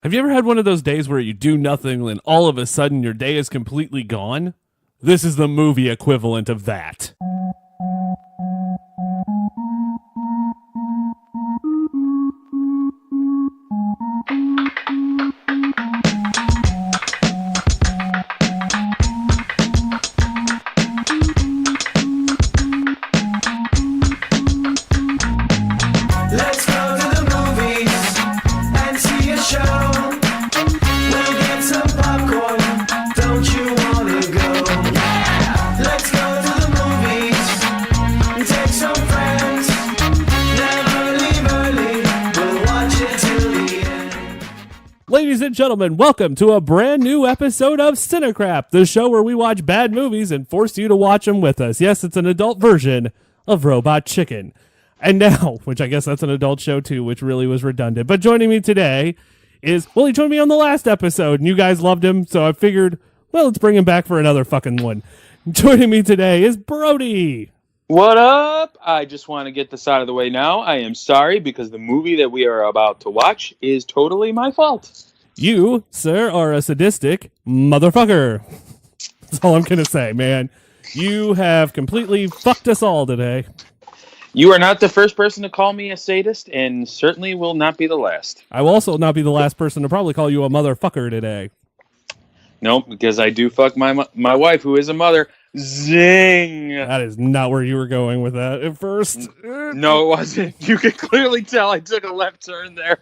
Have you ever had one of those days where you do nothing and all of a sudden your day is completely gone? This is the movie equivalent of that. Ladies and gentlemen, welcome to a brand new episode of CineCrap, the show where we watch bad movies and force you to watch them with us. Yes, it's an adult version of Robot Chicken. And now, which I guess that's an adult show too, which really was redundant. But joining me today is, well, he joined me on the last episode, and you guys loved him, so I figured, well, let's bring him back for another fucking one. Joining me today is Brody. What up? I just want to get this out of the way now. I am sorry because the movie that we are about to watch is totally my fault. You, sir, are a sadistic motherfucker. That's all I'm going to say, man. You have completely fucked us all today. You are not the first person to call me a sadist, and certainly will not be the last. I will also not be the last person to probably call you a motherfucker today. Nope, because I do fuck my wife, who is a mother. Zing! That is not where you were going with that at first. No, it wasn't. You can clearly tell I took a left turn there.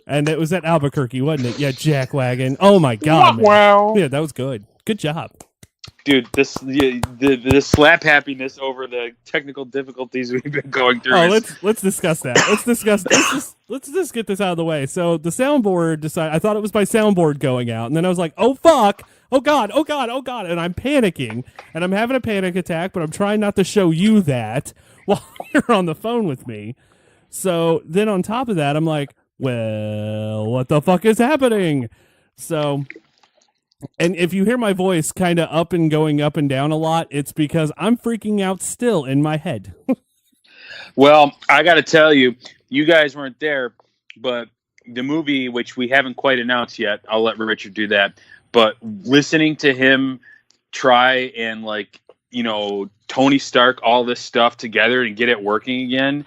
And it was at Albuquerque, wasn't it? Yeah, jackwagon. Oh my god. Wow. Yeah, that was good. Good job. Dude, the slap happiness over the technical difficulties we've been going through. Oh, let's discuss that. Let's just get this out of the way. So the soundboard decided. I thought it was my soundboard going out, and then I was like, "Oh fuck! Oh god! Oh god! Oh god!" And I'm panicking, and I'm having a panic attack, but I'm trying not to show you that while you're on the phone with me. So then on top of that, I'm like, well, what the fuck is happening? So. And if you hear my voice kind of up and going up and down a lot, it's because I'm freaking out still in my head. Well, I got to tell you, you guys weren't there, but the movie, which we haven't quite announced yet, I'll let Richard do that. But listening to him try and, Tony Stark all this stuff together and get it working again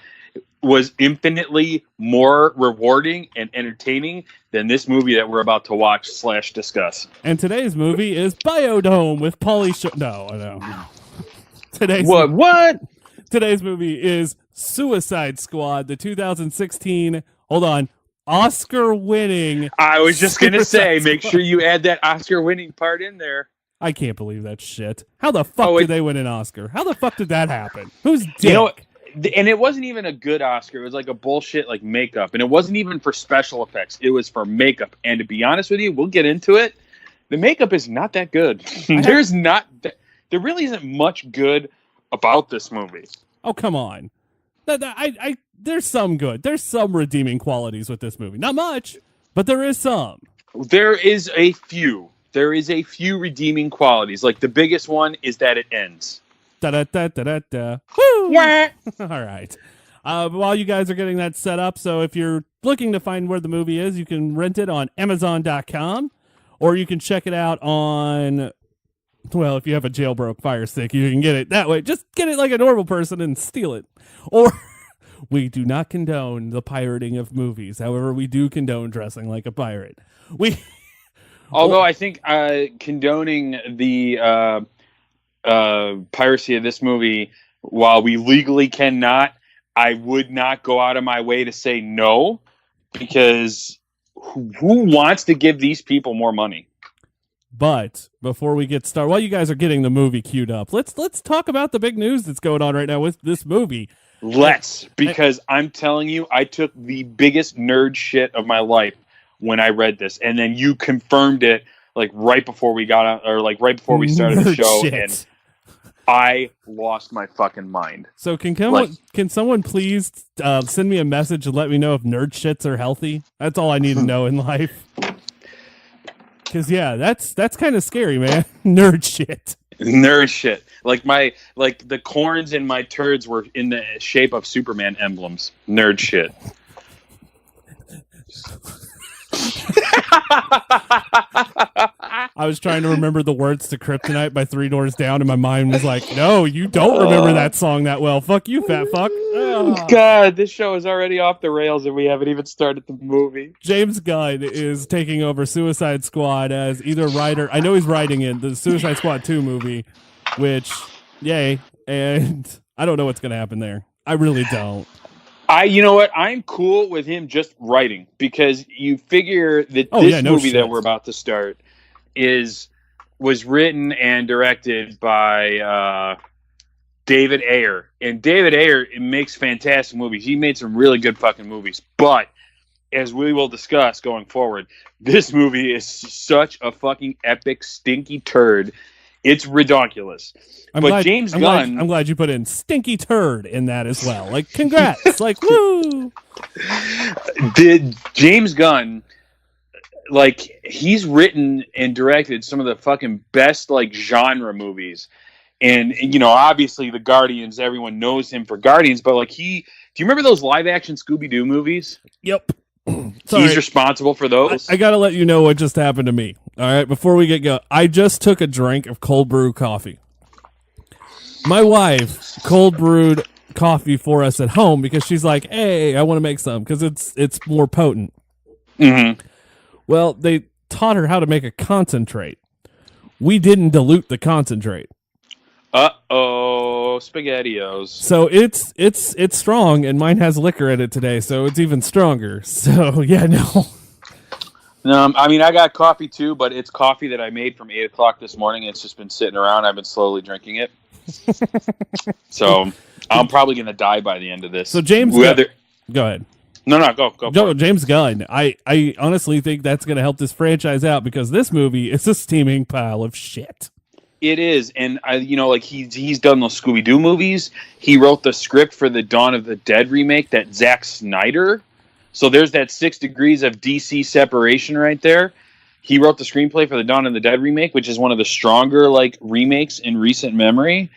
was infinitely more rewarding and entertaining than this movie that we're about to watch / discuss. And today's movie is Biodome with Pauly No. Today's movie is Suicide Squad, the 2016, Oscar-winning. I was just going to say, make sure you add that Oscar-winning part in there. I can't believe that shit. How the fuck did they win an Oscar? How the fuck did that happen? Who's dick? And it wasn't even a good Oscar. It was like a bullshit makeup. And it wasn't even for special effects. It was for makeup. And to be honest with you, we'll get into it. The makeup is not that good. There really isn't much good about this movie. Oh, come on. There's some good. There's some redeeming qualities with this movie. Not much, but there is some. There is a few. There is a few redeeming qualities. Like the biggest one is that it ends. Da-da-da-da-da-da. Woo! All right. While you guys are getting that set up, so if you're looking to find where the movie is, you can rent it on Amazon.com, or you can check it out on, well, if you have a jailbroke Fire Stick, you can get it that way. Just get it like a normal person and steal it. Or we do not condone the pirating of movies. However, we do condone dressing like a pirate. Although I think condoning the piracy of this movie, while we legally cannot, I would not go out of my way to say no, because who wants to give these people more money? But before we get started, while you guys are getting the movie queued up, let's talk about the big news that's going on right now with this movie. Because I'm telling you, I took the biggest nerd shit of my life when I read this, and then you confirmed it right before we got on, or right before we started the show, and I lost my fucking mind. So can someone please send me a message and let me know if nerd shits are healthy? That's all I need to know in life. Because that's kind of scary, man. Nerd shit. Nerd shit. The corns in my turds were in the shape of Superman emblems. Nerd shit. I was trying to remember the words to Kryptonite by Three Doors Down, and my mind was like, no, you don't remember that song that well. Fuck you, fat fuck. God, this show is already off the rails and we haven't even started the movie. James Gunn is taking over Suicide Squad as either writer. I know he's writing in the Suicide Squad 2 movie, which, yay. And I don't know what's going to happen there. I really don't. You know what? I'm cool with him just writing because you figure that this movie that we're about to start was written and directed by David Ayer. And David Ayer makes fantastic movies. He made some really good fucking movies. But as we will discuss going forward, this movie is such a fucking epic stinky turd. It's ridiculous. I'm glad you put in stinky turd in that as well. Like, congrats. Like, woo. Did James Gunn, like, he's written and directed some of the fucking best, like, genre movies. And, you know, obviously the Guardians, everyone knows him for Guardians, but, like, do you remember those live action Scooby-Doo movies? Yep. He's responsible for those. I got to let you know what just happened to me. All right, before we get going, I just took a drink of cold brew coffee. My wife cold brewed coffee for us at home because she's like, "Hey, I want to make some because it's more potent." Mm-hmm. Well, they taught her how to make a concentrate. We didn't dilute the concentrate. SpaghettiOs. So it's strong, and mine has liquor in it today, so it's even stronger. So yeah, no. I mean, I got coffee too, but it's coffee that I made from 8 o'clock this morning. It's just been sitting around. I've been slowly drinking it. So I'm probably going to die by the end of this. So James, go ahead. No, go. James Gunn. I honestly think that's going to help this franchise out because this movie is a steaming pile of shit. It is, and he's done those Scooby-Doo movies. He wrote the script for the Dawn of the Dead remake that Zack Snyder. So there's that 6 degrees of DC separation right there. He wrote the screenplay for the Dawn of the Dead remake, which is one of the stronger remakes in recent memory.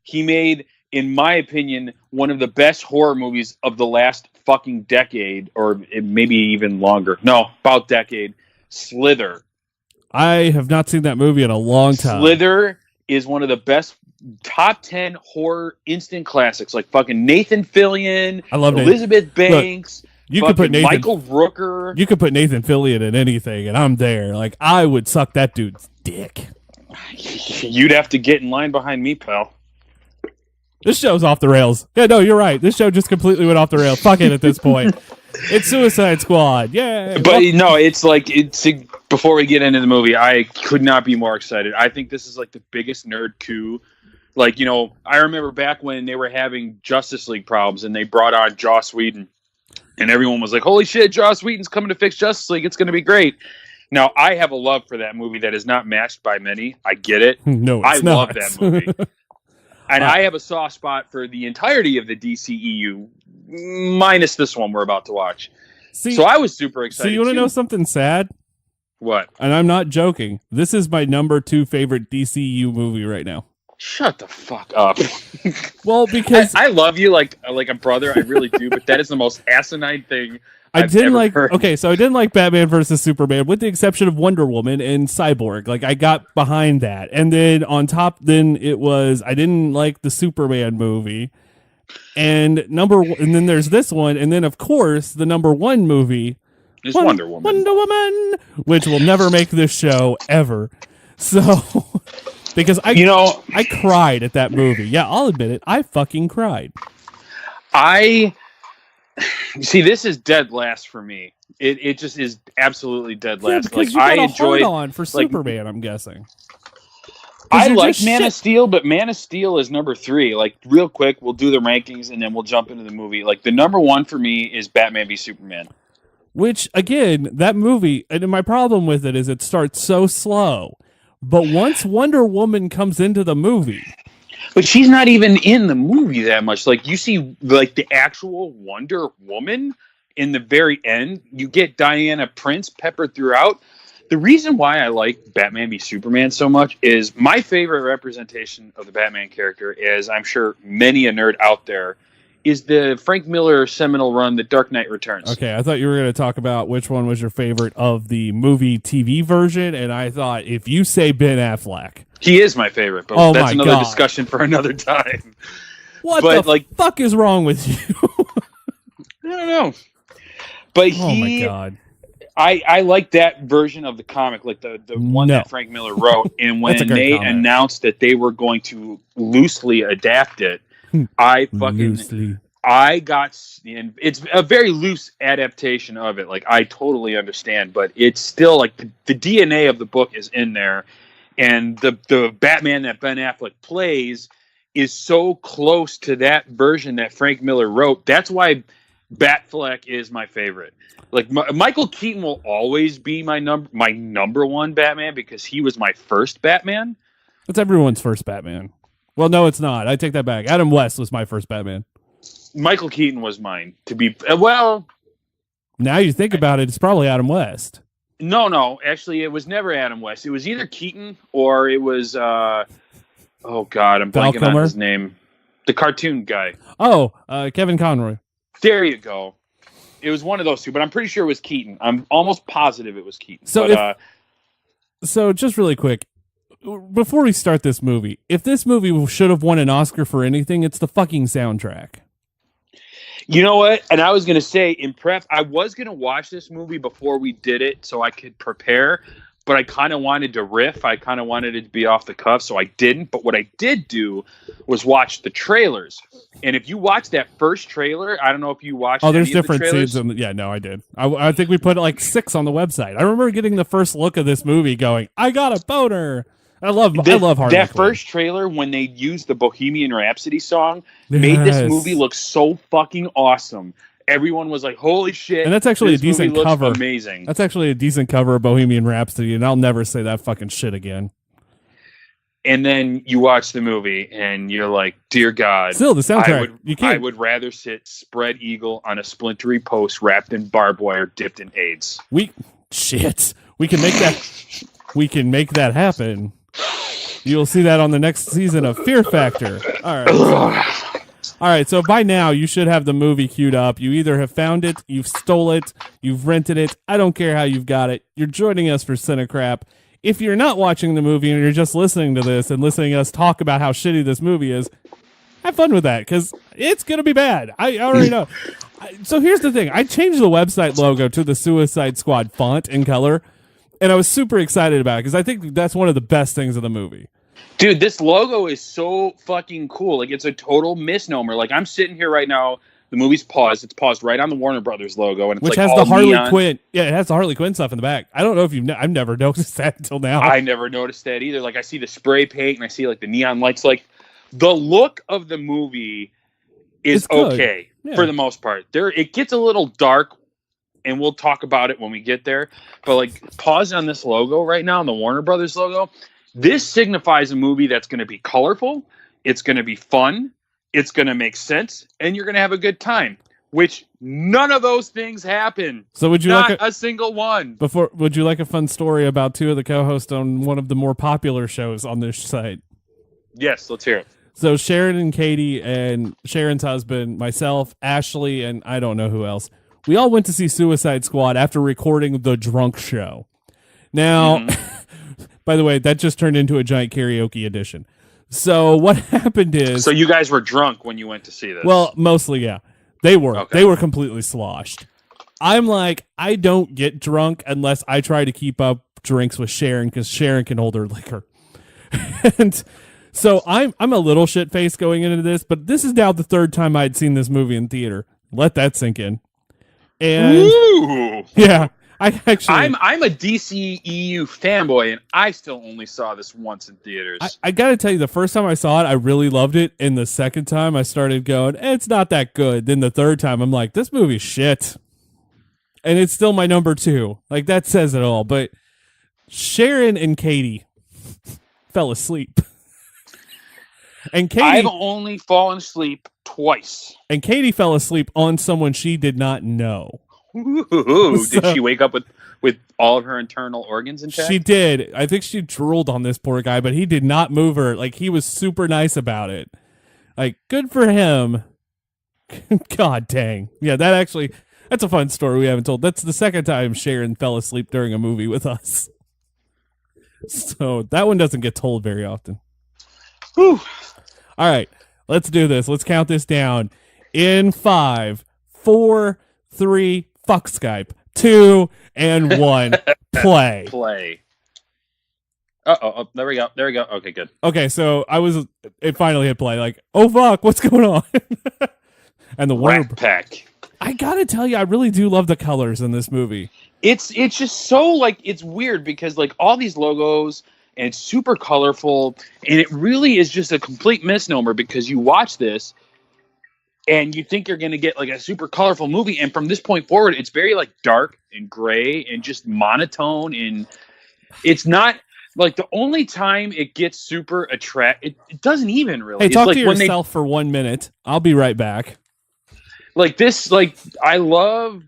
He made, in my opinion, one of the best horror movies of the last fucking decade, or maybe even longer. No, about decade. Slither. I have not seen that movie in a long time. Slither is one of the best top 10 horror instant classics, like fucking Nathan Fillion, I love Elizabeth Banks. Look, you could put Michael Rooker. You could put Nathan Fillion in anything, and I'm there. Like, I would suck that dude's dick. You'd have to get in line behind me, pal. This show's off the rails. Yeah, no, you're right. This show just completely went off the rails. Fuck it at this point. It's Suicide Squad. Yeah. But no, it's before we get into the movie, I could not be more excited. I think this is the biggest nerd coup. I remember back when they were having Justice League problems and they brought on Joss Whedon and everyone was like, holy shit, Joss Whedon's coming to fix Justice League. It's going to be great. Now, I have a love for that movie that is not matched by many. I get it. No, I love that movie. And I have a soft spot for the entirety of the DCEU, minus this one we're about to watch. So I was super excited. So you want to know something sad? What? And I'm not joking. This is my number 2 favorite DCEU movie right now. Shut the fuck up. Well, because I love you like a brother. I really do. But that is the most asinine thing I've ever heard. Okay, so I didn't like Batman versus Superman, with the exception of Wonder Woman and Cyborg. I got behind that, and then on top, I didn't like the Superman movie, and then there's this one, and then of course the number 1 movie is Wonder Woman, which will never make this show ever. So. Because I cried at that movie. Yeah, I'll admit it. I fucking cried. See, this is dead last for me. It just is absolutely dead last. Because you got a hard-on for Superman, I'm guessing. I like Man of Steel, but Man of Steel is number 3. Real quick, we'll do the rankings and then we'll jump into the movie. The number 1 for me is Batman v Superman. Which, again, that movie, and my problem with it is it starts so slow. But once Wonder Woman comes into the movie... But she's not even in the movie that much. You see, the actual Wonder Woman in the very end. You get Diana Prince peppered throughout. The reason why I like Batman v Superman so much is my favorite representation of the Batman character is, I'm sure many a nerd out there, is the Frank Miller seminal run, The Dark Knight Returns. Okay, I thought you were going to talk about which one was your favorite of the movie TV version, and I thought if you say Ben Affleck, he is my favorite, but that's another discussion for another time. What the fuck is wrong with you? I don't know. But oh my God. I like that version of the comic, like the one that Frank Miller wrote. And when they announced that they were going to loosely adapt it, I got, and it's a very loose adaptation of it. Like, I totally understand, but it's still like the DNA of the book is in there. And the Batman that Ben Affleck plays is so close to that version that Frank Miller wrote. That's why Batfleck is my favorite. Like, Michael Keaton will always be my number one Batman because he was my first Batman. It's everyone's first Batman. Well, no, it's not. I take that back. Adam West was my first Batman. Michael Keaton was mine. To be well, now you think about it, it's probably Adam West. No. Actually, it was never Adam West. It was either Keaton or it was. Oh God, I'm blanking on his name. The cartoon guy. Oh, Kevin Conroy. There you go. It was one of those two, but I'm pretty sure it was Keaton. I'm almost positive it was Keaton. So, so just really quick, before we start this movie, if this movie should have won an Oscar for anything, it's the fucking soundtrack. You know what? And I was going to say, in prep, I was going to watch this movie before we did it so I could prepare, but I kind of wanted to riff. I kind of wanted it to be off the cuff, so I didn't. But what I did do was watch the trailers. And if you watch that first trailer, I don't know if you watched there's different scenes. Yeah, no, I did. I think we put like 6 on the website. I remember getting the first look of this movie going, I got a boner. I love Harley that Quinn. First trailer when they used the Bohemian Rhapsody song made this movie look so fucking awesome. Everyone was like, "Holy shit!" And that's actually a decent cover. Amazing. That's actually a decent cover of Bohemian Rhapsody, and I'll never say that fucking shit again. And then you watch the movie, and you're like, "Dear God!" Still, the soundtrack. I would rather sit spread eagle on a splintery post wrapped in barbed wire, dipped in AIDS. We can make that. We can make that happen. You'll see that on the next season of Fear Factor. All right. All right, so by now you should have the movie queued up. You either have found it, you've stole it, you've rented it. I don't care how you've got it. You're joining us for CineCrap. If you're not watching the movie and you're just listening to this and listening to us talk about how shitty this movie is, have fun with that because it's going to be bad. I already know. So here's the thing. I changed the website logo to the Suicide Squad font and color, and I was super excited about it because I think that's one of the best things of the movie. Dude, this logo is so fucking cool. Like, it's a total misnomer. Like, I'm sitting here right now. The movie's paused. It's paused right on the Warner Brothers logo, and it's which like has all the Harley neon. Quinn. Yeah, it has the Harley Quinn stuff in the back. I don't know if I've never noticed that until now. I never noticed that either. Like, I see the spray paint and I see like the neon lights. Like, the look of the movie is okay for the most part. It gets a little dark, and we'll talk about it when we get there. But like, pause on this logo right now, the Warner Brothers logo. This signifies a movie that's going to be colorful, it's going to be fun, it's going to make sense, and you're going to have a good time, which none of those things happen. So would you Not a single one. Would you like a fun story about 2 of the co-hosts on one of the more popular shows on this site? Yes, let's hear it. So Sharon and Katie and Sharon's husband, myself, Ashley, and I don't know who else, we all went to see Suicide Squad after recording The Drunk Show. Now... By the way, that just turned into a giant karaoke edition. So what happened is... So you guys were drunk when you went to see this? Well, mostly, yeah. They were. Okay. They were completely sloshed. I'm like, I don't get drunk unless I try to keep up drinks with Sharon because Sharon can hold her liquor. And so I'm a little shit-faced going into this, but this is now the 3rd time I'd seen this movie in theater. Let that sink in. And Ooh. Yeah. I'm a DCEU fanboy, and I still only saw this once in theaters. I gotta tell you, the first time I saw it, I really loved it. And the second time, I started going, it's not that good. Then the 3rd time, I'm like, this movie's shit. And it's still my number 2. Like, that says it all. But Sharon and Katie fell asleep. And Katie, I've only fallen asleep twice. And Katie fell asleep on someone she did not know. Ooh, did she wake up with all of her internal organs intact? She did. I think she drooled on this poor guy, but he did not move her. Like, he was super nice about it. Like, good for him. God dang. Yeah, that's a fun story we haven't told. That's the second time Sharon fell asleep during a movie with us. So that one doesn't get told very often. Whew. All right, let's do this. Let's count this down. In 5, 4, 3, fuck Skype, 2, and 1, play. Play. Oh, there we go. Okay, good. Okay, so it finally hit play. Like, oh fuck, what's going on? And the Rat Pack. I gotta tell you, I really do love the colors in this movie. It's just so like it's weird because like all these logos and it's super colorful and it really is just a complete misnomer because you watch this and you think you're gonna get like a super colorful movie, and from this point forward, it's very like dark and gray and just monotone, and it's not. Like, the only time it gets super it doesn't even really. Hey, talk like to yourself for 1 minute. I'll be right back. Like, this, like, I love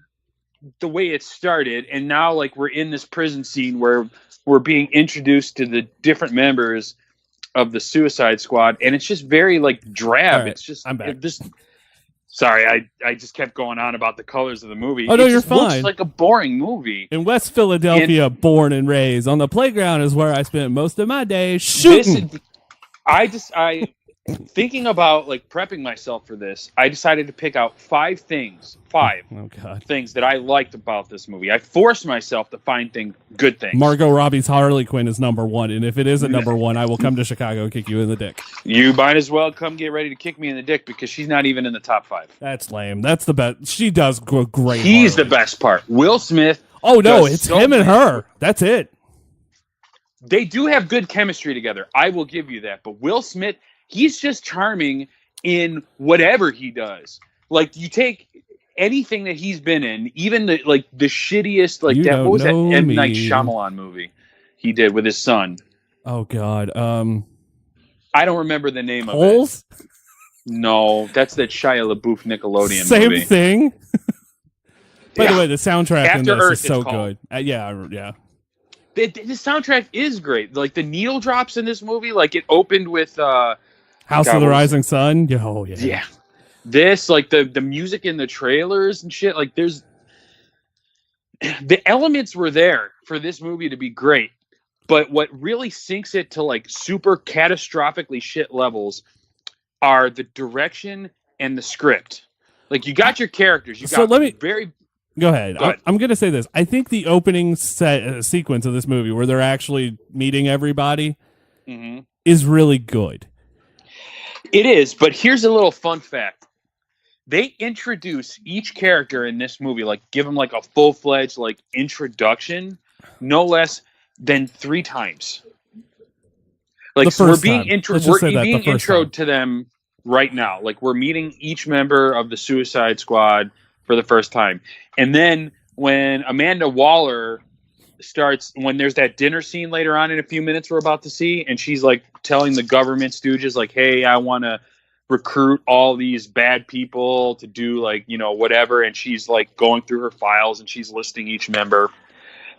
the way it started, and now, like, we're in this prison scene where we're being introduced to the different members of the Suicide Squad, and it's just very, like, drab. Right, it's just... I'm back. Sorry, I just kept going on about the colors of the movie. Oh, no, you're fine. It looks like a boring movie. In West Philadelphia, born and raised. On the playground is where I spent most of my days shooting. Thinking about like prepping myself for this, I decided to pick out 5 things. 5 things that I liked about this movie. I forced myself to find good things. Margot Robbie's Harley Quinn is number 1, and if it isn't number 1, I will come to Chicago and kick you in the dick. You might as well come get ready to kick me in the dick because she's not even in the top 5. That's lame. That's the best. She does great. He's the best part. Will Smith. Oh no, it's him and her. That's it. They do have good chemistry together. I will give you that. But Will Smith, he's just charming in whatever he does. Like, you take anything that he's been in, even the shittiest, like, what was that M. Night Shyamalan movie he did with his son? Oh God, I don't remember the name Holes? of it. No, that's that Shia LaBeouf Nickelodeon Same movie. thing. By the way, the soundtrack After in this Earth, is so it's called. good. Yeah. The soundtrack is great. Like, the needle drops in this movie, like, it opened with House of the Rising Sun. Oh yeah. Yeah. This, like, the music in the trailers and shit, like, there's the elements were there for this movie to be great, but what really sinks it to like super catastrophically shit levels are the direction and the script. Like, you got your characters, you got Go ahead. I'm going to say this. I think the opening sequence of this movie where they're actually meeting everybody is really good. It is, but here's a little fun fact. They introduce each character in this movie, like give them like a full-fledged like introduction, no less than 3 times. Like, so we're being introed to them right now. Like, we're meeting each member of the Suicide Squad for the first time. And then when Amanda Waller when there's that dinner scene later on in a few minutes we're about to see, and she's like telling the government stooges like, hey, I want to recruit all these bad people to do like, you know, whatever. And she's like going through her files and she's listing each member.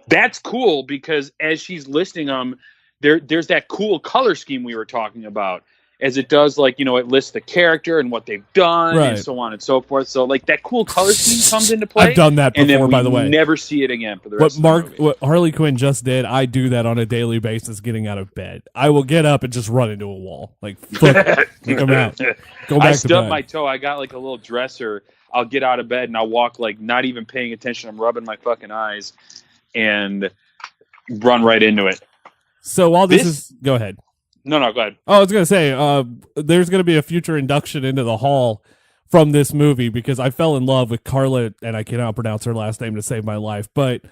That's cool because as she's listing them, there's that cool color scheme we were talking about. As it does, like, you know, it lists the character and what they've done and so on and so forth. So, like, that cool color scheme comes into play. I've done that before, and then by the way. Never see it again for the rest of the movie. What Harley Quinn just did, I do that on a daily basis getting out of bed. I will get up and just run into a wall. Like, fuck I'm out. Go back to bed. I stubbed my toe. I got, like, a little dresser. I'll get out of bed and I'll walk, like, not even paying attention. I'm rubbing my fucking eyes and run right into it. So while this is... Go ahead. No, go ahead. Oh, I was going to say, there's going to be a future induction into the hall from this movie because I fell in love with Carla, and I cannot pronounce her last name to save my life, but...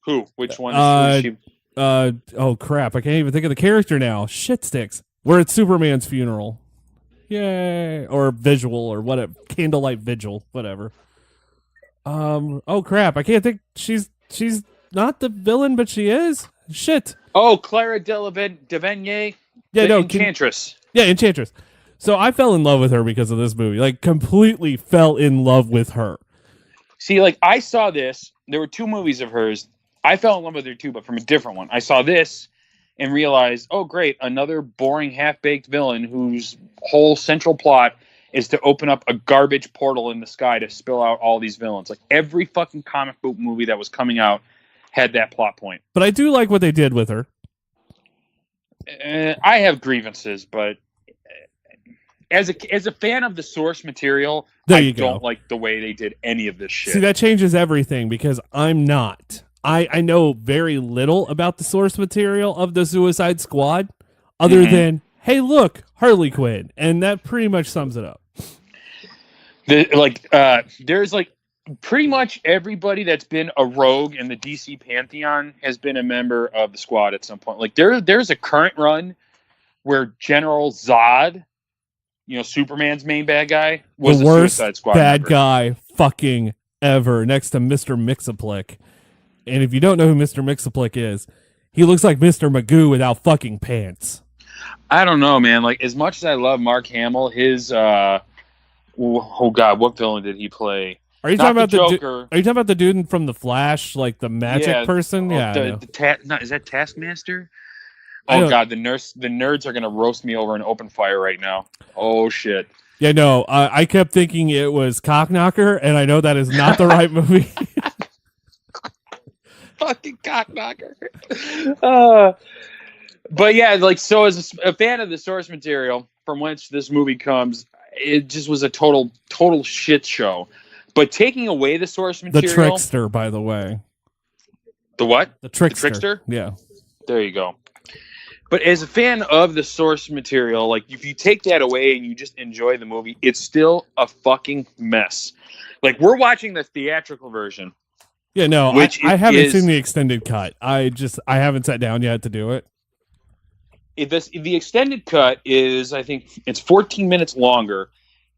Who? Which one is she? Oh, crap. I can't even think of the character now. Shit sticks. We're at Superman's funeral. Yay. Or visual, or whatever. Candlelight vigil, whatever. Oh, crap. I can't think... She's not the villain, but she is? Shit. Oh, Clara Delevingne? Yeah, no. Enchantress. Enchantress. So I fell in love with her because of this movie. Like, completely fell in love with her. See, like, I saw this. There were 2 movies of hers. I fell in love with her too, but from a different one. I saw this and realized, oh, great, another boring, half-baked villain whose whole central plot is to open up a garbage portal in the sky to spill out all these villains. Like every fucking comic book movie that was coming out had that plot point. But I do like what they did with her. I have grievances, but as a fan of the source material, I don't like the way they did any of this shit. See, that changes everything because I'm not. I know very little about the source material of the Suicide Squad other than, hey, look, Harley Quinn. And that pretty much sums it up. There's like pretty much everybody that's been a rogue in the DC Pantheon has been a member of the Squad at some point. Like there's a current run where General Zod, Superman's main bad guy, was the worst Suicide Squad bad member. guy fucking ever, next to Mr. Mixaplick. And if you don't know who Mr. Mixaplick is, he looks like Mr. Magoo without fucking pants. I don't know, man. Like, as much as I love Mark Hamill, his oh god, what villain did he play? Are you talking about the Joker? Are you talking about the dude from the Flash, like the magic person? Yeah. Is that Taskmaster? Oh god, the nerds are gonna roast me over an open fire right now. Oh shit. Yeah, no, I kept thinking it was Cockknocker, and I know that is not the right movie. Fucking Cockknocker. But yeah, like, so as a fan of the source material from which this movie comes, it just was a total shit show. But taking away the source material, the trickster, by the way. The what? The trickster. The trickster? Yeah. There you go. But as a fan of the source material, like, if you take that away and you just enjoy the movie, it's still a fucking mess. Like, we're watching the theatrical version. Yeah, no, I haven't seen the extended cut. I haven't sat down yet to do it. The extended cut is, I think, it's 14 minutes longer,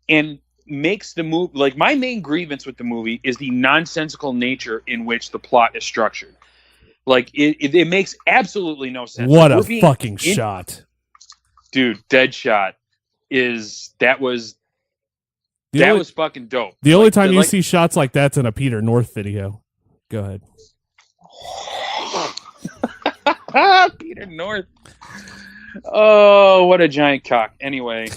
and makes the movie, like, my main grievance with the movie is the nonsensical nature in which the plot is structured. Like, it makes absolutely no sense. What a fucking shot. Dude, Deadshot was fucking dope. The only time you see shots like that's in a Peter North video. Go ahead. Peter North. Oh, what a giant cock. Anyway.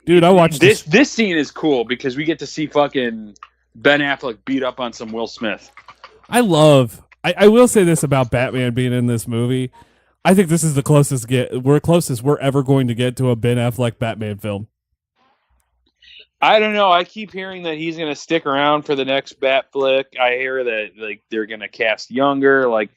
Dude, I watched this scene is cool because we get to see fucking Ben Affleck beat up on some Will Smith. I will say this about Batman being in this movie. I think this is the closest we're ever going to get to a Ben Affleck Batman film. I don't know. I keep hearing that he's going to stick around for the next Bat flick. I hear that, like, they're going to cast younger. Like,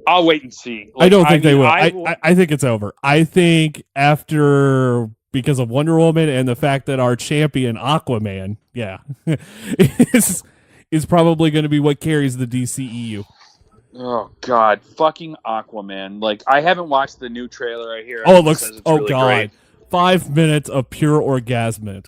I'll wait and see. Like, I don't think they will. I think it's over. I think because of Wonder Woman and the fact that our champion Aquaman, is probably going to be what carries the DCEU. Oh God, fucking Aquaman! Like, I haven't watched the new trailer. I hear. Oh, it looks. Oh really God, great. 5 minutes of pure orgasmic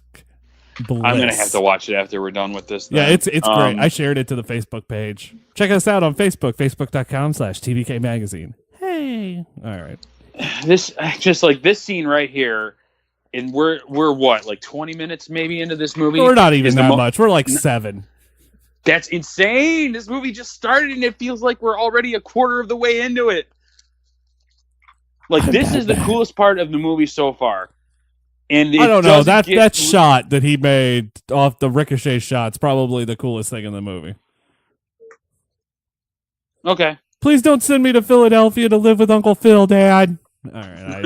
bliss. I'm gonna have to watch it after we're done with this. Then. Yeah, it's great. I shared it to the Facebook page. Check us out on Facebook, facebook.com/TBK Magazine. Hey, all right. This scene right here, and we're what, like 20 minutes maybe into this movie? We're not even that much. We're like 7. That's insane. This movie just started, and it feels like we're already a quarter of the way into it. Like, this is the coolest part of the movie so far. And I don't know, that shot that he made off the ricochet shot's probably the coolest thing in the movie. Okay. Please don't send me to Philadelphia to live with Uncle Phil, Dad. All right.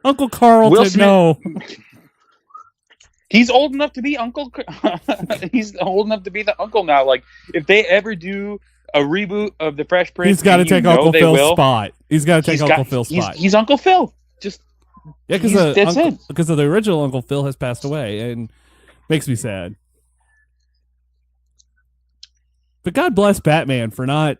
Uncle Carlton, no. He's old enough to be Uncle. He's old enough to be the uncle now. Like, if they ever do a reboot of the Fresh Prince, he's got to take Uncle Phil's spot. He's got to take Uncle Phil's spot. He's Uncle Phil. Because of the original Uncle Phil has passed away, and makes me sad. But God bless Batman for not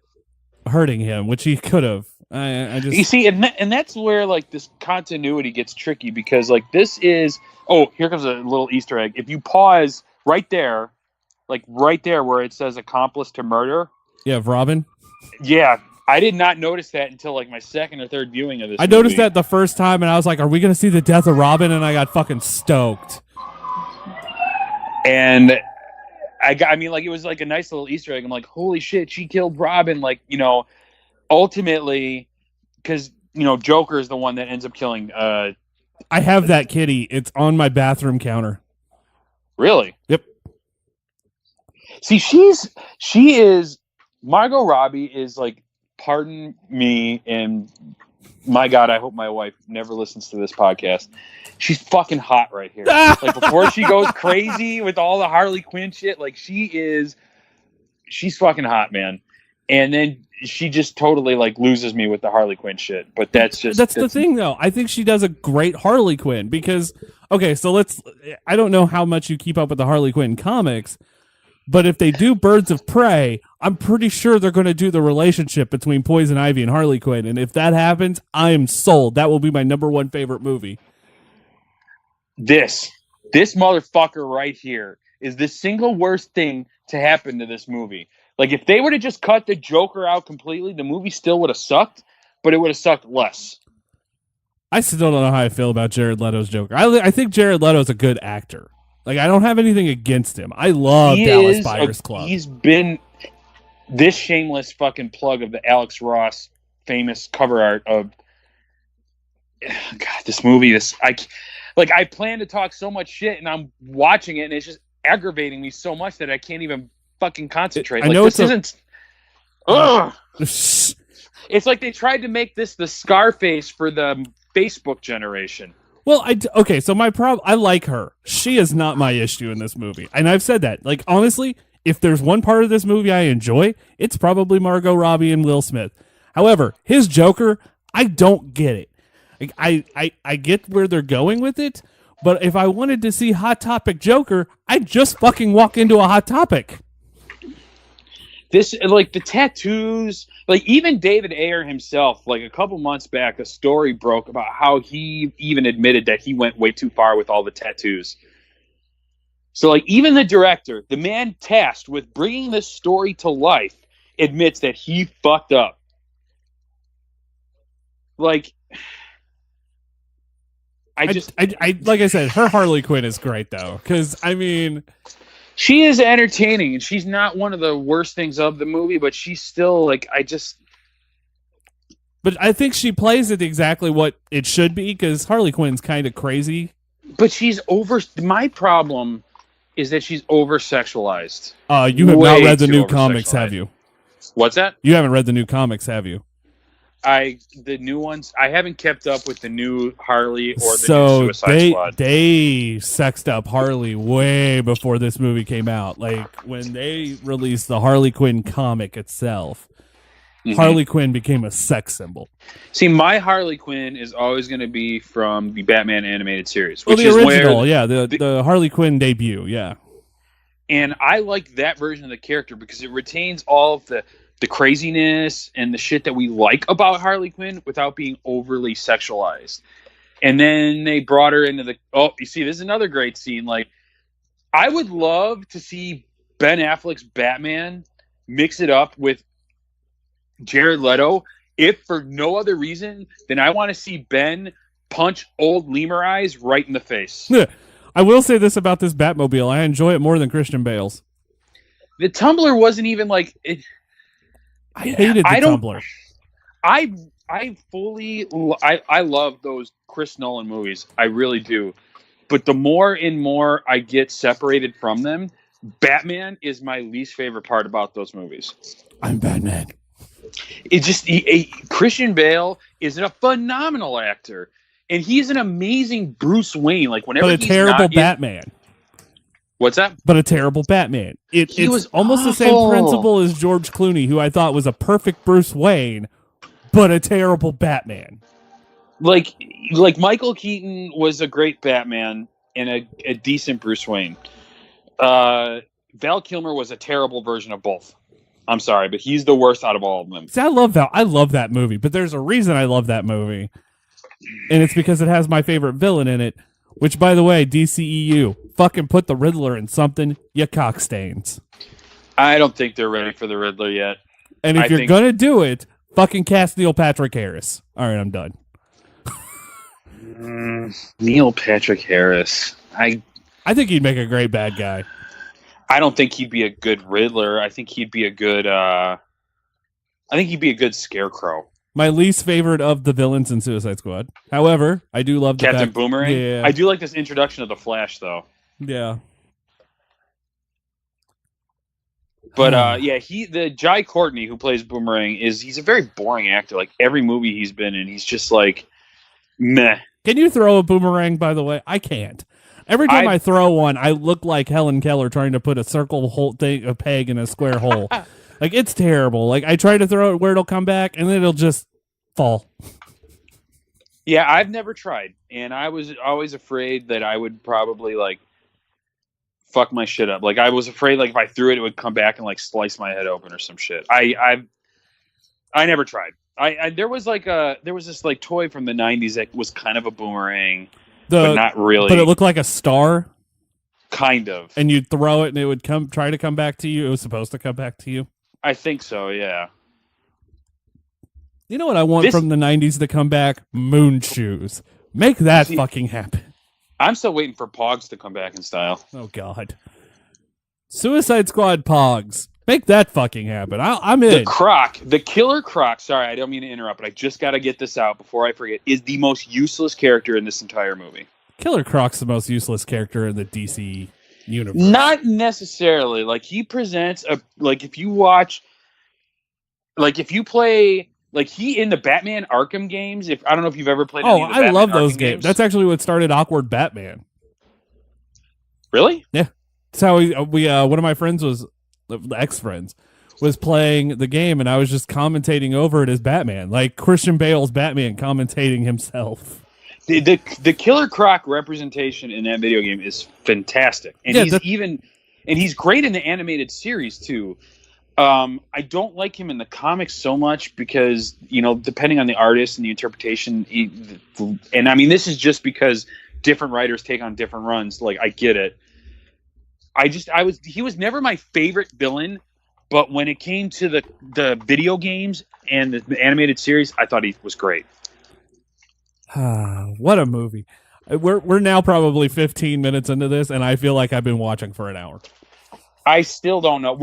hurting him, which he could have. You see, and that's where, like, this continuity gets tricky, because, like, this is. Oh, here comes a little Easter egg. If you pause right there, where it says accomplice to murder. Yeah, Robin. Yeah, I did not notice that until, like, my second or third viewing of this movie. Noticed that the first time, and I was like, are we going to see the death of Robin? And I got fucking stoked. And it was like a nice little Easter egg. I'm like, holy shit, she killed Robin. Like, ultimately, because Joker is the one that ends up killing. I have that kitty. It's on my bathroom counter. Really? Yep. See, she is Margot Robbie is like, pardon me, and my God, I hope my wife never listens to this podcast. She's fucking hot right here. Like, before she goes crazy with all the Harley Quinn shit, like, she's fucking hot, man. And then she just totally like loses me with the Harley Quinn shit. But that's the thing, though. I think she does a great Harley Quinn because, okay, so I don't know how much you keep up with the Harley Quinn comics, but if they do Birds of Prey, I'm pretty sure they're going to do the relationship between Poison Ivy and Harley Quinn. And if that happens, I am sold. That will be my number one favorite movie. This motherfucker right here is the single worst thing to happen to this movie. Like, if they would have just cut the Joker out completely, the movie still would have sucked, but it would have sucked less. I still don't know how I feel about Jared Leto's Joker. I think Jared Leto's a good actor. Like, I don't have anything against him. I love Dallas Buyers Club. He's been this shameless fucking plug of the Alex Ross famous cover art of God, this movie. I plan to talk so much shit, and I'm watching it, and it's just aggravating me so much that I can't even fucking concentrate. I know this isn't. Ugh. It's like they tried to make this the Scarface for the Facebook generation. Well, okay, so my problem, I like her. She is not my issue in this movie. And I've said that. Like, honestly, if there's one part of this movie I enjoy, it's probably Margot Robbie and Will Smith. However, his Joker, I don't get it. Like, I get where they're going with it, but if I wanted to see Hot Topic Joker, I'd just fucking walk into a Hot Topic. This, like, the tattoos, like, even David Ayer himself, like, a couple months back, a story broke about how he even admitted that he went way too far with all the tattoos. So, like, even the director, the man tasked with bringing this story to life, admits that he fucked up. Like, like I said, her Harley Quinn is great, though, because, I mean... She is entertaining, and she's not one of the worst things of the movie, but she's still, like, But I think she plays it exactly what it should be, because Harley Quinn's kind of crazy. But she's my problem is that she's over-sexualized. You have not read the new comics, have you? What's that? You haven't read the new comics, have you? The new ones, I haven't kept up with the new Harley or the new Suicide Squad. They sexed up Harley way before this movie came out. Like, when they released the Harley Quinn comic itself, Harley Quinn became a sex symbol. See, my Harley Quinn is always going to be from the Batman animated series. Which is original, the Harley Quinn debut, yeah. And I like that version of the character because it retains all of the craziness and the shit that we like about Harley Quinn without being overly sexualized. And then they brought her into you see, this is another great scene. Like, I would love to see Ben Affleck's Batman mix it up with Jared Leto, if for no other reason than I want to see Ben punch old Lemur Eyes right in the face. I will say this about this Batmobile. I enjoy it more than Christian Bale's. The Tumbler wasn't even like... I hated the Tumbler. I love those Chris Nolan movies. I really do. But the more and more I get separated from them, Batman is my least favorite part about those movies. I'm Batman. It's just Christian Bale is a phenomenal actor, and he's an amazing Bruce Wayne. Like, whenever but a terrible Batman. What's that? But a terrible Batman. It's was almost awful. The same principle as George Clooney, who I thought was a perfect Bruce Wayne, but a terrible Batman. Like Michael Keaton was a great Batman and a decent Bruce Wayne. Val Kilmer was a terrible version of both. I'm sorry, but he's the worst out of all of them. See, I love Val. I love that movie, but there's a reason I love that movie, and it's because it has my favorite villain in it. Which, by the way, DCEU, fucking put the Riddler in something, you cockstains. I don't think they're ready for the Riddler yet. And if you're going to do it, fucking cast Neil Patrick Harris. All right, I'm done. Neil Patrick Harris. I think he'd make a great bad guy. I don't think he'd be a good Riddler. I think he'd be a good Scarecrow. My least favorite of the villains in Suicide Squad. However, I do love the Captain fact, Boomerang. Yeah, I do like this introduction of the Flash, though. yeah. But the Jai Courtney who plays Boomerang he's a very boring actor. Like every movie he's been in, he's just like meh. Can you throw a boomerang? By the way, I can't. Every time I throw one, I look like Helen Keller trying to put a peg in a square hole. Like it's terrible. Like I try to throw it where it'll come back, and then it'll just fall. Yeah, I've never tried, and I was always afraid that I would probably like fuck my shit up. Like I was afraid, like if I threw it, it would come back and like slice my head open or some shit. I never tried. There was this like toy from the '90s that was kind of a boomerang, but not really. But it looked like a star, kind of. And you'd throw it, and it would try to come back to you. It was supposed to come back to you. I think so. Yeah. You know what I want from the '90s to come back? Moon shoes. Make that fucking happen. I'm still waiting for Pogs to come back in style. Oh God. Suicide Squad Pogs. Make that fucking happen. I'm in. The Killer Croc, sorry, I don't mean to interrupt, but I just got to get this out before I forget, is the most useless character in this entire movie. Killer Croc's the most useless character in the DC universe. Not necessarily. Like, he presents if you watch, like, if you play, like, he in the Batman Arkham games, I don't know if you've ever played any of the I Batman love those Arkham games. That's actually what started Awkward Batman. Really? Yeah. That's how we one of my friends was, ex-friends, was playing the game, and I was just commentating over it as Batman, like Christian Bale's Batman commentating himself. The Killer Croc representation in that video game is fantastic, and he's great in the animated series too. I don't like him in the comics so much because depending on the artist and the interpretation, and I mean this is just because different writers take on different runs. Like I get it. He was never my favorite villain, but when it came to the video games and the animated series, I thought he was great. What a movie. We're now probably 15 minutes into this, and I feel like I've been watching for an hour. I still don't know.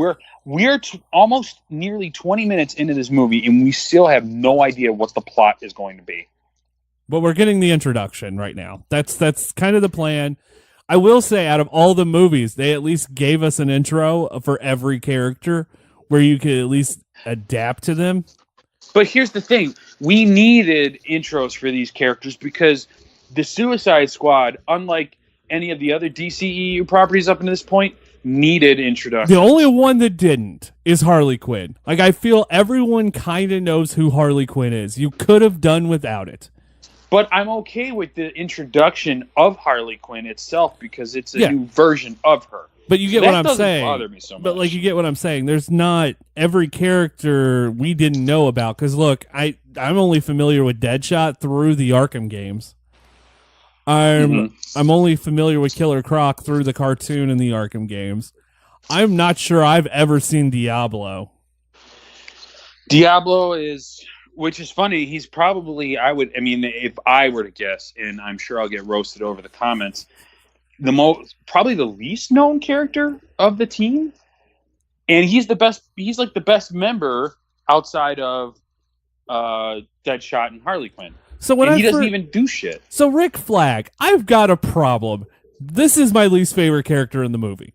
We're almost nearly 20 minutes into this movie, and we still have no idea what the plot is going to be. But we're getting the introduction right now. That's kind of the plan. I will say, out of all the movies, they at least gave us an intro for every character where you could at least adapt to them. But here's the thing. We needed intros for these characters because the Suicide Squad, unlike any of the other DCEU properties up to this point, needed introduction. The only one that didn't is Harley Quinn. Like, I feel everyone kind of knows who Harley Quinn is. You could have done without it. But I'm okay with the introduction of Harley Quinn itself because it's a new version of her. But you get what I'm saying. That doesn't bother me so much. But like, you get what I'm saying. There's not every character we didn't know about. Because look, I'm only familiar with Deadshot through the Arkham games. I'm only familiar with Killer Croc through the cartoon and the Arkham games. I'm not sure I've ever seen Diablo. Diablo is... Which is funny. He's probably, if I were to guess, and I'm sure I'll get roasted over the comments, probably the least known character of the team. And he's the best, he's like the best member outside of Deadshot and Harley Quinn. So he doesn't even do shit. So Rick Flag, I've got a problem. This is my least favorite character in the movie.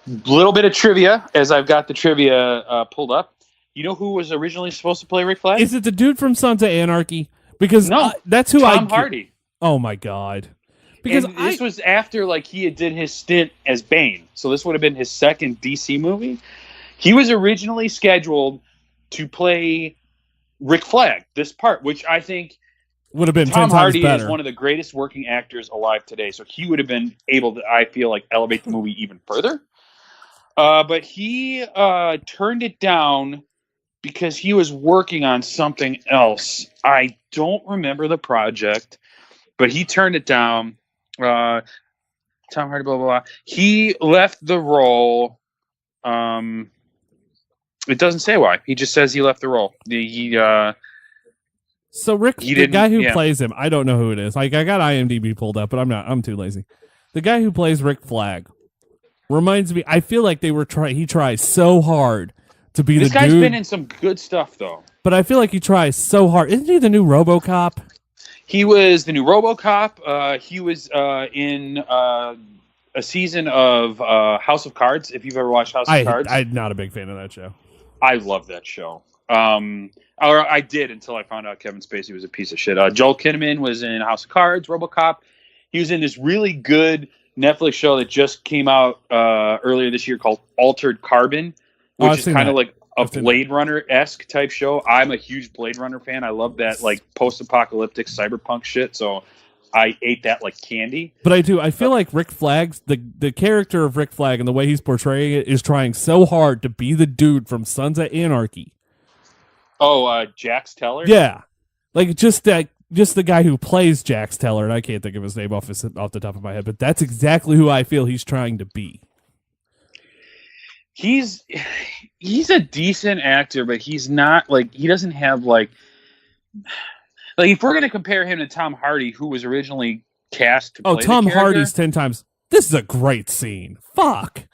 Little bit of trivia, as I've got the trivia pulled up. You know who was originally supposed to play Rick Flag? Is it the dude from Sons of Anarchy? Because no, that's who Tom Hardy. Oh my God! Because this was after he did his stint as Bane, so this would have been his second DC movie. He was originally scheduled to play Rick Flag, this part, which I think would have been Tom 10 Hardy times better. is one of the greatest working actors alive today, so he would have been able to, I feel like, elevate the movie even further. But he turned it down because he was working on something else. I don't remember the project, but he turned it down. Tom Hardy, blah, blah, blah. He left the role. It doesn't say why. He just says he left the role. So Rick, the guy who plays him, I don't know who it is. Like, I got IMDb pulled up, but I'm too lazy. The guy who plays Rick Flag reminds me. I feel like he tries so hard to be the dude. This guy's been in some good stuff, though. But I feel like he tries so hard. Isn't he the new RoboCop? He was the new RoboCop. He was in a season of House of Cards. If you've ever watched House of Cards, I'm not a big fan of that show. I love that show. Or I did until I found out Kevin Spacey was a piece of shit. Joel Kinnaman was in House of Cards, RoboCop. He was in this really good Netflix show that just came out earlier this year called Altered Carbon, which is kind of like a Blade Runner-esque type show. I'm a huge Blade Runner fan. I love that like post-apocalyptic cyberpunk shit, so I ate that like candy. But I feel like Rick Flag's, the character of Rick Flag and the way he's portraying it is trying so hard to be the dude from Sons of Anarchy. Oh, Jax Teller? Yeah. Like just the guy who plays Jax Teller, and I can't think of his name off the top of my head, but that's exactly who I feel he's trying to be. He's a decent actor, but he's not like, he doesn't have like if we're gonna compare him to Tom Hardy, who was originally cast to play Tom the character, Hardy's 10 times. This is a great scene. Fuck.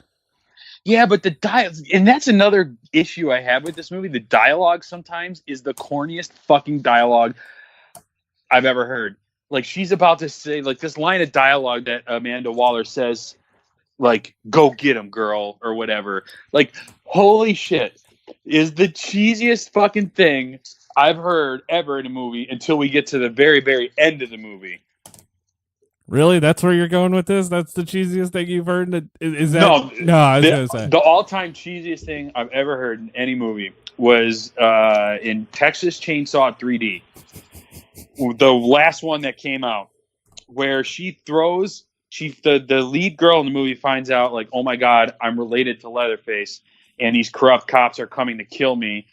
Yeah, but and that's another issue I have with this movie. The dialogue sometimes is the corniest fucking dialogue I've ever heard. Like, she's about to say, like, this line of dialogue that Amanda Waller says, like, "Go get him, girl," or whatever. Like, holy shit, is the cheesiest fucking thing I've heard ever in a movie until we get to the very, very end of the movie. Really? That's where you're going with this? That's the cheesiest thing you've heard? Is that? No, I was going to say. The all-time cheesiest thing I've ever heard in any movie was in Texas Chainsaw 3D. The last one that came out, where she throws, the lead girl in the movie finds out, like, oh my God, I'm related to Leatherface, and these corrupt cops are coming to kill me.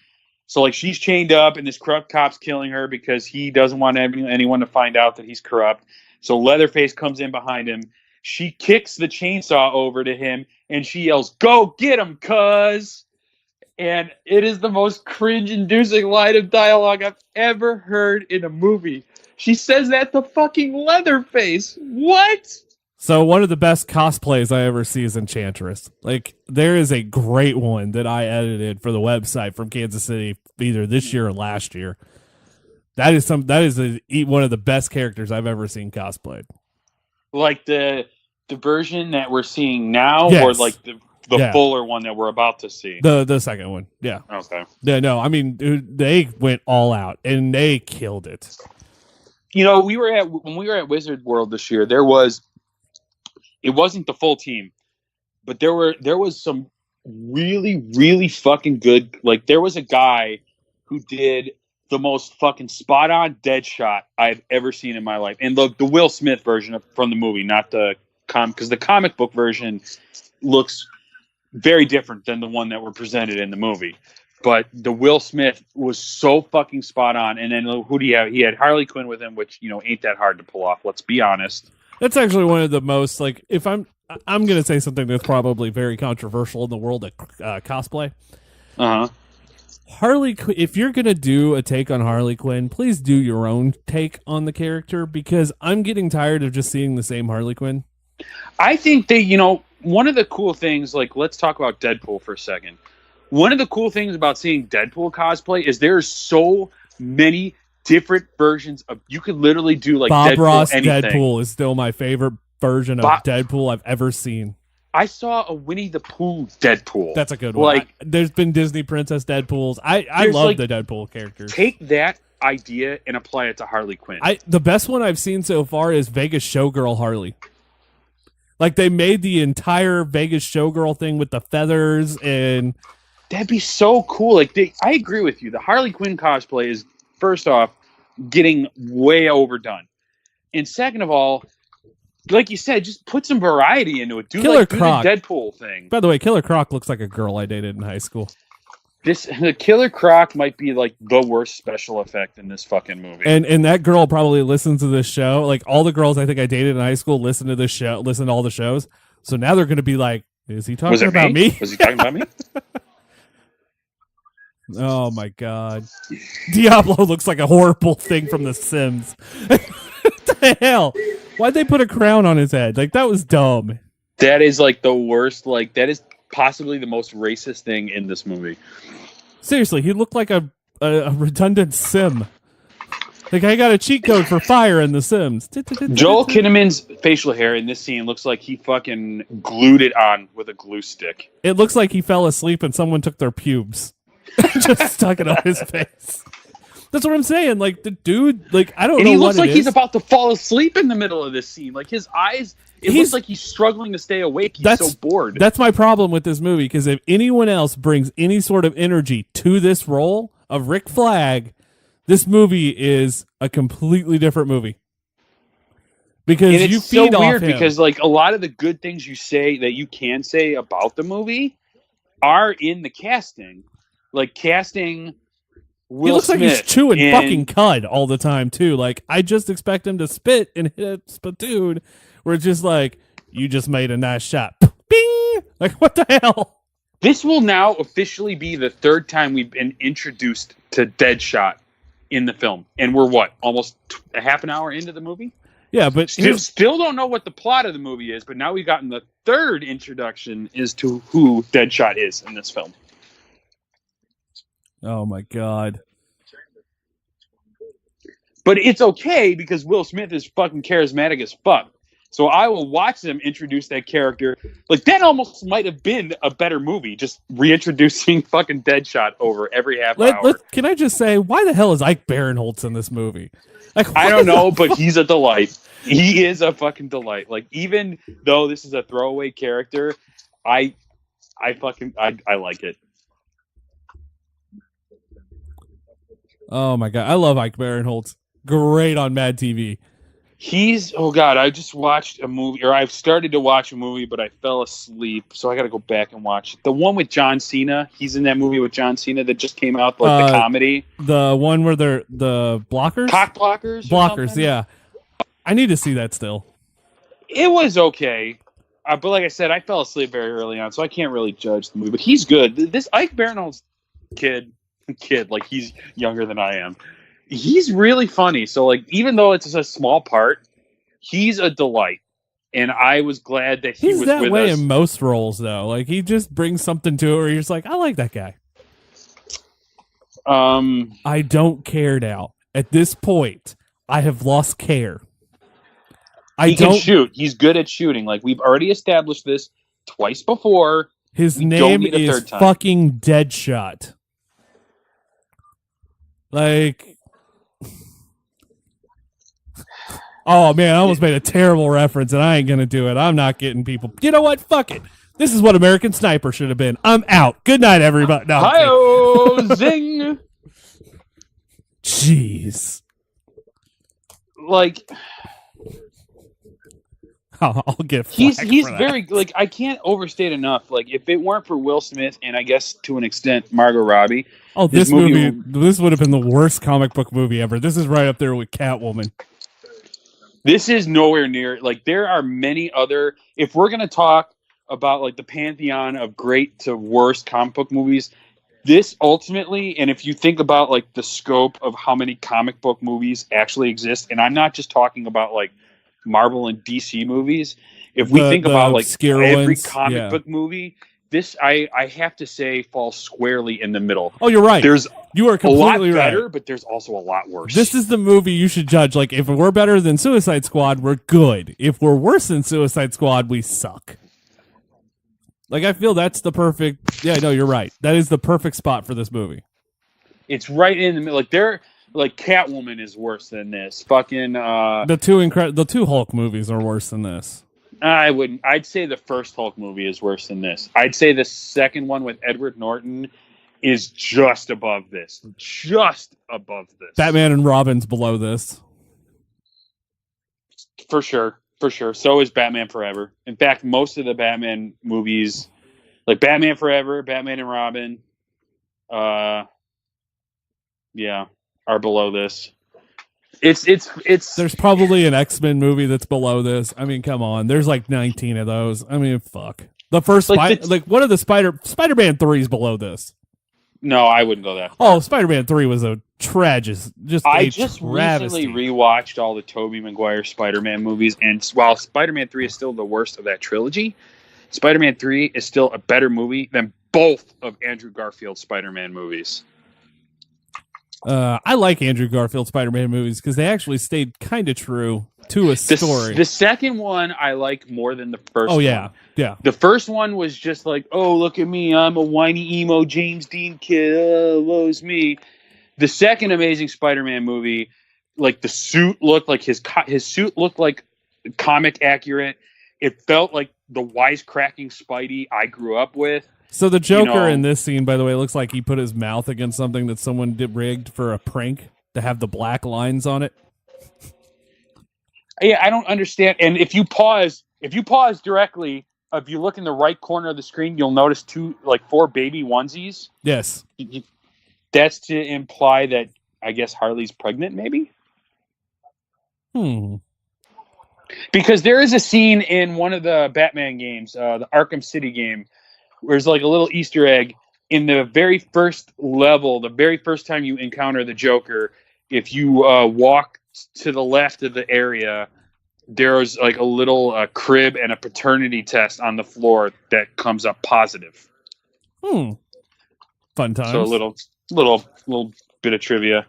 So, like, she's chained up, and this corrupt cop's killing her because he doesn't want anyone to find out that he's corrupt. So Leatherface comes in behind him. She kicks the chainsaw over to him, and she yells, "Go get him, cuz!" And it is the most cringe-inducing line of dialogue I've ever heard in a movie. She says that to fucking Leatherface. What? So one of the best cosplays I ever see is Enchantress. Like, there is a great one that I edited for the website from Kansas City, either this year or last year. That is one of the best characters I've ever seen cosplayed. Like the version that we're seeing now, yes. Or like the fuller one that we're about to see? The second one, yeah. Okay. Yeah, no, I mean, dude, they went all out and they killed it. You know, when we were at Wizard World this year, it wasn't the full team, but there was some really, really fucking good. Like, there was a guy who did the most fucking spot on dead shot I've ever seen in my life. And the Will Smith version from the movie, not the because the comic book version looks very different than the one that were presented in the movie. But the Will Smith was so fucking spot on. And then who do you have? He had Harley Quinn with him, which, ain't that hard to pull off. Let's be honest. That's actually one of the most, like, if I'm going to say something that's probably very controversial in the world of cosplay. Uh-huh. Harley, if you're going to do a take on Harley Quinn, please do your own take on the character, because I'm getting tired of just seeing the same Harley Quinn. I think one of the cool things, like, let's talk about Deadpool for a second. One of the cool things about seeing Deadpool cosplay is there's so many different versions of, you could literally do like Bob Deadpool Ross anything. Deadpool is still my favorite version of Deadpool I've ever seen. I saw a Winnie the Pooh Deadpool. That's a good one. Like, there's been Disney Princess Deadpools. I love like, the Deadpool characters. Take that idea and apply it to Harley Quinn. The best one I've seen so far is Vegas Showgirl Harley. Like, they made the entire Vegas Showgirl thing with the feathers, and that'd be so cool. Like, I agree with you. The Harley Quinn cosplay is, first off, getting way overdone, and second of all, like you said, just put some variety into it. Do Killer the Croc Deadpool thing. By the way, Killer Croc looks like a girl I dated in high school. The Killer Croc might be like the worst special effect in this fucking movie. And that girl probably listens to this show. Like, all the girls I think I dated in high school listen to this show, listen to all the shows. So now they're going to be like, is he talking about me? Was he talking about me? Oh my God. Diablo looks like a horrible thing from The Sims. What the hell? Why'd they put a crown on his head? Like, that was dumb. That is like the worst. Like, that is possibly the most racist thing in this movie. Seriously, he looked like a a redundant sim. Like I got a cheat code for fire in The Sims. Joel Kinnaman's facial hair in this scene looks like he fucking glued it on with a glue stick. It looks like he fell asleep and someone took their pubes, just stuck it on his face. That's what I'm saying. Like the dude, like I don't know. And he what looks like it he's is. about to fall asleep in the middle of this scene. Like his eyes, it looks like he's struggling to stay awake. He's so bored. That's my problem with this movie, because if anyone else brings any sort of energy to this role of Rick Flag, this movie is a completely different movie. Because and it's you so feed off weird him. because like a lot of the good things you say that you can say about the movie are in the casting. Like casting Will he looks Smith like he's chewing in, fucking cud all the time too. Like I just expect him to spit and hit a spittoon where it's just like, you just made a nice shot. Bing! Like what the hell? This will now officially be the third time we've been introduced to Deadshot in the film. And we're what? Almost a half an hour into the movie? Yeah, but still don't know what the plot of the movie is, but now we've gotten the third introduction as to who Deadshot is in this film. Oh my god. But it's okay because Will Smith is fucking charismatic as fuck. So I will watch them introduce that character. Like that almost might have been a better movie, just reintroducing fucking Deadshot over every half hour. Can I just say, why the hell is Ike Barinholtz in this movie? Like, I don't know, but he's a delight. He is a fucking delight. Like even though this is a throwaway character, I like it. Oh my god, I love Ike Barinholtz. Great on Mad TV. I just watched a movie, or I've started to watch a movie, but I fell asleep, so I got to go back and watch it. The one with John Cena. He's in that movie with John Cena that just came out, like the comedy. The one where they're the blockers? Cock blockers? Blockers, yeah. I need to see that still. It was okay. But like I said, I fell asleep very early on, so I can't really judge the movie. But he's good. This Ike Barinholtz kid, like he's younger than I am. He's really funny. So like, even though it's a small part, he's a delight. And I was glad that he was that with way us. in most roles, though. Like he just brings something to it where you're just like, I like that guy. I don't care now. At this point, I have lost care. He can shoot. He's good at shooting. Like we've already established this twice before. His name is fucking Deadshot. Like, oh man, I almost made a terrible reference, and I ain't gonna do it. I'm not getting people. You know what? Fuck it. This is what American Sniper should have been. I'm out. Good night, everybody. No, hi-oh, zing. Jeez. Like, I'll get. He's very like, I can't overstate enough. Like, if it weren't for Will Smith and I guess to an extent Margot Robbie. Oh, this movie this would have been the worst comic book movie ever. This is right up there with Catwoman. This is nowhere near. Like, there are many other. If we're gonna talk about like the pantheon of great to worst comic book movies, this ultimately, and if you think about like the scope of how many comic book movies actually exist, and I'm not just talking about like Marvel and DC movies. If we think about like every comic book movie, this I have to say falls squarely in the middle. Oh, you're right. You are completely a lot better, right. But there's also a lot worse. This is the movie you should judge. Like, if we're better than Suicide Squad, we're good. If we're worse than Suicide Squad, we suck. Like, I feel that's the perfect. Yeah, no, you're right. That is the perfect spot for this movie. It's right in the middle. Like Catwoman is worse than this. Fucking the two Hulk movies are worse than this. I wouldn't. I'd say the first Hulk movie is worse than this. I'd say the second one with Edward Norton is just above this. Just above this. Batman and Robin's below this. For sure. So is Batman Forever. In fact, most of the Batman movies, like Batman Forever, Batman and Robin, are below this. It's There's probably an X-Men movie that's below this. I mean, come on. There's like 19 of those. I mean, fuck. The first one of the Spider-Man 3 is below this. No, I wouldn't go that. Oh, Spider-Man 3 was a recently rewatched all the Tobey Maguire Spider-Man movies, and while Spider-Man 3 is still the worst of that trilogy, Spider-Man 3 is still a better movie than both of Andrew Garfield's Spider-Man movies. I like Andrew Garfield Spider-Man movies because they actually stayed kind of true to a story. The second one I like more than the first one. Yeah. The first one was just like, oh, look at me, I'm a whiny emo James Dean kid, oh, woe's me. The second Amazing Spider-Man movie, like the suit looked like his suit looked like comic accurate. It felt like the wisecracking Spidey I grew up with. So the Joker in this scene, by the way, looks like he put his mouth against something that someone did rigged for a prank to have the black lines on it. Yeah, I don't understand. And if you pause directly, if you look in the right corner of the screen, you'll notice 4 baby onesies. Yes. That's to imply that, I guess, Harley's pregnant, maybe? Because there is a scene in one of the Batman games, the Arkham City game, where there's like a little Easter egg in the very first level, the very first time you encounter the Joker. If you walk to the left of the area, there's like a little crib and a paternity test on the floor that comes up positive. Fun times. So a little bit of trivia.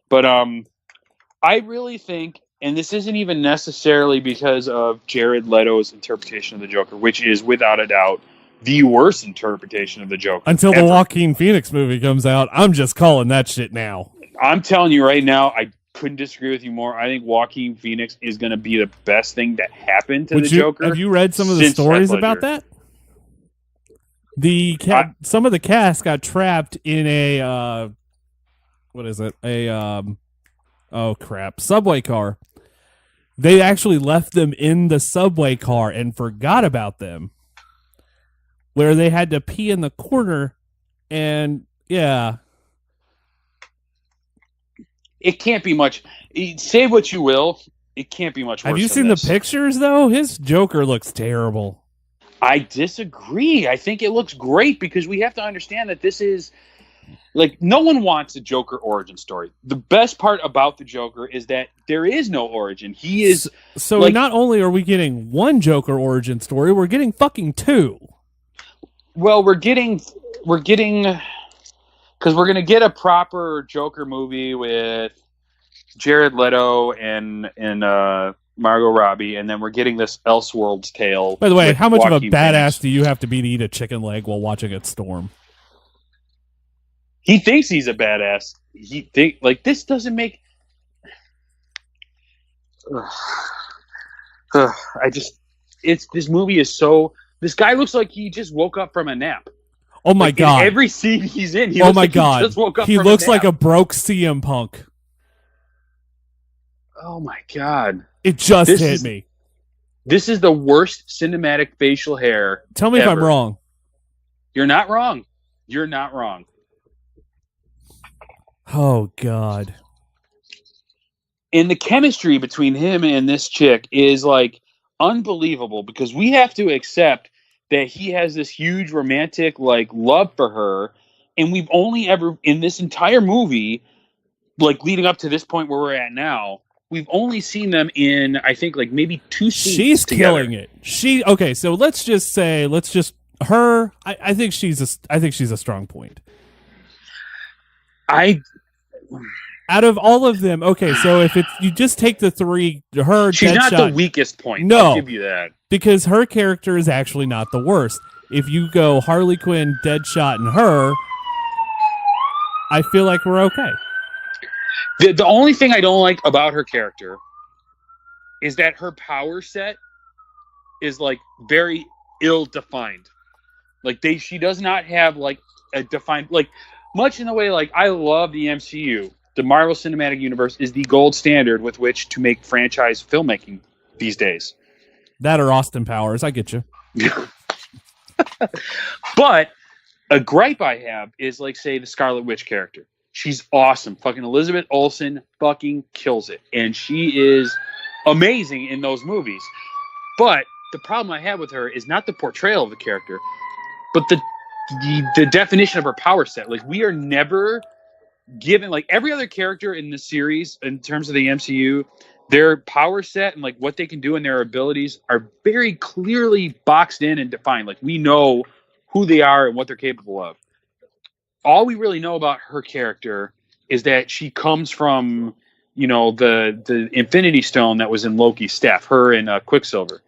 But I really think, and this isn't even necessarily because of Jared Leto's interpretation of the Joker, which is without a doubt the worst interpretation of the Joker. Until the Joaquin Phoenix movie comes out, I'm just calling that shit now. I'm telling you right now, I couldn't disagree with you more. I think Joaquin Phoenix is going to be the best thing that happened to the Joker. Have you read some of the stories about that? Some of the cast got trapped in a what is it? Subway car. They actually left them in the subway car and forgot about them, where they had to pee in the corner, and yeah. It can't be much. Say what you will, it can't be much worse. Have you seen the pictures, though? His Joker looks terrible. I disagree. I think it looks great because we have to understand that this is like, no one wants a Joker origin story. The best part about the Joker is that there is no origin. He is so not only are we getting one Joker origin story, we're getting fucking two. Well, we're getting because we're gonna get a proper Joker movie with Jared Leto and Margot Robbie, and then we're getting this Elseworlds tale. By the way, how much Joaquin of a badass Phoenix. do you have to be to eat a chicken leg while watching it storm? He thinks he's a badass. This doesn't make. This movie is so. This guy looks like he just woke up from a nap. Oh my god! In every scene he's in, he he just woke up. He looks like a broke CM Punk. Oh my god! It just hit me. This is the worst cinematic facial hair. Tell me ever. if I'm wrong. You're not wrong. You're not wrong. Oh god! And the chemistry between him and this chick is like unbelievable, because we have to accept that he has this huge romantic love for her, and we've only ever in this entire movie, leading up to this point where we're at now, we've only seen them in, I think, maybe 2 scenes. She's together. killing it. So let's just her. I think she's a strong point. Out of all of them, okay, so if you just take the three, she's Deadshot, not the weakest point. No, I'll give you that, because her character is actually not the worst. If you go Harley Quinn, Deadshot, and her, I feel like we're okay. The only thing I don't like about her character is that her power set is very ill-defined. She does not have a defined, much in the way I love the MCU. The Marvel Cinematic Universe is the gold standard with which to make franchise filmmaking these days. That or Austin Powers, I get you. But a gripe I have is say the Scarlet Witch character. She's awesome. Fucking Elizabeth Olsen fucking kills it. And she is amazing in those movies. But the problem I have with her is not the portrayal of the character, but the definition of her power set. We are never given, every other character in the series in terms of the MCU, their power set and what they can do and their abilities are very clearly boxed in and defined. We know who they are and what they're capable of. All we really know about her character is that she comes from, the Infinity Stone that was in Loki's staff, her and Quicksilver.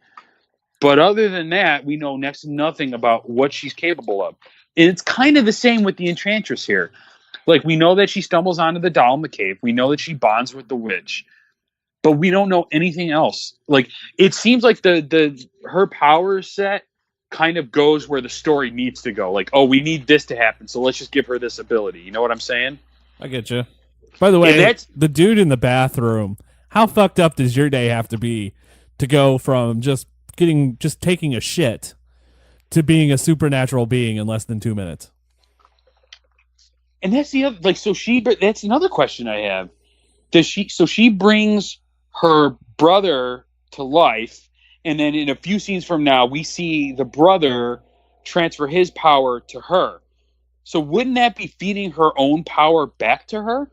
But other than that, we know next to nothing about what she's capable of. And it's kind of the same with the Enchantress here. Like, we know that she stumbles onto the doll in the cave. We know that she bonds with the witch. But we don't know anything else. Like, it seems like her power set kind of goes where the story needs to go. Like, oh, we need this to happen, so let's just give her this ability. You know what I'm saying? I get you. By the way, the dude in the bathroom, how fucked up does your day have to be to go from just taking a shit to being a supernatural being in less than 2 minutes? And that's the other, like, that's another question I have. She brings her brother to life, and then in a few scenes from now, we see the brother transfer his power to her. So wouldn't that be feeding her own power back to her?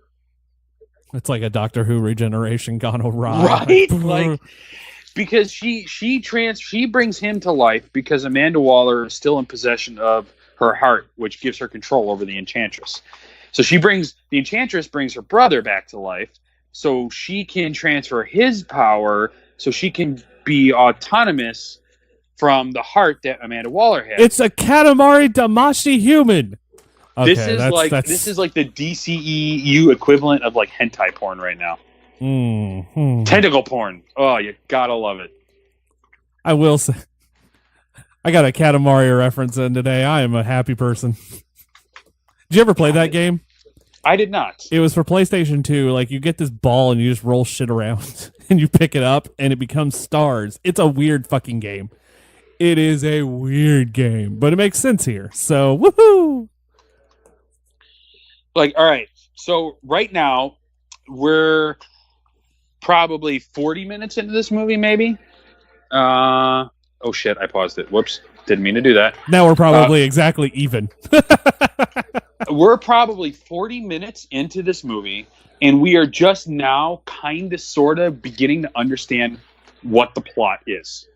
It's like a Doctor Who regeneration gone awry. Right? Like, because she brings him to life because Amanda Waller is still in possession of her heart, which gives her control over the Enchantress. So the Enchantress brings her brother back to life so she can transfer his power so she can be autonomous from the heart that Amanda Waller has. It's a Katamari Damacy human. Okay, this is like the DCEU equivalent of like hentai porn right now. Tentacle porn. Oh, you gotta love it. I will say, I got a Katamari reference in today. I am a happy person. Did you ever play that game? I did not. It was for PlayStation 2. Like, you get this ball and you just roll shit around and you pick it up and it becomes stars. It's a weird fucking game. It is a weird game, but it makes sense here. So, woohoo! Like, all right. So right now we're probably 40 minutes into this movie, maybe. Oh shit! I paused it. Whoops! Didn't mean to do that. Now we're probably exactly even. We're probably 40 minutes into this movie, and we are just now kind of sort of beginning to understand what the plot is.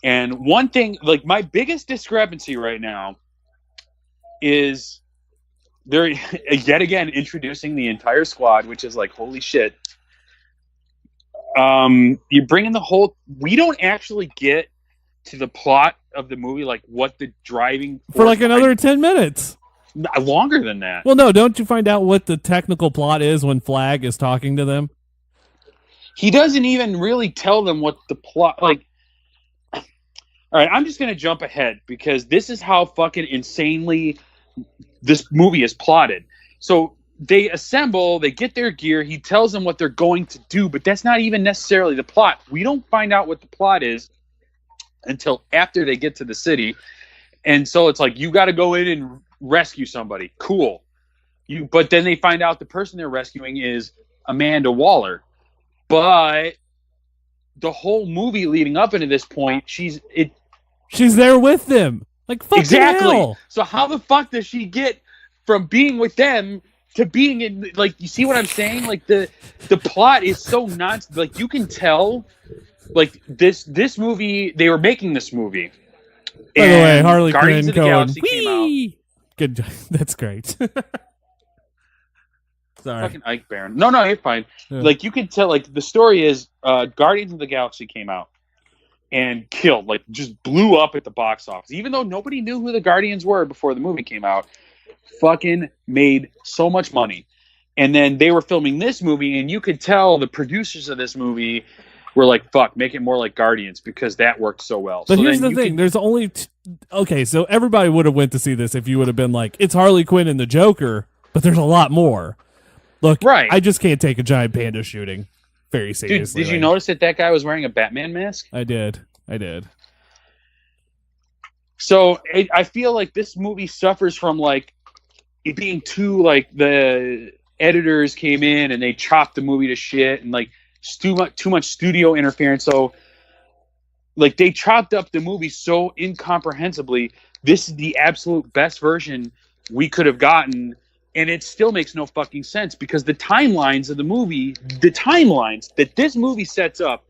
And one thing, like, my biggest discrepancy right now is they're yet again introducing the entire squad, which is like, holy shit. You bring in the whole... We don't actually get to the plot of the movie, like what the driving... For like another 10 minutes. Longer than that. Well, no, don't you find out what the technical plot is when Flag is talking to them? He doesn't even really tell them what the plot... Like, all right, I'm just going to jump ahead because this is how fucking insanely this movie is plotted. So they assemble, they get their gear, he tells them what they're going to do, but that's not even necessarily the plot. We don't find out what the plot is until after they get to the city. And so it's like, you got to go in and rescue somebody. Cool. But then they find out the person they're rescuing is Amanda Waller. But the whole movie leading up into this point, she's there with them. Like, fucking exactly. hell. So how the fuck does she get from being with them to being in, like, you see what I'm saying? Like, the plot is so nonsense. Like, you can tell, like, this movie, they were making this movie. By the way, Harley Guardians Quinn of the going, Galaxy came out. Good. That's great. Sorry. Fucking Ike Baron. No, you're fine. Yeah. Like, you can tell, like, the story is Guardians of the Galaxy came out and killed, like, just blew up at the box office. Even though nobody knew who the Guardians were before the movie came out, fucking made so much money. And then they were filming this movie, and you could tell the producers of this movie were like, fuck, make it more like Guardians, because that worked so well. But so here's the thing. There's only... Okay, so everybody would have went to see this if you would have been like, it's Harley Quinn and the Joker, but there's a lot more. Look, right. I just can't take a giant panda shooting very seriously. Dude, did you notice that guy was wearing a Batman mask? I did. So I feel like this movie suffers from, like, it being too, like, the editors came in and they chopped the movie to shit and, like, too much studio interference. So, like, they chopped up the movie so incomprehensibly. This is the absolute best version we could have gotten, and it still makes no fucking sense because the timelines of the movie, the timelines that this movie sets up,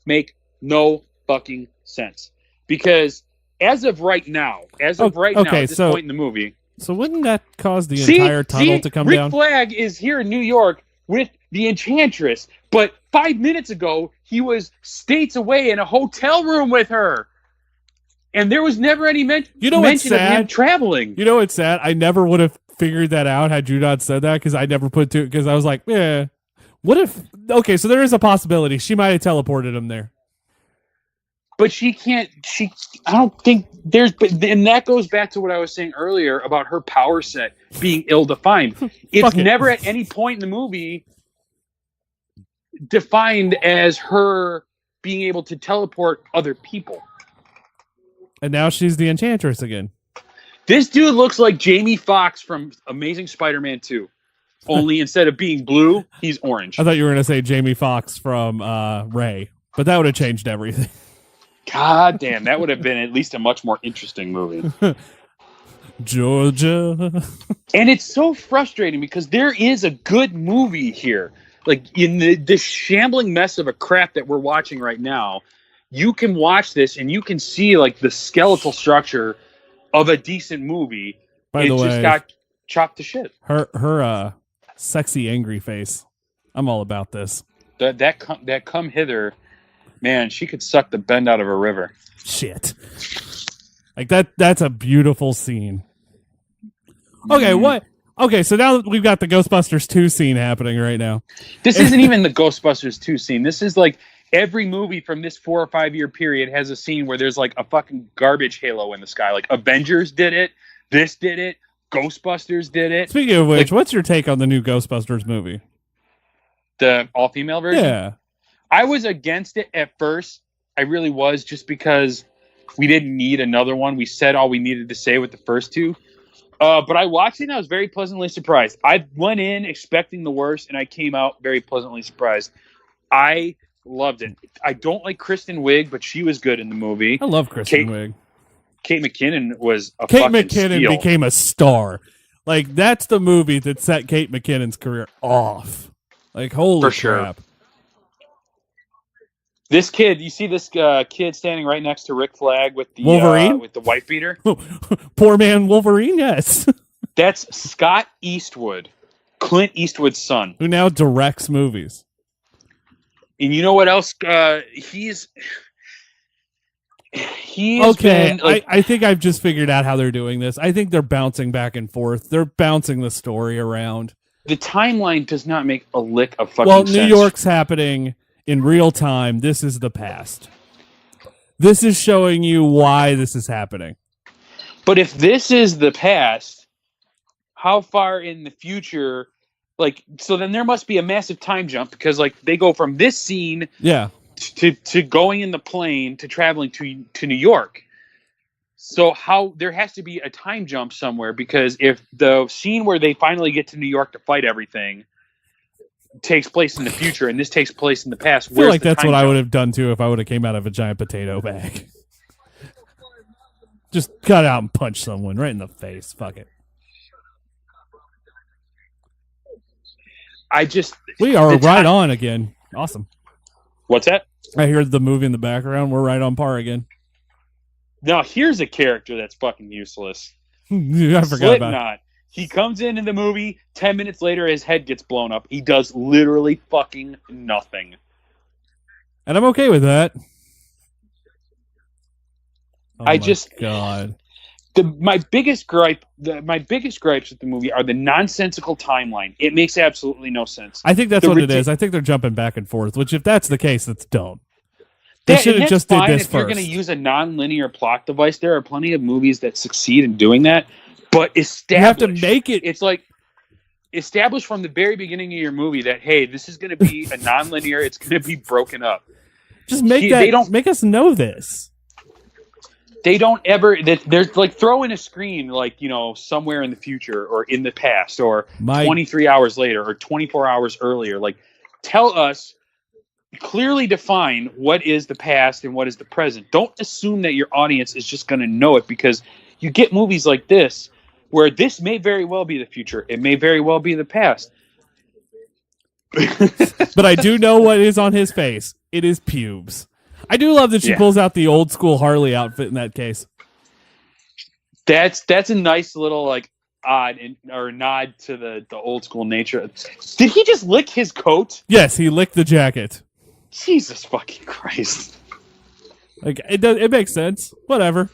make no fucking sense. Because as of right now, at this point in the movie, So wouldn't that cause the entire tunnel to come Rick down? Flag is here in New York with the Enchantress, but 5 minutes ago he was states away in a hotel room with her, and there was never any mention of him traveling. You know what's sad? I never would have figured that out had you not said that, because I never put to, because I was like, yeah, what if? Okay, so there is a possibility she might have teleported him there. But she can't. I don't think there's. But and that goes back to what I was saying earlier about her power set being ill-defined. It's never at any point in the movie defined as her being able to teleport other people. And now she's the Enchantress again. This dude looks like Jamie Foxx from Amazing Spider-Man 2. Only instead of being blue, he's orange. I thought you were going to say Jamie Foxx from Ray, but that would have changed everything. God damn, that would have been at least a much more interesting movie. Georgia. And it's so frustrating because there is a good movie here. Like, in this shambling mess of a crap that we're watching right now, you can watch this and you can see, like, the skeletal structure of a decent movie. By the way, just got chopped to shit. Her sexy, angry face. I'm all about this. That come hither... Man, she could suck the bend out of a river. Shit. Like that's a beautiful scene. Okay, what? Okay, so now we've got the Ghostbusters 2 scene happening right now. This isn't even the Ghostbusters 2 scene. This is like every movie from this 4 or 5 year period has a scene where there's like a fucking garbage halo in the sky. Like Avengers did it, this did it, Ghostbusters did it. Speaking of which, what's your take on the new Ghostbusters movie? The all-female version? Yeah. I was against it at first. I really was, just because we didn't need another one. We said all we needed to say with the first two. But I watched it and I was very pleasantly surprised. I went in expecting the worst and I came out very pleasantly surprised. I loved it. I don't like Kristen Wiig, but she was good in the movie. I love Kristen Wiig. Kate McKinnon was a fucking steal. Became a star. Like, that's the movie that set Kate McKinnon's career off. Like, holy crap. Sure. This kid, you see this kid standing right next to Rick Flag with the Wolverine? With the wife beater? Poor man Wolverine, yes. That's Scott Eastwood, Clint Eastwood's son. Who now directs movies. And you know what else? He's okay. Been, like, I think I've just figured out how they're doing this. I think they're bouncing back and forth. They're bouncing the story around. The timeline does not make a lick of fucking sense. Well, New York's happening in real time. This is the past. This is showing you why this is happening. But if this is the past, how far in the future? Like, so then there must be a massive time jump, because like they go from this scene, to going in the plane to traveling to New York. So how there has to be a time jump somewhere, because if the scene where they finally get to New York to fight everything takes place in the future and this takes place in the past, I feel like that's what I would have done too if I would have came out of a giant potato bag. Just cut out and punch someone right in the face. Fuck it. We are right on again. Awesome. What's that? I hear the movie in the background. We're right on par again. Now, here's a character that's fucking useless. I forgot about it. He comes into the movie, 10 minutes later, his head gets blown up. He does literally fucking nothing. And I'm okay with that. Oh God. My biggest gripes with the movie are the nonsensical timeline. It makes absolutely no sense. I think that's what it is. I think they're jumping back and forth, which if that's the case, that's dumb. They should have just did this if first. You're going to use a non-linear plot device, there are plenty of movies that succeed in doing that. But you have to make it. It's like establish from the very beginning of your movie that, hey, this is going to be a non-linear. It's going to be broken up. Just make make us know this. They don't ever. There's like throw in a screen, like, you know, somewhere in the future or in the past or 23 hours later or 24 hours earlier. Like, tell us, clearly define what is the past and what is the present. Don't assume that your audience is just going to know it, because you get movies like this where this may very well be the future. It may very well be the past. But I do know what is on his face. It is pubes. I do love that she pulls out the old school Harley outfit in that case. That's a nice little, like, odd or nod to the old school nature. Did he just lick his coat? Yes, he licked the jacket. Jesus fucking Christ! Like it makes sense. Whatever.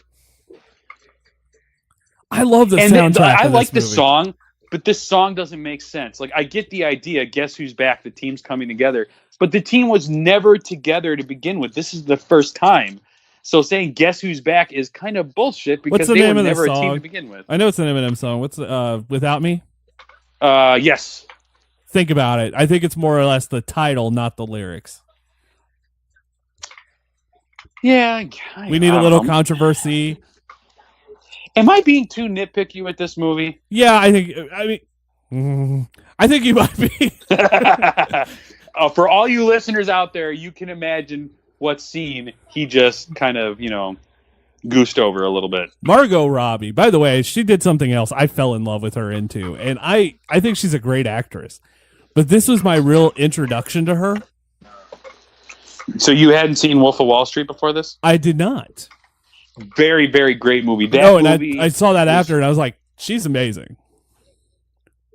I love the soundtrack. I like the song, but this song doesn't make sense. Like, I get the idea. Guess who's back? The team's coming together, but the team was never together to begin with. This is the first time. So saying "Guess who's back" is kind of bullshit because they were never a team to begin with. I know it's an Eminem song. What's "Without Me"? Yes. Think about it. I think it's more or less the title, not the lyrics. Yeah, we need a little controversy. Am I being too nitpicky with this movie? Yeah, I think you might be. For all you listeners out there, you can imagine what scene he just kind of, goosed over a little bit. Margot Robbie, by the way, she did something else I fell in love with her into, and I think she's a great actress. But this was my real introduction to her. So you hadn't seen Wolf of Wall Street before this? I did not. Very, very great movie. I saw that after, and I was like, she's amazing.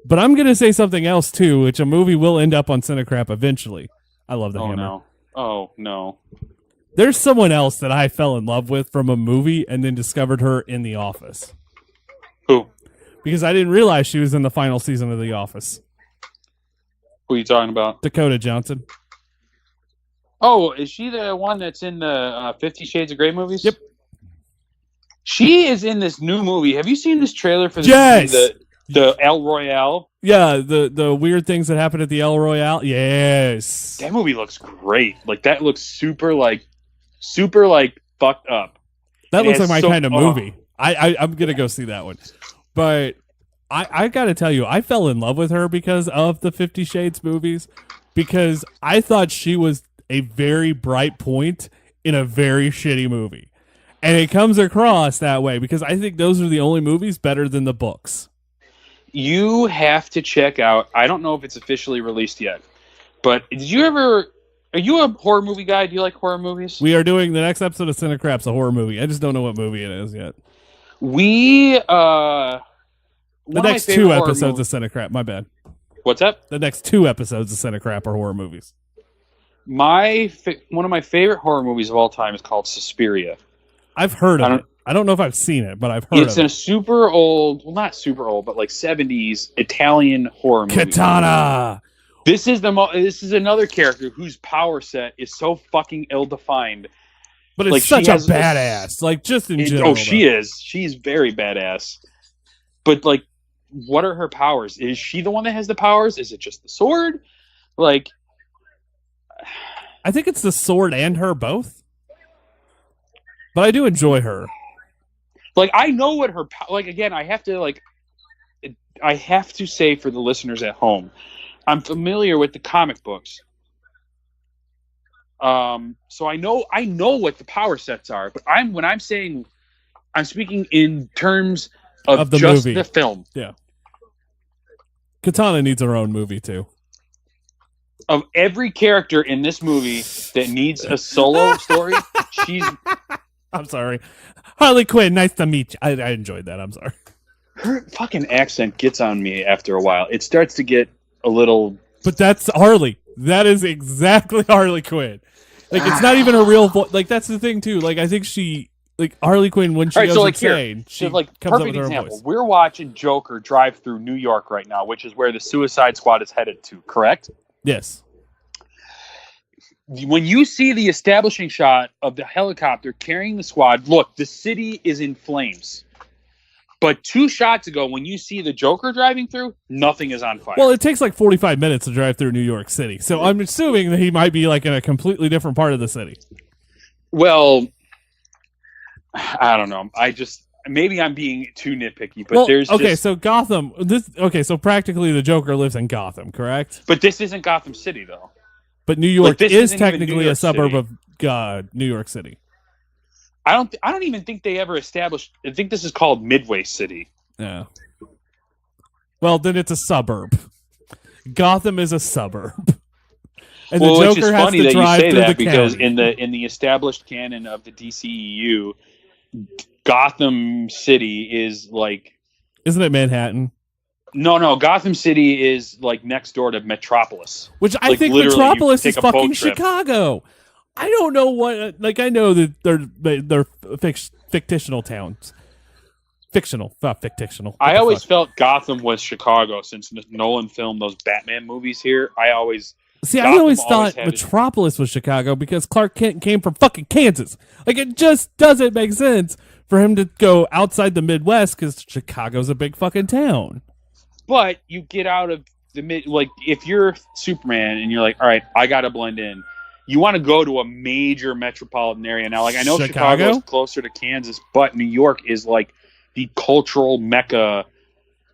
But I'm going to say something else, too, which a movie will end up on CineCrap eventually. I love the Hammer. No. Oh, no. There's someone else that I fell in love with from a movie and then discovered her in The Office. Who? Because I didn't realize she was in the final season of The Office. Who are you talking about? Dakota Johnson. Oh, is she the one that's in the 50 Shades of Grey movies? Yep. She is in this new movie. Have you seen this trailer for this movie, the El Royale? Yeah, the weird things that happen at the El Royale. Yes. That movie looks great. Like, that looks super fucked up. That looks like my kind of movie. I'm going to go see that one. But I got to tell you, I fell in love with her because of the 50 Shades movies, because I thought she was a very bright point in a very shitty movie. And it comes across that way because I think those are the only movies better than the books. You have to check out, I don't know if it's officially released yet, but are you a horror movie guy? Do you like horror movies? We are doing the next episode of CineCrap's a horror movie. I just don't know what movie it is yet. The next 2 episodes of CineCrap, my bad. What's up? The next 2 episodes of CineCrap are horror movies. One of my favorite horror movies of all time is called Suspiria. I've heard of it. I don't know if I've seen it, but I've heard of it. It's a super old, well, not super old, but like 70s Italian horror movie. Katana! This is another character whose power set is so fucking ill-defined. But it's like, such a badass. Like, just in general. Oh, she is. She's very badass. But, like, what are her powers? Is she the one that has the powers? Is it just the sword? Like, I think it's the sword and her both. But I do enjoy her. Like, I know what her... Like, again, I have to say for the listeners at home, I'm familiar with the comic books. So I know what the power sets are, but I'm speaking in terms of the just movie. The film. Yeah. Katana needs her own movie too. Of every character in this movie that needs a solo story, she's... I'm sorry. Harley Quinn, nice to meet you. I enjoyed that. I'm sorry. Her fucking accent gets on me after a while. It starts to get a little... But that's Harley. That is exactly Harley Quinn. Like, it's not even a real voice. Like, that's the thing, too. Like, I think she... Like, Harley Quinn, when she goes insane, she comes up with her own voice. We're watching Joker drive through New York right now, which is where the Suicide Squad is headed to, correct? Yes. When you see the establishing shot of the helicopter carrying the squad, look, the city is in flames. But 2 shots ago, when you see the Joker driving through, nothing is on fire. Well, it takes like 45 minutes to drive through New York City. So I'm assuming that he might be like in a completely different part of the city. Well, I don't know. Maybe I'm being too nitpicky, but there's okay, so Gotham. So practically the Joker lives in Gotham, correct? But this isn't Gotham City, though. But New York is technically a suburb of New York City. I don't even think they ever established. I think this is called Midway City. Yeah. Well, then it's a suburb. Gotham is a suburb. And the Joker which is has funny to that drive you say through that the because county. in the established canon of the DCEU, Gotham City is like Isn't it Manhattan? No. Gotham City is like next door to Metropolis. Which I Like, think literally, Metropolis you is take a boat fucking trip. Chicago. I don't know what. Like, I know that they're fictional towns. Fictional. I always felt Gotham was Chicago since Nolan filmed those Batman movies here. I always thought Metropolis was Chicago because Clark Kent came from fucking Kansas. Like, it just doesn't make sense for him to go outside the Midwest because Chicago's a big fucking town. But you get out of the like, if you're Superman and you're like, all right, I got to blend in. You want to go to a major metropolitan area now. Like, I know Chicago is closer to Kansas, but New York is like the cultural mecca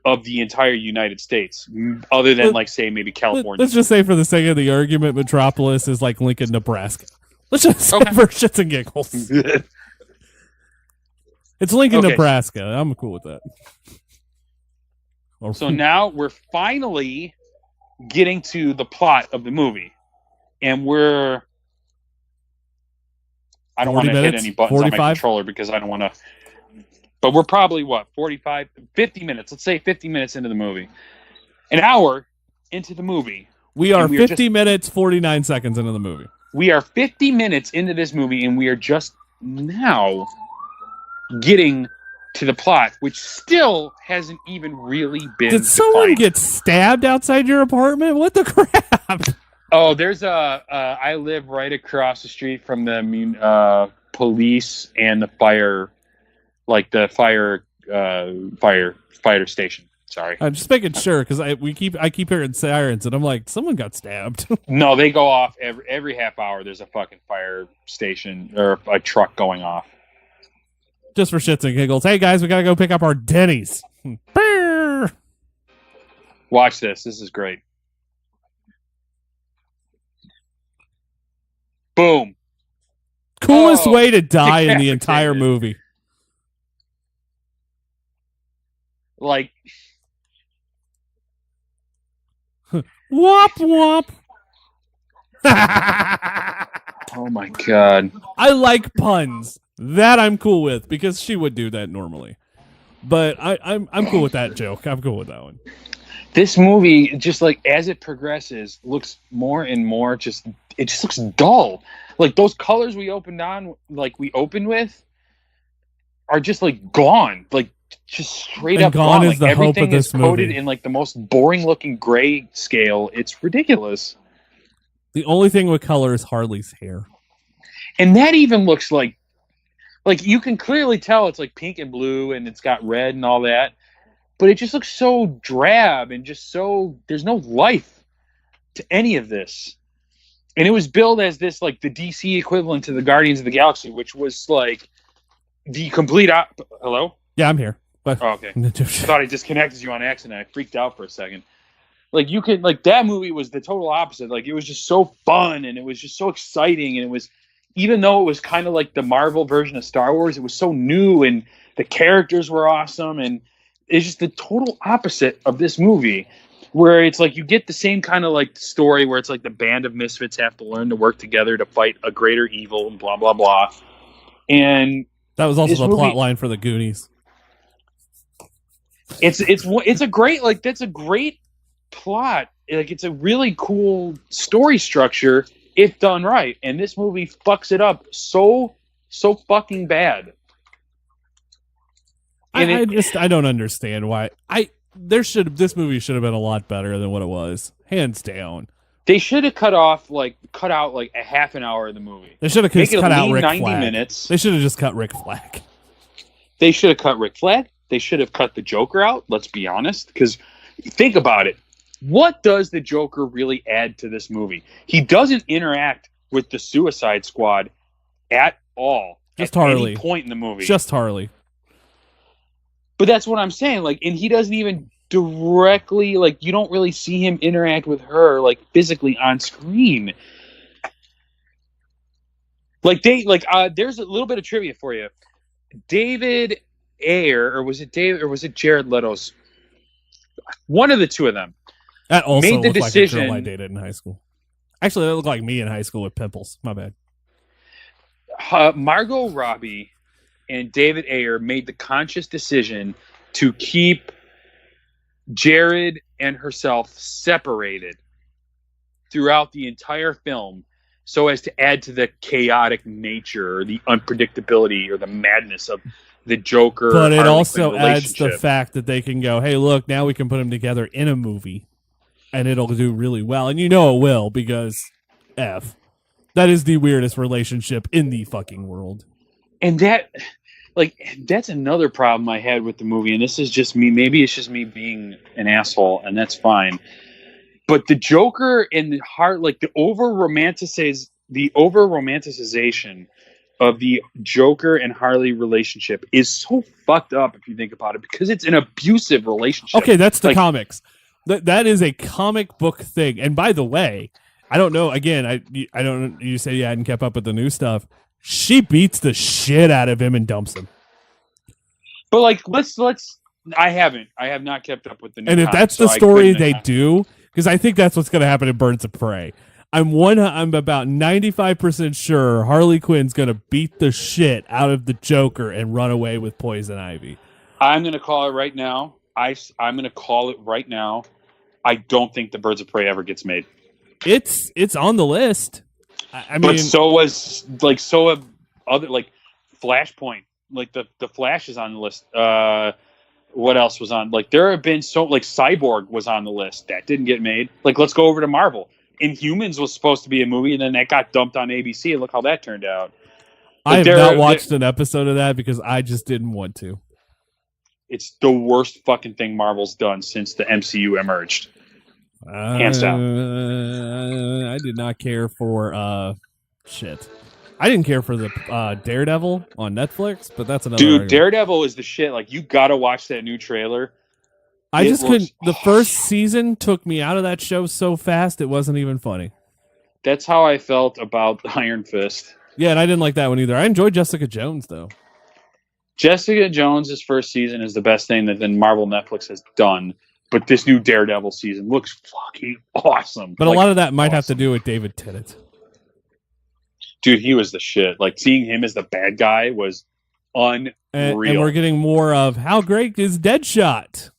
of the entire United States, other than like, say, maybe California. Let's just say, for the sake of the argument, Metropolis is like Lincoln, Nebraska. Let's just say for shits and giggles. It's Lincoln, Nebraska. I'm cool with that. So now we're finally getting to the plot of the movie. And I don't want to hit any buttons 45? On my controller because I don't want to. But we're probably, 50 minutes. Let's say 50 minutes into the movie. An hour into the movie. We are 50 minutes, 49 seconds into the movie. We are 50 minutes into this movie, and we are just now getting to the plot, which still hasn't even really been Did someone get stabbed outside your apartment? What the crap? Oh, there's I live right across the street from the police and the fire, like the fighter station. Sorry, I'm just making sure because I keep hearing sirens and I'm like, someone got stabbed. No, they go off every half hour. There's a fucking fire station or a truck going off. Just for shits and giggles. Hey guys, we gotta go pick up our Denny's. Watch this. This is great. Boom. Coolest way to die in the entire movie. Like, whop whop. Oh my god. I like puns. That I'm cool with because she would do that normally. But I'm cool with that joke. I'm cool with that one. This movie, just like as it progresses, looks more and more it just looks dull. Like those colors we opened with are just like gone. Like just straight up gone. Is like, the hope of this is coated movie. In like the most boring looking gray scale. It's ridiculous. The only thing with color is Harley's hair. And that even looks like you can clearly tell it's like pink and blue and it's got red and all that. But it just looks so drab and just so there's no life to any of this. And it was billed as this like the DC equivalent to the Guardians of the Galaxy, which was like the complete Hello? Yeah, I'm here. But oh, okay. I thought I disconnected you on accident. I freaked out for a second. Like you could that movie was the total opposite. Like it was just so fun and it was just so exciting and it was, even though it was kind of like the Marvel version of Star Wars, it was so new and the characters were awesome. And it's just the total opposite of this movie where it's like you get the same kind of like story where it's like the band of misfits have to learn to work together to fight a greater evil and blah, blah, blah. And that was also the plot line for the Goonies. It's a great, like, that's a great plot. Like, it's a really cool story structure if done right. And this movie fucks it up so fucking bad. And I don't understand why. This movie should have been a lot better than what it was, hands down. They should have cut out like a half an hour of the movie. They should have cut out Rick 90 Flag. Minutes. They should have just cut Rick Flag. They should have cut Rick Flag. They should have cut the Joker out. Let's be honest, because think about it. What does the Joker really add to this movie? He doesn't interact with the Suicide Squad at all. Just at Harley. Any point in the movie. Just Harley. But that's what I'm saying. Like, and he doesn't even directly, like, you don't really see him interact with her, like, physically on screen. Like, there's a little bit of trivia for you. David Ayer, or was it Jared Leto's? One of the two of them. That also made the looked decision, like a girl I dated in high school. Actually, that looked like me in high school with pimples. My bad. Margot Robbie and David Ayer made the conscious decision to keep Jared and herself separated throughout the entire film so as to add to the chaotic nature or the unpredictability or the madness of the Joker But it Harley Quinn also adds the relationship. fact that they can go, hey, look, now we can put them together in a movie, and it'll do really well. And you know it will, because F. That is the weirdest relationship in the fucking world. And that's another problem I had with the movie, and this is just me. Maybe it's just me being an asshole, and that's fine. But the Joker and the heart, like the over romanticization of the Joker and Harley relationship is so fucked up if you think about it, because it's an abusive relationship. Okay, that's the comics. That is a comic book thing. And by the way, I don't know. Again, I don't. You say you hadn't kept up with the new stuff. She beats the shit out of him and dumps him. But like, let's. I have not kept up with the new. And if that's the story they do, because I think that's what's going to happen in Birds of Prey. I'm about 95% sure Harley Quinn's going to beat the shit out of the Joker and run away with Poison Ivy. I'm going to call it right now. I'm going to call it right now. I don't think the Birds of Prey ever gets made. It's on the list. I mean, but so have other, like Flashpoint, like the Flash is on the list. What else was on? Like there have been Cyborg was on the list that didn't get made. Like let's go over to Marvel. Inhumans was supposed to be a movie, and then that got dumped on ABC. And look how that turned out. I have not watched an episode of that because I just didn't want to. It's the worst fucking thing Marvel's done since the MCU emerged. Hands down. I did not care for shit. I didn't care for the Daredevil on Netflix, but that's another argument. Daredevil is the shit. Like, you gotta watch that new trailer. I just couldn't. The first season took me out of that show so fast it wasn't even funny. That's how I felt about Iron Fist. Yeah, and I didn't like that one either. I enjoyed Jessica Jones though. Jessica Jones' first season is the best thing that Marvel Netflix has done. But this new Daredevil season looks fucking awesome. But a lot of that might have to do with David Tennant. Dude, he was the shit. Like, seeing him as the bad guy was unreal. And we're getting more of how great is Deadshot.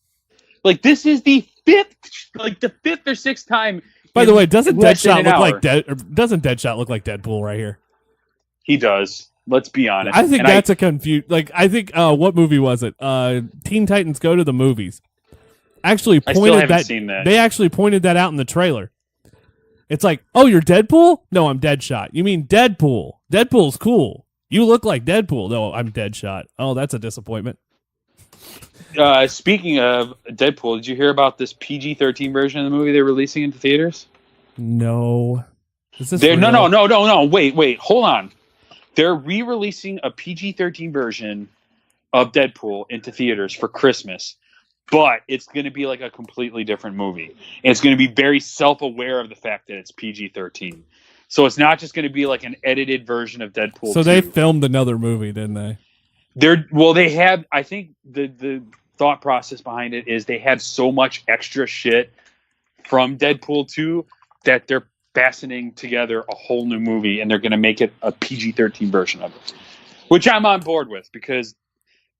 Like, this is the fifth or sixth time. By the way, doesn't Deadshot look like Deadpool right here? He does. Let's be honest. I think that's a confuse. Like, I think what movie was it? Teen Titans Go to the Movies. Actually seen that. They actually pointed that out in the trailer. It's like, oh, you're Deadpool? No, I'm Deadshot. You mean Deadpool? Deadpool's cool. You look like Deadpool. No, I'm Deadshot. Oh, that's a disappointment. Speaking of Deadpool, did you hear about this PG-13 version of the movie they're releasing into theaters? No. Is this No. Wait. Hold on. They're re-releasing a PG-13 version of Deadpool into theaters for Christmas. But it's going to be like a completely different movie. And it's going to be very self-aware of the fact that it's PG-13. So it's not just going to be like an edited version of Deadpool. So they filmed another movie, didn't they? They had, I think the thought process behind it is they had so much extra shit from Deadpool 2 that they're fastening together a whole new movie, and they're going to make it a PG-13 version of it. Which I'm on board with, because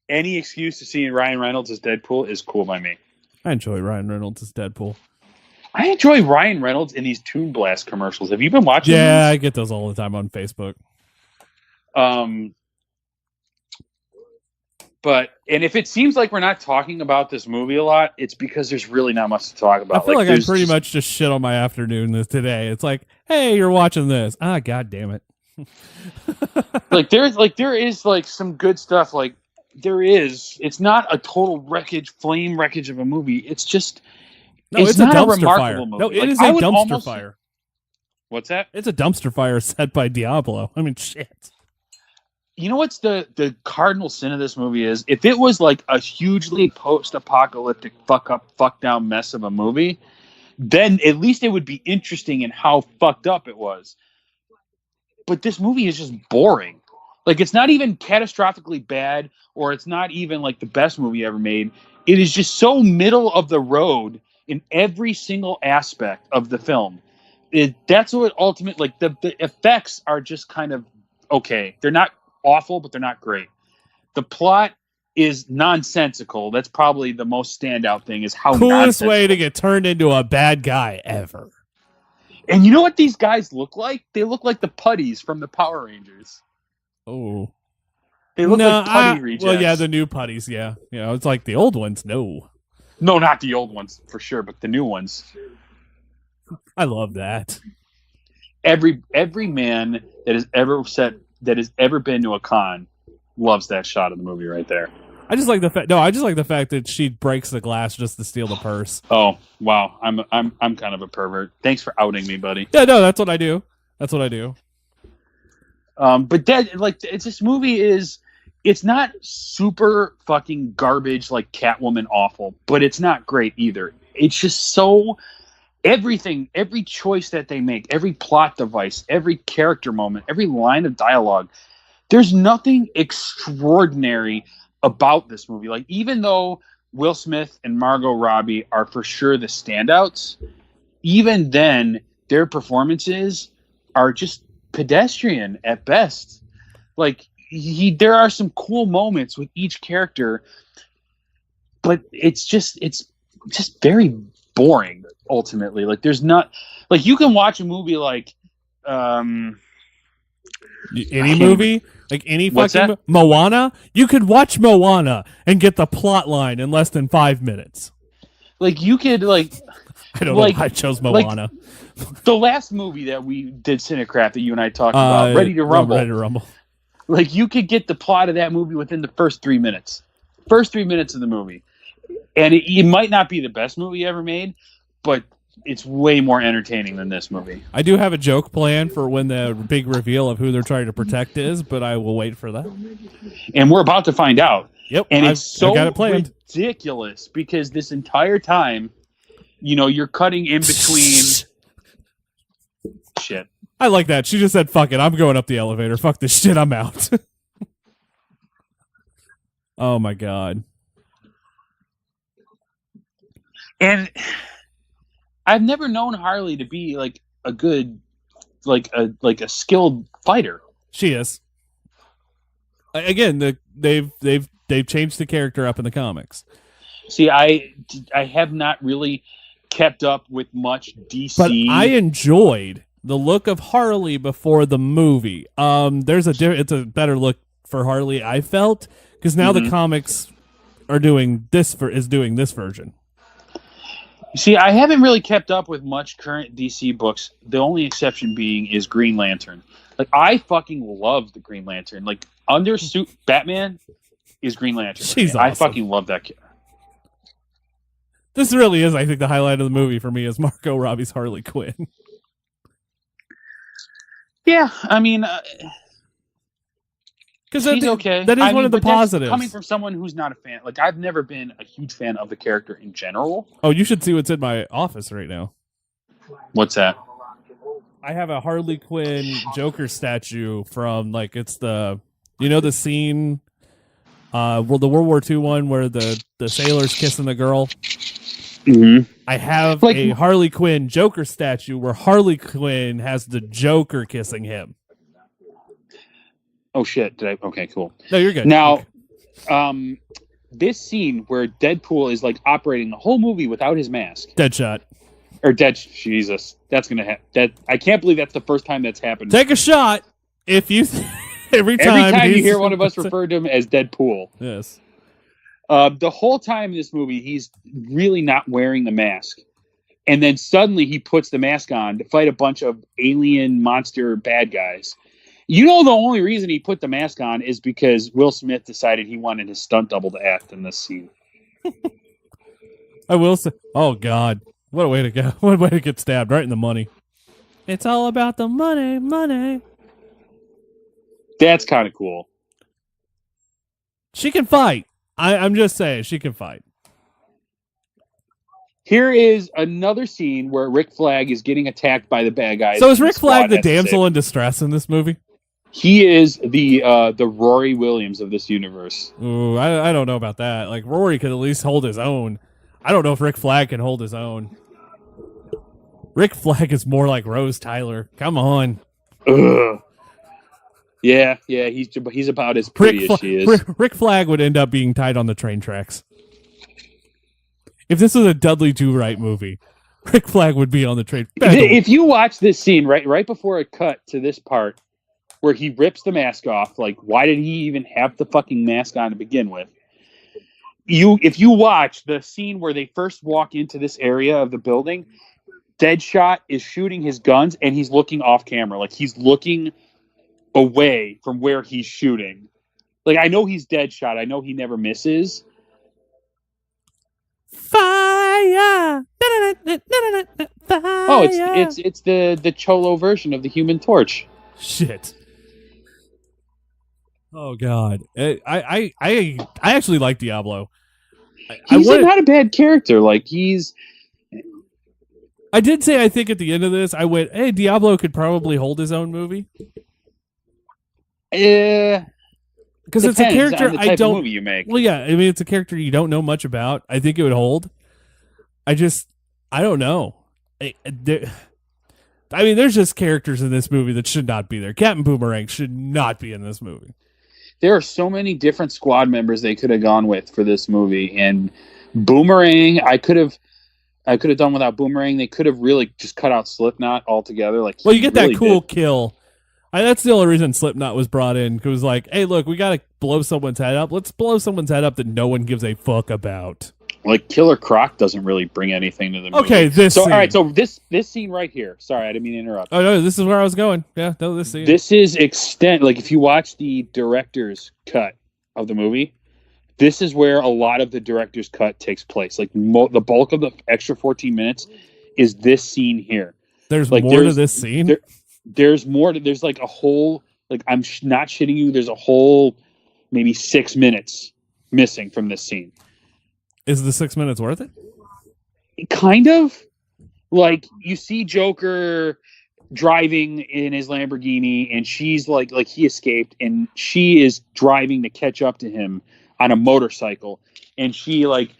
any excuse to seeing Ryan Reynolds as Deadpool is cool by me. I enjoy Ryan Reynolds as Deadpool. I enjoy Ryan Reynolds in these Toon Blast commercials. Have you been watching these? I get those all the time on Facebook. And if it seems like we're not talking about this movie a lot, it's because there's really not much to talk about. I feel like I pretty much just shit on my afternoon today. It's like, hey, you're watching this. Ah, god damn it. there is some good stuff. Like, there is. It's not a total flame wreckage of a movie. It's just it's not a a dumpster fire. remarkable movie. No, it is a dumpster fire. What's that? It's a dumpster fire set by Diablo. I mean, shit. You know what's the cardinal sin of this movie is? If it was like a hugely post-apocalyptic fuck down mess of a movie, then at least it would be interesting in how fucked up it was. But this movie is just boring. Like, it's not even catastrophically bad, or it's not even like the best movie ever made. It is just so middle of the road in every single aspect of the film. That's what ultimately, like, the effects are just kind of okay. They're not awful, but they're not great. The plot is nonsensical. That's probably the most standout thing, is how Coolest nonsensical. way to get turned into a bad guy ever. And you know what these guys look like? They look like the putties from the Power Rangers. Oh. They look like putty rejects. Well, yeah, the new putties, yeah. You know, it's like the old ones, no. No, not the old ones, for sure, but the new ones. I love that. Every man that has ever been to a con loves that shot of the movie right there. I just like the fact. No, I just like the fact that she breaks the glass just to steal the purse. Oh wow, I'm kind of a pervert. Thanks for outing me, buddy. Yeah, no, that's what I do. That's what I do. But that, like, this movie it's not super fucking garbage like Catwoman awful, but it's not great either. It's just so everything, every choice that they make, every plot device, every character moment, every line of dialogue. There's nothing extraordinary about this movie. Like, even though Will Smith and Margot Robbie are for sure the standouts, even then their performances are just pedestrian at best. Like, there are some cool moments with each character, but it's just very boring ultimately. Like, there's not, like, you can watch a movie like any movie, like any fucking Moana. You could watch Moana and get the plot line in less than 5 minutes. Like, you could, like, I don't know why I chose Moana. Like, the last movie that we did CineCrap that you and I talked about, Ready to Rumble. Ready to Rumble. Like, you could get the plot of that movie within the first 3 minutes. First 3 minutes of the movie. And it might not be the best movie ever made, but it's way more entertaining than this movie. I do have a joke planned for when the big reveal of who they're trying to protect is, but I will wait for that. And we're about to find out. Yep. And it's so got it planned. Ridiculous because this entire time, you know, you're cutting in between... Shit. I like that. She just said, fuck it, I'm going up the elevator. Fuck this shit, I'm out. Oh my God. And I've never known Harley to be like a good, like a skilled fighter. She is. Again, they've changed the character up in the comics. See, I have not really kept up with much DC, but I enjoyed the look of Harley before the movie. It's a better look for Harley, I felt, because now the comics are doing this version. See, I haven't really kept up with much current DC books. The only exception being is Green Lantern. Like, I fucking love the Green Lantern. Like, undersuit Batman is Green Lantern. She's awesome. I fucking love that kid. This really is, I think, the highlight of the movie for me is Margot Robbie's Harley Quinn. Yeah, I mean, because she's okay. That is one of the positives. Coming from someone who's not a fan, like, I've never been a huge fan of the character in general. Oh, you should see what's in my office right now. What's that? I have a Harley Quinn Joker statue from, like, it's the, you know, the scene, the World War II one where the sailor's kissing the girl. Mm-hmm. I have a Harley Quinn Joker statue where Harley Quinn has the Joker kissing him. Oh shit! Okay, cool. No, you're good. Now, this scene where Deadpool is like operating the whole movie without his mask. Deadshot. Jesus, that's gonna happen. That I can't believe that's the first time that's happened. Take a shot if you every time you hear one of us refer to him as Deadpool. Yes. The whole time in this movie, he's really not wearing the mask. And then suddenly he puts the mask on to fight a bunch of alien monster bad guys. You know, the only reason he put the mask on is because Will Smith decided he wanted his stunt double to act in this scene. I will say, oh God, what a way to go. What a way to get stabbed right in the money. It's all about the money, money. That's kind of cool. She can fight. I'm just saying, she can fight. Here is another scene where Rick Flag is getting attacked by the bad guys. So is Rick Flag the damsel in distress in this movie? He is the Rory Williams of this universe. Ooh, I don't know about that. Like, Rory could at least hold his own. I don't know if Rick Flag can hold his own. Rick Flag is more like Rose Tyler. Come on. Ugh. Yeah, he's about as pretty as she is. Rick Flag would end up being tied on the train tracks. If this was a Dudley Do-Right movie, Rick Flag would be on the train. If you watch this scene right before it cut to this part where he rips the mask off, like why did he even have the fucking mask on to begin with? If you watch the scene where they first walk into this area of the building, Deadshot is shooting his guns and he's looking off camera, like he's looking away from where he's shooting. Like I know he's Deadshot, I know he never misses. Fire! Oh, it's the Cholo version of the Human Torch. Shit. Oh God, I actually like Diablo. He's not a bad character. Like I did say I think at the end of this, I went, "Hey, Diablo could probably hold his own movie." Yeah, because it's a character on the type of movie you make. Well, yeah, I mean, it's a character you don't know much about. I think it would hold. I don't know. There's just characters in this movie that should not be there. Captain Boomerang should not be in this movie. There are so many different squad members they could have gone with for this movie, and Boomerang, I could have done without Boomerang. They could have really just cut out Slipknot altogether. Like, well, you get that cool kill. That's the only reason Slipknot was brought in. It was like, hey, look, we got to blow someone's head up. Let's blow someone's head up that no one gives a fuck about. Like, Killer Croc doesn't really bring anything to the movie. Okay, all right, so this scene right here. Sorry, I didn't mean to interrupt. Oh, no, this is where I was going. Yeah, no, this scene. This is like, if you watch the director's cut of the movie, this is where a lot of the director's cut takes place. Like, the bulk of the extra 14 minutes is this scene here. There's more to this scene? There's more to, there's like a whole, like, I'm not shitting you, there's a whole maybe 6 minutes missing from this scene. Is the 6 minutes worth it? Kind of. Like, you see Joker driving in his Lamborghini, and she's like he escaped, and she is driving to catch up to him on a motorcycle, and she like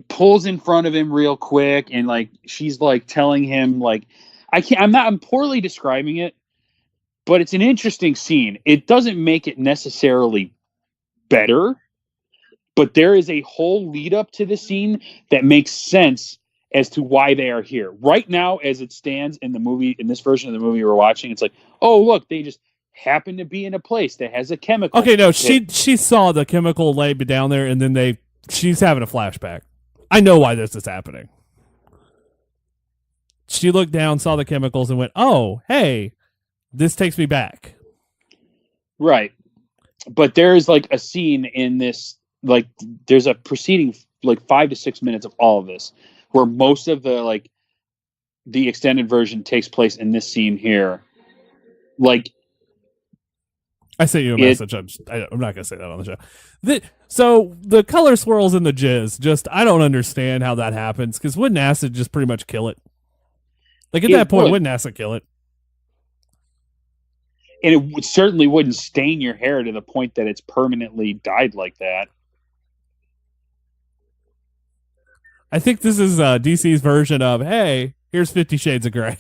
pulls in front of him real quick, and like she's like telling him like, I'm poorly describing it, but it's an interesting scene. It doesn't make it necessarily better, but there is a whole lead up to the scene that makes sense as to why they are here. Right now, as it stands in the movie, in this version of the movie we're watching, it's like, oh, look, they just happen to be in a place that has a chemical. Okay, no, she saw the chemical lay down there, and then she's having a flashback. I know why this is happening. She looked down, saw the chemicals, and went, oh, hey, this takes me back. Right. But there's like a scene in this, like, there's a preceding like 5 to 6 minutes of all of this, where most of the extended version takes place in this scene here. Like, I sent you a message. I'm not gonna say that on the show. So the color swirls in the jizz, I don't understand how that happens, because wouldn't acid just pretty much kill it? Like, at that point, wouldn't acid kill it? And it certainly wouldn't stain your hair to the point that it's permanently dyed like that. I think this is DC's version of, hey, here's 50 Shades of Grey.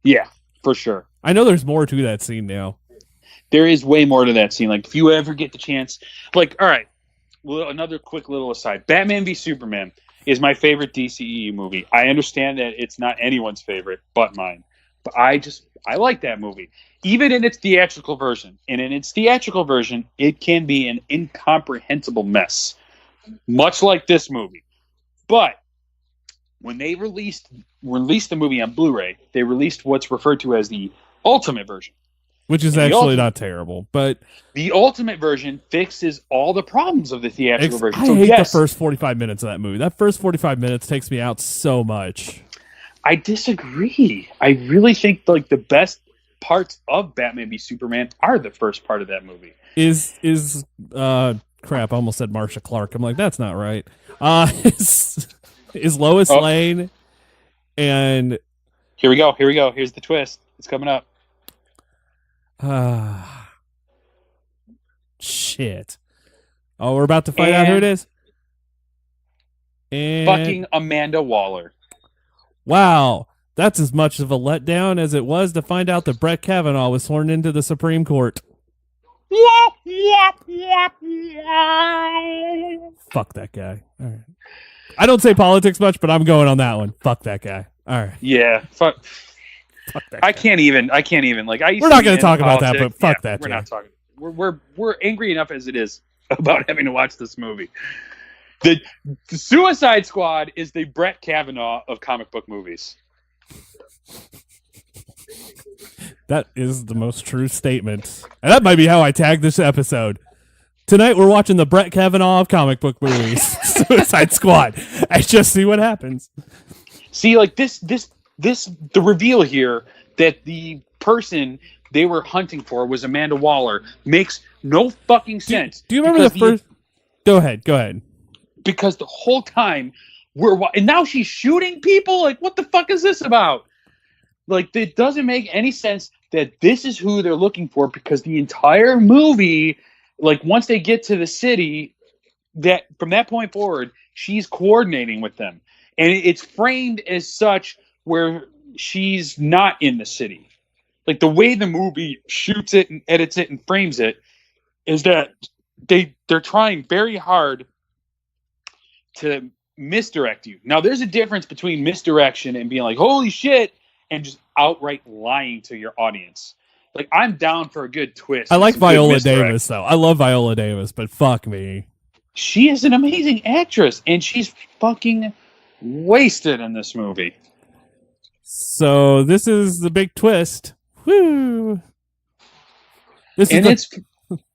Yeah, for sure. I know there's more to that scene now. There is way more to that scene. Like, if you ever get the chance, like, all right, well, another quick little aside. Batman v Superman is my favorite DCEU movie. I understand that it's not anyone's favorite but mine. But I like that movie. Even in its theatrical version. And in its theatrical version, it can be an incomprehensible mess. Much like this movie. But when they released the movie on Blu-ray, they released what's referred to as the Ultimate version. Which is actually not terrible, but the Ultimate version fixes all the problems of the theatrical version. I hate the first 45 minutes of that movie. That first 45 minutes takes me out so much. I disagree. I really think like the best parts of Batman v Superman are the first part of that movie. Crap, I almost said Marsha Clark. I'm like, that's not right. Is Lois Lane and Here we go. Here's the twist. It's coming up. Shit. Oh, we're about to find out who it is. And fucking Amanda Waller. Wow. That's as much of a letdown as it was to find out that Brett Kavanaugh was sworn into the Supreme Court. Fuck that guy. All right. I don't say politics much, but I'm going on that one. Fuck that guy. All right. Yeah, fuck Fuck that guy. I can't even. Like, we're not going to talk about that, but fuck that. We're not talking. We're angry enough as it is about having to watch this movie. The Suicide Squad is the Brett Kavanaugh of comic book movies. That is the most true statement, and that might be how I tag this episode. Tonight we're watching the Brett Kavanaugh of comic book movies, Suicide Squad. I just see what happens. See, like this, the reveal here that the person they were hunting for was Amanda Waller makes no fucking sense. Do you remember the first? Go ahead. Because the whole time and now she's shooting people. Like, what the fuck is this about? Like, it doesn't make any sense that this is who they're looking for, because the entire movie, like, once they get to the city, that from that point forward, she's coordinating with them. And it's framed as such where she's not in the city. Like, the way the movie shoots it and edits it and frames it is that they're trying very hard to misdirect you. Now, there's a difference between misdirection and being like, holy shit, and just outright lying to your audience. Like, I'm down for a good twist. I like Viola Davis, though. I love Viola Davis, but fuck me. She is an amazing actress, and she's fucking wasted in this movie. So this is the big twist. Woo!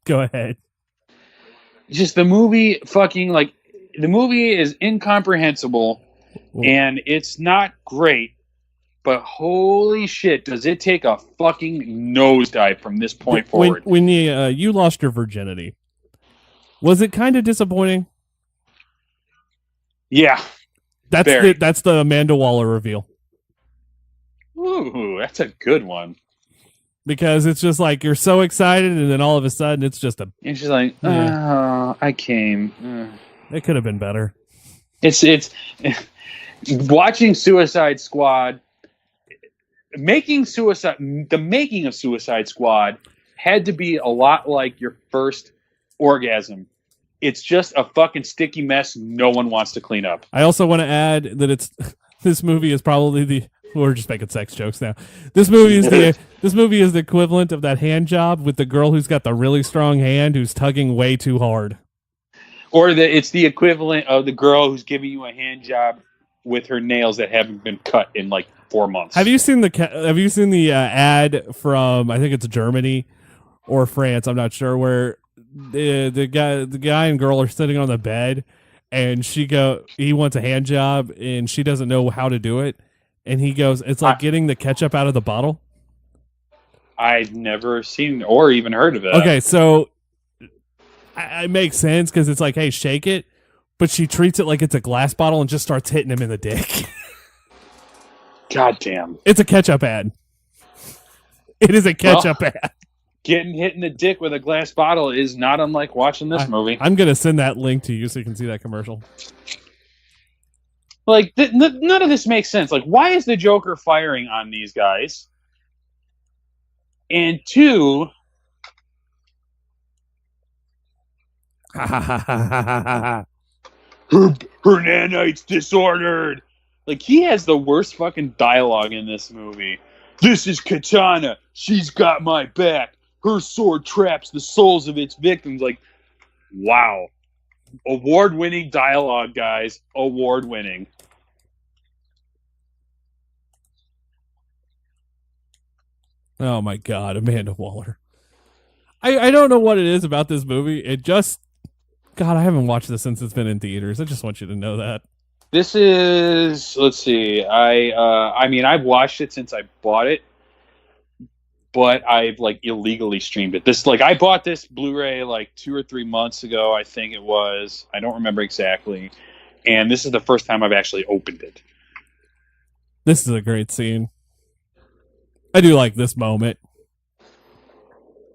Go ahead. Just the movie fucking, like, the movie is incomprehensible, and it's not great. But holy shit, does it take a fucking nosedive from this point forward. When you lost your virginity, was it kind of disappointing? Yeah. That's the Amanda Waller reveal. Ooh, that's a good one. Because it's just like, you're so excited, and then all of a sudden, it's just a... And she's like, I came. It could have been better. It's watching Suicide Squad... The making of Suicide Squad had to be a lot like your first orgasm. It's just a fucking sticky mess no one wants to clean up. I also want to add that this movie is probably we're just making sex jokes now. This movie is the equivalent of that hand job with the girl who's got the really strong hand who's tugging way too hard. Or it's the equivalent of the girl who's giving you a hand job with her nails that haven't been cut in like 4 months. Have you seen the ad from, I think it's Germany or France, I'm not sure, where the guy and girl are sitting on the bed, and he wants a hand job and she doesn't know how to do it, and he goes, it's like getting the ketchup out of the bottle. I've never seen or even heard of it. Okay, so it makes sense because it's like, hey, shake it, but she treats it like it's a glass bottle and just starts hitting him in the dick. God damn. It's a ketchup ad. It is a ketchup ad. Getting hit in the dick with a glass bottle is not unlike watching this movie. I'm going to send that link to you so you can see that commercial. Like, none of this makes sense. Like, why is the Joker firing on these guys? And two... her nanites disordered. Like, he has the worst fucking dialogue in this movie. This is Katana. She's got my back. Her sword traps the souls of its victims. Like, wow. Award-winning dialogue, guys. Award-winning. Oh my God, Amanda Waller. I don't know what it is about this movie. It just... God, I haven't watched this since it's been in theaters. I just want you to know that. This is, let's see, I mean, I've watched it since I bought it, but I've, like, illegally streamed it. I bought this Blu-ray, like, 2 or 3 months ago, I think it was. I don't remember exactly. And this is the first time I've actually opened it. This is a great scene. I do like this moment.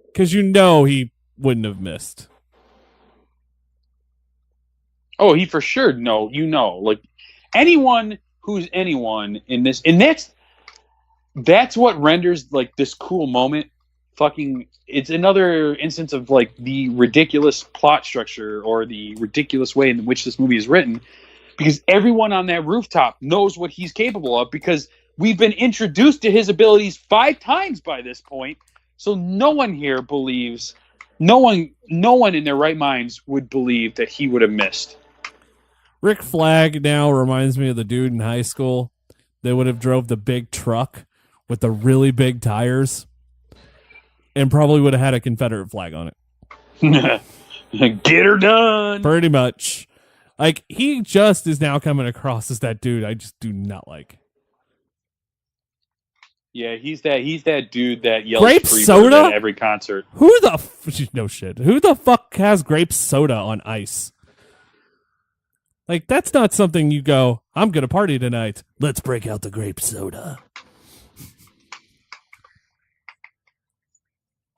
Because he wouldn't have missed. Oh, he for sure like, anyone who's anyone in this, and that's what renders like this cool moment fucking. It's another instance of like the ridiculous plot structure or the ridiculous way in which this movie is written, because everyone on that rooftop knows what he's capable of, because we've been introduced to his abilities 5 times by this point. So no one here believes, no one in their right minds would believe that he would have missed. Rick Flag now reminds me of the dude in high school that would have drove the big truck with the really big tires and probably would have had a Confederate flag on it. Get her done. Pretty much. Like, he just is now coming across as that dude I just do not like. Yeah, he's that dude that yells grape Freebird soda at every concert. Who no shit. Who the fuck has grape soda on ice? Like, that's not something you go, I'm gonna party tonight. Let's break out the grape soda.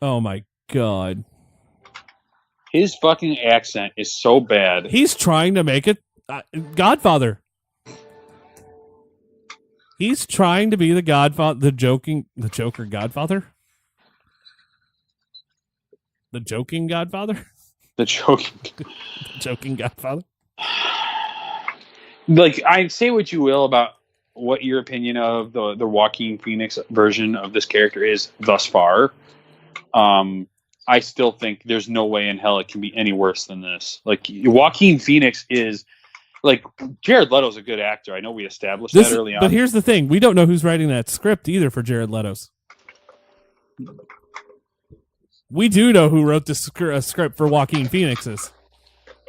Oh my god. His fucking accent is so bad. He's trying to make it Godfather. He's trying to be the Godfather, the Joker Godfather? The joking Godfather? The Joking Godfather? Like, I say what you will about what your opinion of the Joaquin Phoenix version of this character is thus far. I still think there's no way in hell it can be any worse than this. Like, Joaquin Phoenix is like, Jared Leto's a good actor. I know we established that early on. But here's the thing. We don't know who's writing that script either for Jared Leto's. We do know who wrote the script for Joaquin Phoenix's.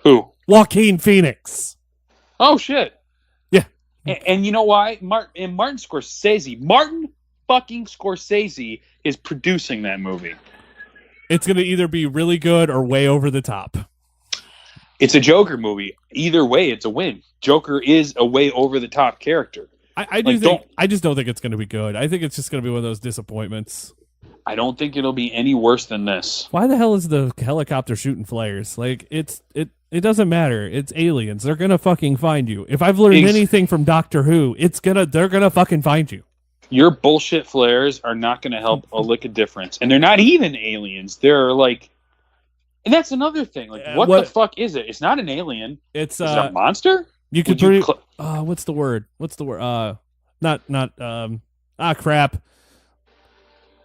Who? Joaquin Phoenix. Oh, shit. Yeah. And you know why? Martin Scorsese. Martin fucking Scorsese is producing that movie. It's going to either be really good or way over the top. It's a Joker movie. Either way, it's a win. Joker is a way over the top character. I just don't think it's going to be good. I think it's just going to be one of those disappointments. I don't think it'll be any worse than this. Why the hell is the helicopter shooting flares? Like, it doesn't matter. It's aliens. They're going to fucking find you. If I've learned anything from Doctor Who, they're going to fucking find you. Your bullshit flares are not going to help a lick of difference. And they're not even aliens. They're like... And that's another thing. Like, what the fuck is it? It's not an alien. Is it a monster? You could what's the word? Crap.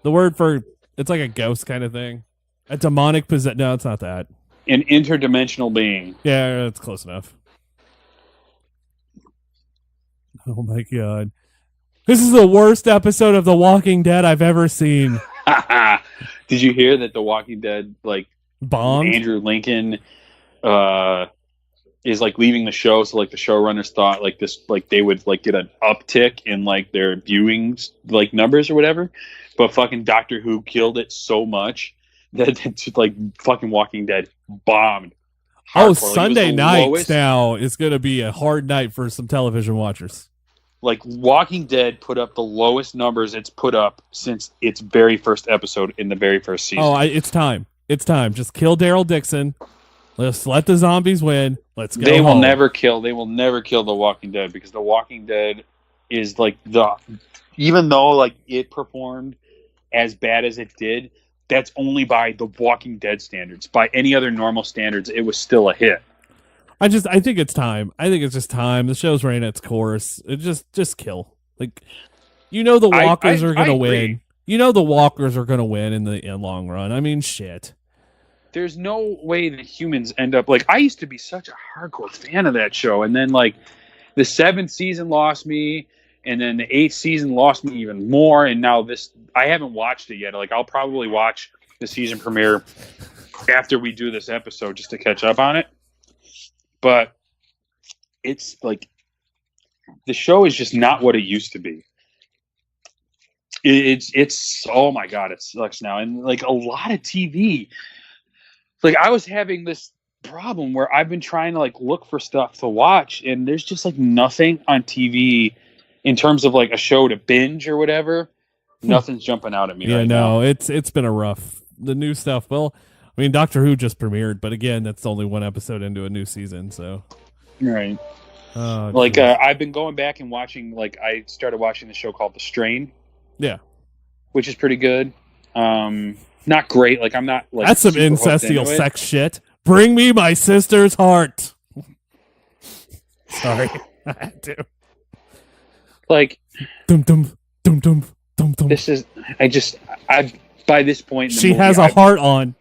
The word for... It's like a ghost kind of thing. A demonic possession. No, it's not that. An interdimensional being. Yeah, that's close enough. Oh my god. This is the worst episode of The Walking Dead I've ever seen. Did you hear that The Walking Dead, like, bombed? Andrew Lincoln is like leaving the show, so like the showrunners thought like this, like they would like get an uptick in like their viewings like numbers or whatever, but fucking Doctor Who killed it so much that it's like fucking Walking Dead bombed. Oh, Sunday nights now is going to be a hard night for some television watchers. Like, Walking Dead put up the lowest numbers it's put up since its very first episode in the very first season. Oh, it's time. It's time. Just kill Daryl Dixon. Let's let the zombies win. Let's go. They will never kill The Walking Dead, because The Walking Dead is like even though like it performed as bad as it did, that's only by The Walking Dead standards. By any other normal standards, it was still a hit. I think it's time. I think it's just time. The show's running its course. It just kill. Like, the walkers are going to win. The walkers are going to win in the long run. I mean, shit. There's no way that humans end up... Like, I used to be such a hardcore fan of that show, and then, like, the 7th season lost me, and then the 8th season lost me even more, and now this... I haven't watched it yet. Like, I'll probably watch the season premiere after we do this episode just to catch up on it. But it's, like... The show is just not what it used to be. It's oh my god, it sucks now. And, like, a lot of TV... Like, I was having this problem where I've been trying to, like, look for stuff to watch, and there's just, like, nothing on TV in terms of, like, a show to binge or whatever. Nothing's jumping out at me right now. It's been a rough... The new stuff, well, I mean, Doctor Who just premiered, but again, that's only one episode into a new season, so... Right. Oh, like, I've been going back and watching, like, I started watching the show called The Strain. Yeah. which is pretty good. Not great. Like I'm not like that's some super hooked incestual into it. sex shit. Bring me my sister's heart. Sorry, I had to. Like Dum dum dum dum dum dum. this is. I by this point in the She movie, has a heart on.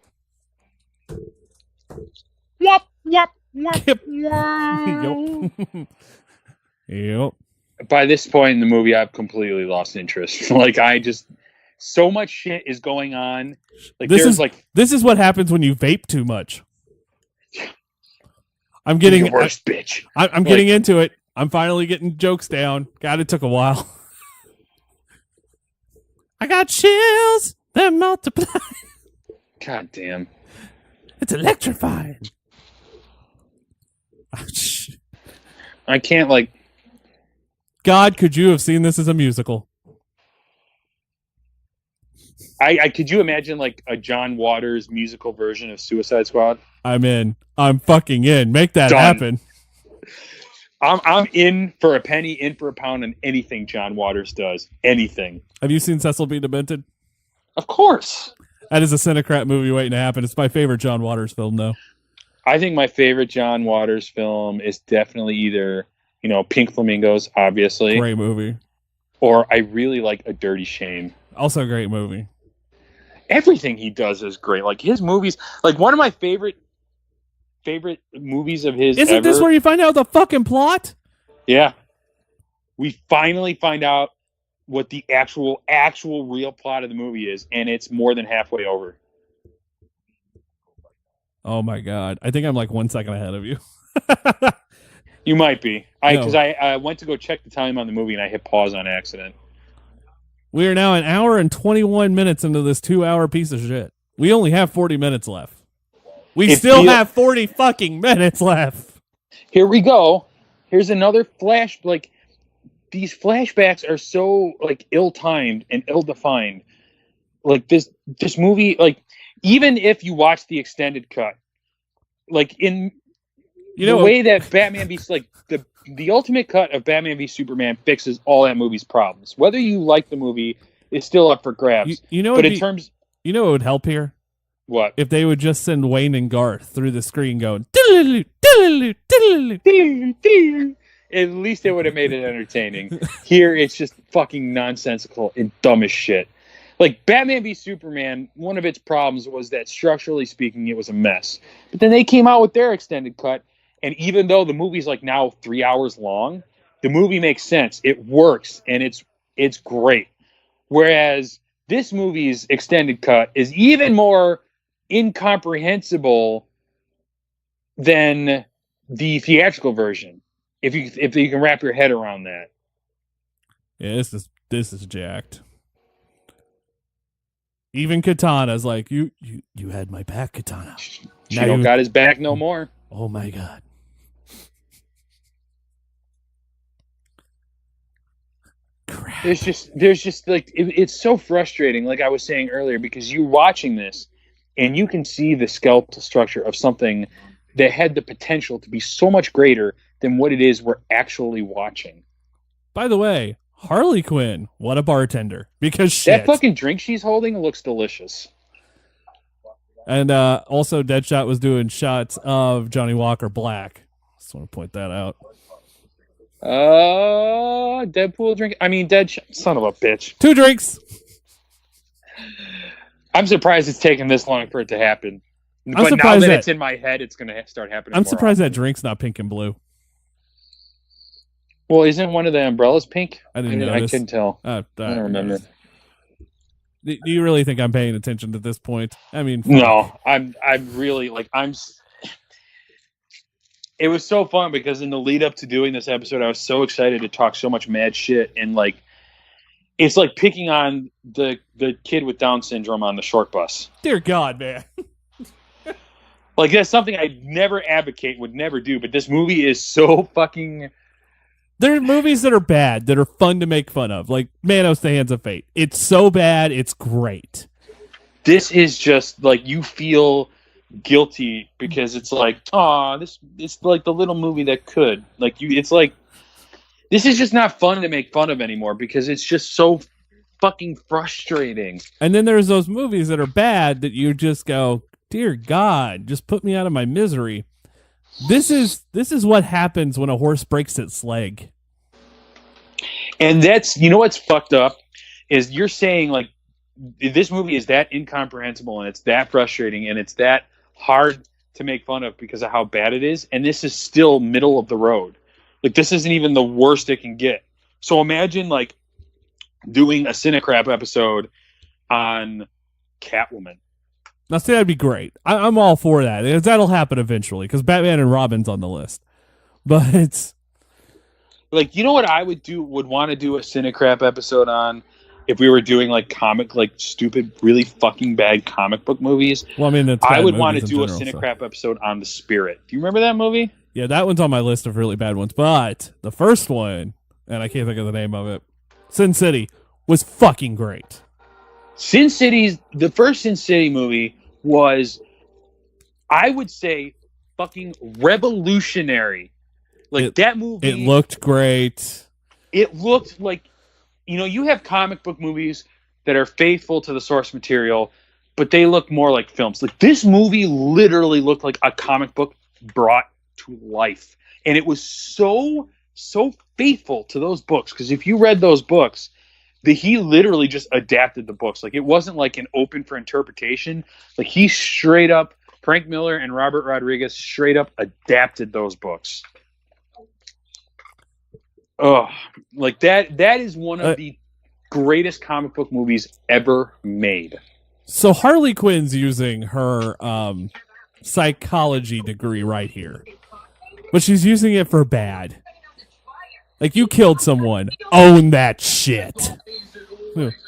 Wop, wop, wop, Yep. wow. Yep. By this point in the movie, I've completely lost interest. Like so much shit is going on. Like This is what happens when you vape too much. I'm getting your worst bitch. I'm getting into it. I'm finally getting jokes down. God, it took a while. I got chills that multiply. God damn. It's electrifying. I can't like. God, could you have seen this as a musical? I could you imagine like a John Waters musical version of Suicide Squad? I'm in. I'm fucking in. Make that Done. happen. I'm in for a penny, in for a pound on anything John Waters does. Anything. Have you seen Cecil B. Demented? Of course. That is a CineCrap movie waiting to happen. It's my favorite John Waters film, though. I think my favorite John Waters film is definitely either, Pink Flamingos, obviously. Great movie. Or I really like A Dirty Shame. Also a great movie. Everything he does is great. Like his movies, like one of my favorite movies of his. Isn't this where you find out the fucking plot? Yeah. We finally find out what the actual real plot of the movie is, and it's more than halfway over. Oh my God. I think I'm like 1 second ahead of you. You might be. Because No. I went to go check the time on the movie and I hit pause on accident. We are now an hour and 21 minutes into this 2-hour piece of shit. We only have 40 minutes left. We still have 40 fucking minutes left. Here we go. Here's another flash. Like, these flashbacks are so, like, ill-timed and ill-defined. Like, this movie, like, even if you watch the extended cut, like, in the way that Batman v... Like, the ultimate cut of Batman v Superman fixes all that movie's problems. Whether you like the movie is still up for grabs. But in terms... You know what would help here? What? If they would just send Wayne and Garth through the screen going... Diddle-doo, diddle-doo, diddle-doo. At least it would have made it entertaining. Here, it's just fucking nonsensical and dumb as shit. Like, Batman v Superman, one of its problems was that, structurally speaking, it was a mess. But then they came out with their extended cut, and even though the movie's, like, now 3 hours long, the movie makes sense. It works, and it's great. Whereas this movie's extended cut is even more incomprehensible than the theatrical version. If you can wrap your head around that. Yeah, this is jacked. Even Katana's like, you had my back, Katana. She don't got his back no more. Oh my God. Crap. There's just like it's so frustrating, like I was saying earlier, because you're watching this and you can see the skeletal structure of something that had the potential to be so much greater than what it is we're actually watching. By the way, Harley Quinn, what a bartender. Because shit. That fucking drink she's holding looks delicious. And also Deadshot was doing shots of Johnny Walker Black. Just want to point that out. Deadpool drink. I mean, Deadshot. Son of a bitch. 2 drinks. I'm surprised it's taken this long for it to happen. I'm but now surprised that it's in my head, it's going to start happening. I'm more surprised often. that drink's not pink and blue. Well, isn't one of the umbrellas pink? I didn't notice. I couldn't tell. I don't remember. Do you really think I'm paying attention at this point? I mean, no, I'm really like it was so fun because in the lead up to doing this episode, I was so excited to talk so much mad shit, and like it's like picking on the kid with Down syndrome on the short bus. Dear God, man. Like that's something I'd never advocate, would never do, but this movie is so fucking. There are movies that are bad that are fun to make fun of, like Manos: The Hands of Fate. It's so bad, it's great. This is just like you feel guilty because it's like, it's like the little movie that could. Like it's like this is just not fun to make fun of anymore because it's just so fucking frustrating. And then there's those movies that are bad that you just go, dear God, just put me out of my misery. This is what happens when a horse breaks its leg. And that's, you know what's fucked up is you're saying like this movie is that incomprehensible and it's that frustrating and it's that hard to make fun of because of how bad it is, and this is still middle of the road. Like this isn't even the worst it can get. So imagine like doing a CineCrap episode on Catwoman. Now, see, that'd be great. I'm all for that. That'll happen eventually because Batman and Robin's on the list. But it's like, you know what I would want to do a CineCrap episode on if we were doing like stupid, really fucking bad comic book movies. Well, I mean, I would want to do a CineCrap episode on The Spirit. Do you remember that movie? Yeah, that one's on my list of really bad ones. But the first one, and I can't think of the name of it, Sin City, was fucking great. The first Sin City movie was, I would say, fucking revolutionary. Like that movie, it looked great. It looked like, you have comic book movies that are faithful to the source material, but they look more like films. Like this movie literally looked like a comic book brought to life, and it was so faithful to those books. Because if you read those books, he literally just adapted the books. Like it wasn't like an open for interpretation. Like he straight up, Frank Miller and Robert Rodriguez straight up adapted those books. Oh, like that is one of the greatest comic book movies ever made. So Harley Quinn's using her psychology degree right here, but she's using it for bad. Like, you killed someone, own that shit.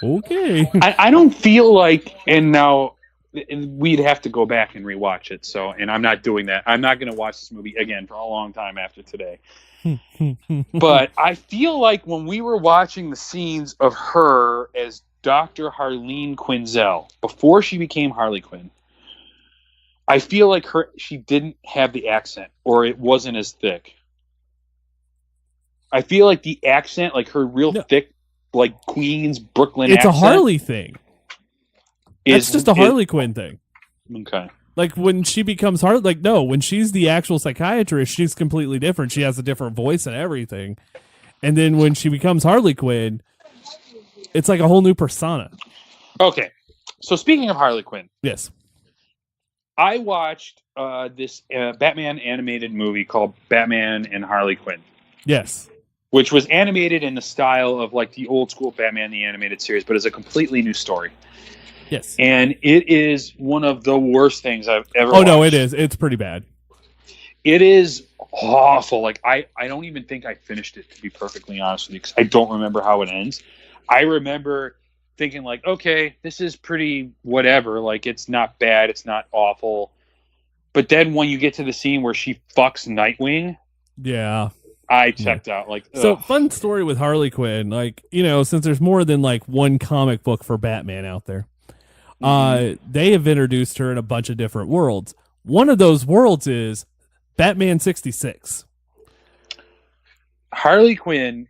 Okay. I don't feel like, and now we'd have to go back and rewatch it. So, and I'm not doing that. I'm not going to watch this movie again for a long time after today. But I feel like when we were watching the scenes of her as Dr. Harleen Quinzel before she became Harley Quinn, I feel like she didn't have the accent, or it wasn't as thick. I feel like the accent, like her real thick, like Queens, Brooklyn accent. It's a Harley thing. It's just a Harley Quinn thing. Okay. Like when she becomes Harley, like no, when she's the actual psychiatrist, she's completely different. She has a different voice and everything. And then when she becomes Harley Quinn, it's like a whole new persona. Okay. So speaking of Harley Quinn. Yes. I watched this Batman animated movie called Batman and Harley Quinn. Yes. Which was animated in the style of like the old school Batman the Animated Series, but it's a completely new story. Yes. And it is one of the worst things I've ever watched. No, it is. It's pretty bad. It is awful. Like, I don't even think I finished it, to be perfectly honest with you, because I don't remember how it ends. I remember thinking, like, okay, this is pretty whatever. Like, it's not bad. It's not awful. But then when you get to the scene where she fucks Nightwing... Yeah. I checked out. Like, so fun story with Harley Quinn. Like, since there's more than like one comic book for Batman out there, they have introduced her in a bunch of different worlds. One of those worlds is Batman 66. Harley Quinn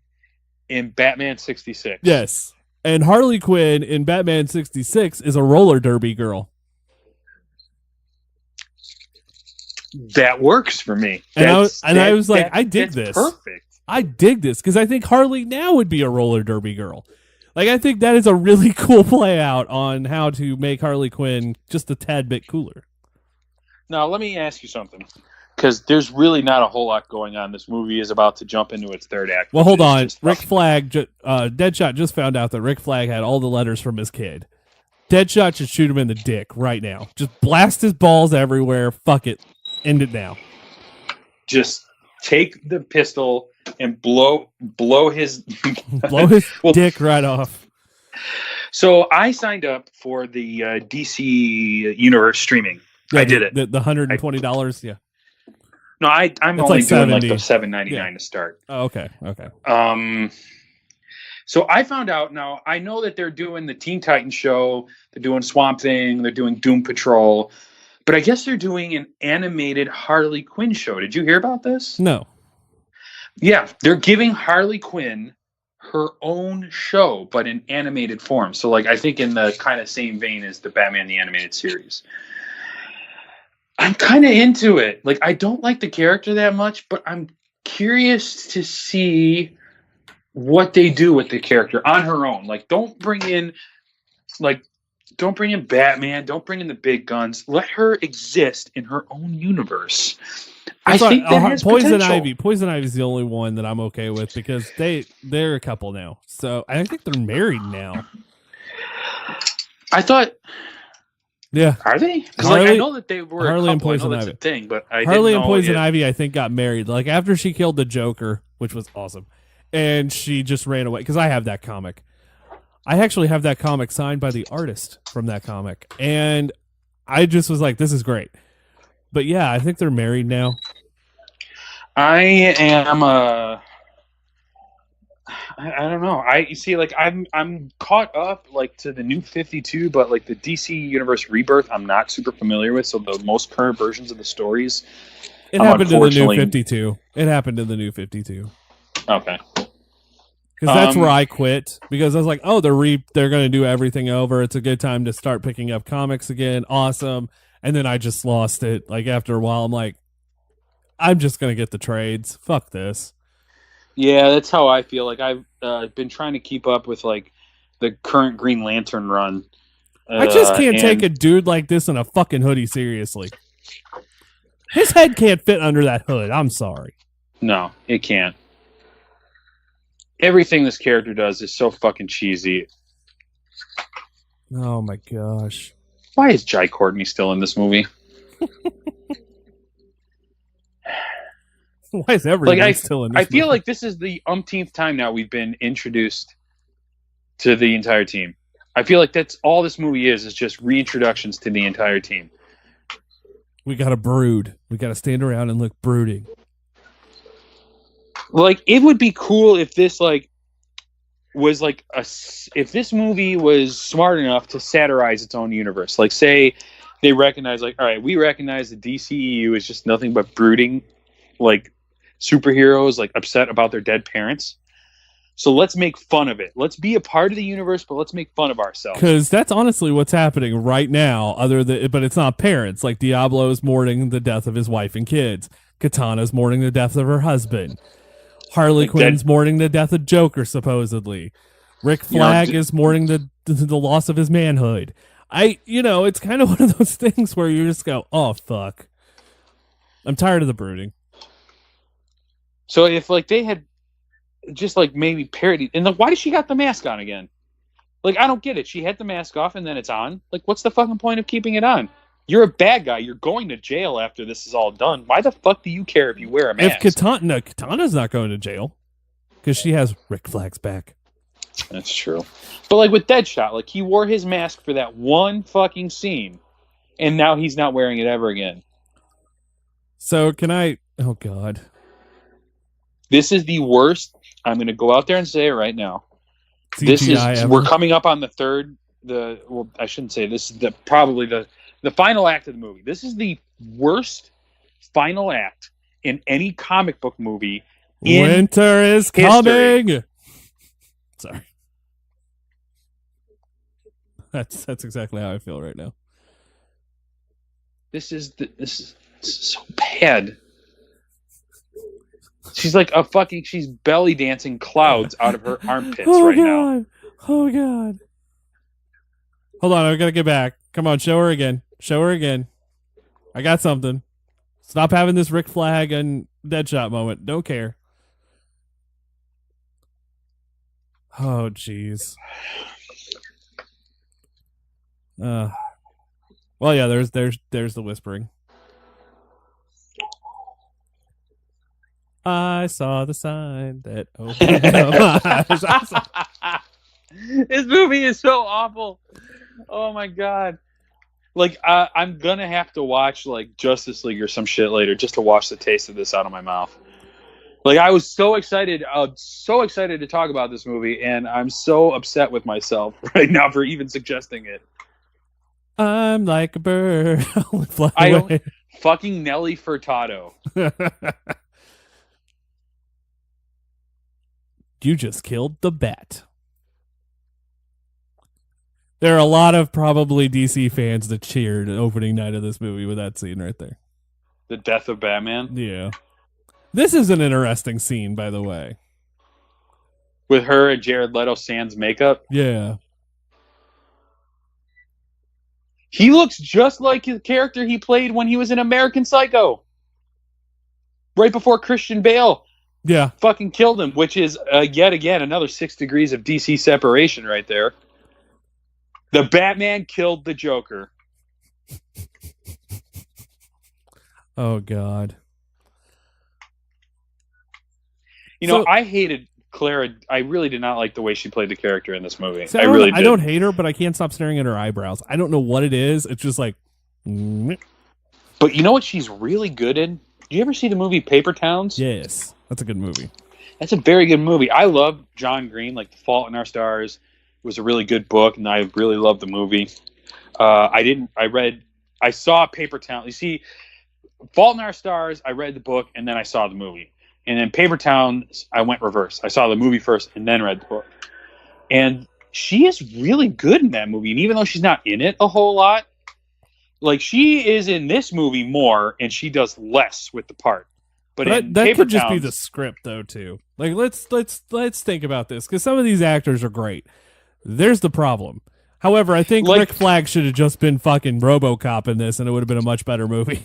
in Batman 66. Yes. And Harley Quinn in Batman 66 is a roller derby girl. That works for me. I was like, I dig this. Perfect. I dig this because I think Harley now would be a roller derby girl. Like, I think that is a really cool play out on how to make Harley Quinn just a tad bit cooler. Now, let me ask you something, because there's really not a whole lot going on. This movie is about to jump into its third act. Well, hold on. Rick Flag, Deadshot just found out that Rick Flag had all the letters from his kid. Deadshot should shoot him in the dick right now. Just blast his balls everywhere. Fuck it. End it now. Just take the pistol and blow his dick right off. So I signed up for the DC Universe streaming. Yeah, I did it. The $120. Yeah. No, I'm it's only like doing $70. like the $7.99 to start. Oh, okay. So I found out now. I know that they're doing the Teen Titans show. They're doing Swamp Thing. They're doing Doom Patrol. But I guess they're doing an animated Harley Quinn show. Did you hear about this? No. Yeah, they're giving Harley Quinn her own show, but in animated form. So, like, I think in the kind of same vein as the Batman the Animated Series. I'm kind of into it. Like, I don't like the character that much, but I'm curious to see what they do with the character on her own. Like, don't bring in Batman. Don't bring in the big guns. Let her exist in her own universe. I think that has Poison potential. Ivy. Poison Ivy is the only one that I'm okay with because they're a couple now. So I think they're married now. I thought. Yeah. Are they? Because I know that they were Harley a couple. and Poison I know that's Ivy. a thing, but I Harley didn't and know Poison Ivy, I think, got married. Like after she killed the Joker, which was awesome, and she just ran away because I have that comic. I actually have that comic signed by the artist from that comic, and I just was like, "This is great." But yeah, I think they're married now. I am. I don't know. You see, like I'm caught up like to the New 52, but like the DC Universe Rebirth, I'm not super familiar with. So the most current versions of the stories. It happened in the New 52. It happened in the New 52. Okay. Because that's where I quit. Because I was like, oh, they're going to do everything over. It's a good time to start picking up comics again. Awesome. And then I just lost it. Like after a while, I'm like, I'm just going to get the trades. Fuck this. Yeah, that's how I feel. Like I've been trying to keep up with like the current Green Lantern run. I just can't take a dude like this in a fucking hoodie seriously. His head can't fit under that hood. I'm sorry. No, it can't. Everything this character does is so fucking cheesy. Oh my gosh. Why is Jai Courtney still in this movie? Why is everyone still in this I feel movie? like this is the umpteenth time now we've been introduced to the entire team. I feel like that's all this movie is just reintroductions to the entire team. We gotta brood. We gotta stand around and look brooding. Like, it would be cool if this like was like if this movie was smart enough to satirize its own universe. Like, say they recognize, like, all right, we recognize the DCEU is just nothing but brooding, like superheroes, like upset about their dead parents. So let's make fun of it. Let's be a part of the universe, but let's make fun of ourselves. Because that's honestly what's happening right now. But it's not parents. Like Diablo's mourning the death of his wife and kids. Katana's mourning the death of her husband. Harley Quinn's mourning the death of Joker, supposedly. Rick Flag is mourning the loss of his manhood. It's kind of one of those things where you just go, oh, fuck. I'm tired of the brooding. So if, like, they had just, like, maybe parodied... And, like, why does she got the mask on again? Like, I don't get it. She had the mask off and then it's on. Like, what's the fucking point of keeping it on? You're a bad guy. You're going to jail after this is all done. Why the fuck do you care if you wear a mask? Katana's not going to jail because she has Rick Flag's back. That's true. But like with Deadshot, like he wore his mask for that one fucking scene, and now he's not wearing it ever again. So can I? Oh God, this is the worst. I'm going to go out there and say it right now. CGI we're coming up on the third. Well, I shouldn't say this is probably the final act of the movie. This is the worst final act in any comic book movie. Winter is coming. Sorry. That's exactly how I feel right now. This is so bad. She's like she's belly dancing clouds out of her armpits now. Oh God. Hold on, I gotta get back. Come on, show her again. Show her again. I got something. Stop having this Rick Flag and Deadshot moment. Don't care. Oh jeez. Well, yeah. There's the whispering. I saw the sign that opened my eyes. This movie is so awful. Oh my God. Like, I'm gonna have to watch like Justice League or some shit later just to wash the taste of this out of my mouth. Like, I was so excited to talk about this movie, and I'm so upset with myself right now for even suggesting it. I'm like a bird. Fucking Nelly Furtado. You just killed the bat. There are a lot of probably DC fans that cheered opening night of this movie with that scene right there. The death of Batman. Yeah. This is an interesting scene, by the way. With her and Jared Leto sans makeup. Yeah. He looks just like the character he played when he was in American Psycho. Right before Christian Bale fucking killed him, which is, yet again, another 6 degrees of DC separation right there. The Batman killed the Joker. Oh, God. You know, I hated Clara. I really did not like the way she played the character in this movie. So I really did. I don't hate her, but I can't stop staring at her eyebrows. I don't know what it is. It's just like... But you know what she's really good in? Do you ever see the movie Paper Towns? Yes. That's a good movie. That's a very good movie. I love John Green, like The Fault in Our Stars. It was a really good book, and I really loved the movie. I saw Paper Towns. You see, Fault in Our Stars, I read the book, and then I saw the movie. And then Paper Towns, I went reverse. I saw the movie first, and then read the book. And she is really good in that movie. And even though she's not in it a whole lot, like, she is in this movie more, and she does less with the part. But that could just be the script, though, too. Like, let's think about this, because some of these actors are great. There's the problem. However, I think Rick Flag should have just been fucking RoboCop in this, and it would have been a much better movie.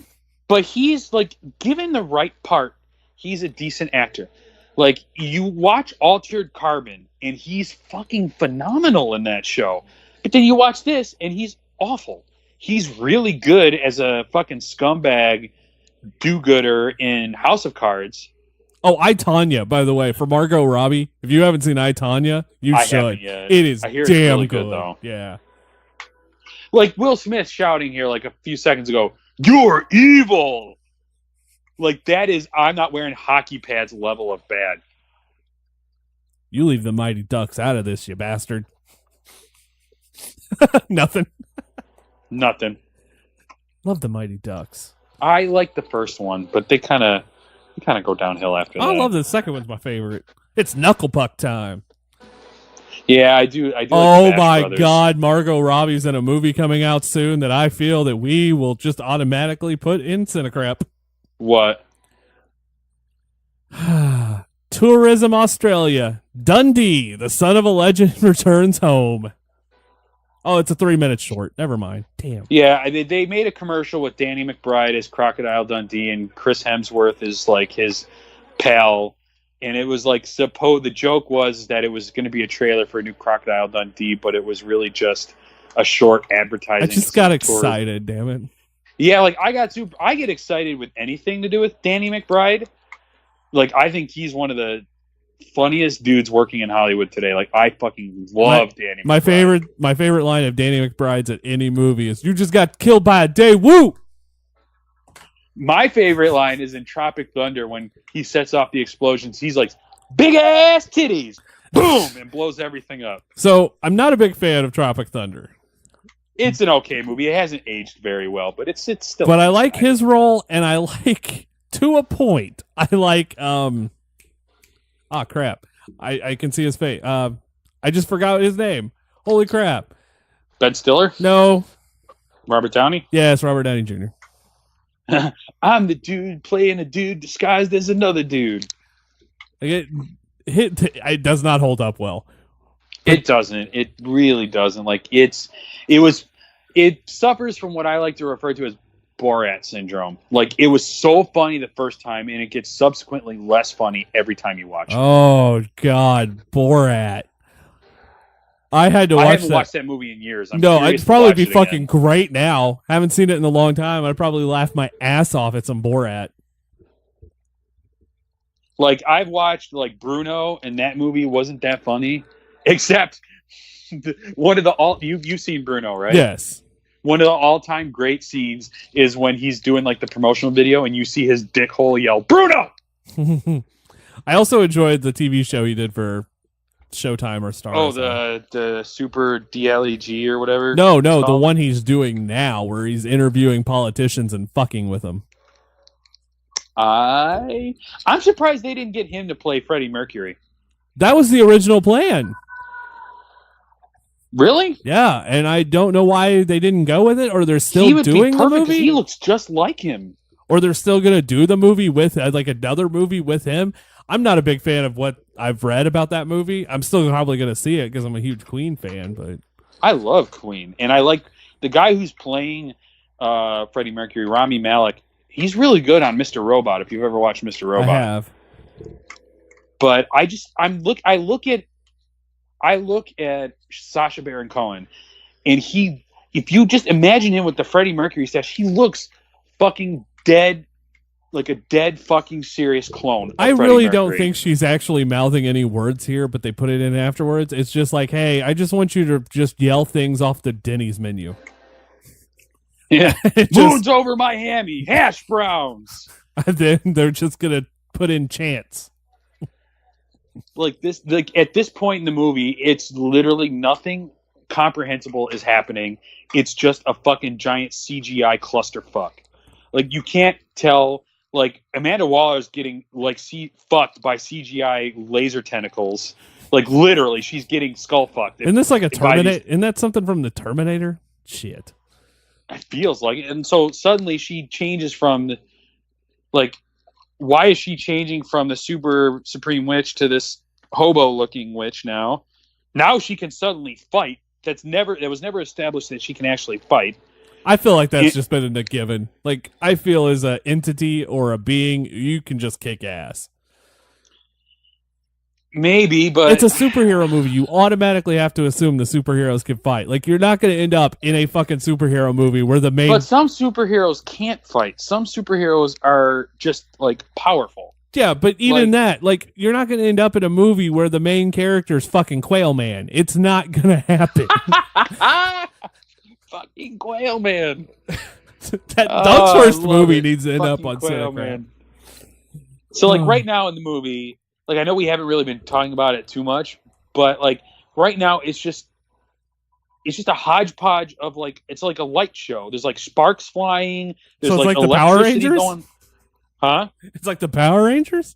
But he's, like, given the right part, he's a decent actor. Like, you watch Altered Carbon, and he's fucking phenomenal in that show. But then you watch this, and he's awful. He's really good as a fucking scumbag do-gooder in House of Cards. Oh, I, Tonya, by the way, for Margot Robbie. If you haven't seen I, Tonya, you should. It is damn really good, though. Yeah. Like Will Smith shouting here like a few seconds ago, "You're evil!" Like, that is, I'm not wearing hockey pads level of bad. You leave the Mighty Ducks out of this, you bastard. Nothing. Love the Mighty Ducks. I like the first one, but they kind of go downhill after that. I love the second one's my favorite. It's Knuckle Puck time. Yeah, I do. Oh my God, Margot Robbie's in a movie coming out soon that I feel that we will just automatically put in CineCrap. What? Tourism Australia. Dundee, the son of a legend, returns home. Oh, it's a 3-minute short. Never mind. Damn. Yeah, they made a commercial with Danny McBride as Crocodile Dundee, and Chris Hemsworth is like his pal. And it was like, the joke was that it was going to be a trailer for a new Crocodile Dundee, but it was really just a short advertising. I just got excited, damn it. Yeah, like I get excited with anything to do with Danny McBride. Like, I think he's one of the funniest dudes working in Hollywood today. Like, I fucking love Danny McBride. My favorite line of Danny McBride's at any movie is, "You just got killed by a day, woo!" My favorite line is in Tropic Thunder when he sets off the explosions. He's like, "Big ass titties!" Boom! And blows everything up. So, I'm not a big fan of Tropic Thunder. It's an okay movie. It hasn't aged very well, but it's still. But I like his role, and I like, to a point, I like, crap. I can see his face. I just forgot his name. Holy crap. Ben Stiller? No. Robert Downey? Yes, Robert Downey Jr. I'm the dude playing a dude disguised as another dude. It does not hold up well. It doesn't. It really doesn't. Like, it suffers from what I like to refer to as Borat syndrome. Like, it was so funny the first time, and it gets subsequently less funny every time you watch it. Oh God, Borat! I haven't watched that movie in years. I'd probably be fucking great now. Haven't seen it in a long time. I'd probably laugh my ass off at some Borat. Like, I've watched like Bruno, and that movie wasn't that funny, except one of the you've seen Bruno, right? Yes. One of the all-time great scenes is when he's doing like the promotional video, and you see his dick hole yell, "Bruno!" I also enjoyed the TV show he did for Showtime or Star. Oh, the Super DLEG or whatever. No, the one he's doing now, where he's interviewing politicians and fucking with them. I'm surprised they didn't get him to play Freddie Mercury. That was the original plan. Really? Yeah, and I don't know why they didn't go with it, or they're still He would be doing the perfect because movie, he looks just like him. or they're still gonna do the movie with like another movie with him. I'm not a big fan of what I've read about that movie. I'm still probably gonna see it because I'm a huge Queen fan. But I love Queen, and I like the guy who's playing Freddie Mercury, Rami Malek. He's really good on Mr. Robot. If you've ever watched Mr. Robot, I have. But I look at Sacha Baron Cohen, and if you just imagine him with the Freddie Mercury stash, he looks fucking dead, like a dead fucking serious clone. I really don't think she's actually mouthing any words here, but they put it in afterwards. It's just like, hey, I just want you to just yell things off the Denny's menu. Yeah, moon's over my hammy, hash browns. And then they're just gonna put in chants. Like at this point in the movie, it's literally nothing comprehensible is happening. It's just a fucking giant CGI clusterfuck. Like, you can't tell. Like, Amanda Waller's getting like fucked by CGI laser tentacles. Like, literally, she's getting skull fucked. Isn't this like a Terminator? Isn't that something from the Terminator? Shit. It feels like it. And so suddenly she changes from like, why is she changing from the super supreme witch to this hobo looking witch now? Now she can suddenly fight. That was never established that she can actually fight. I feel like that's just been a given. Like, I feel as an entity or a being, you can just kick ass. Maybe, but it's a superhero movie. You automatically have to assume the superheroes can fight. Like, you're not going to end up in a fucking superhero movie where the main... But some superheroes can't fight. Some superheroes are just, like, powerful. Yeah, but even that, like, you're not going to end up in a movie where the main character is fucking Quail Man. It's not going to happen. Fucking Quail Man. That Doug's first movie needs to end up on CineCrap. So, like, right now in the movie... Like, I know we haven't really been talking about it too much, but, like, right now it's just a hodgepodge of, like, it's like a light show. There's, like, sparks flying. There's, so it's like the Power Rangers? Going. Huh? It's like the Power Rangers?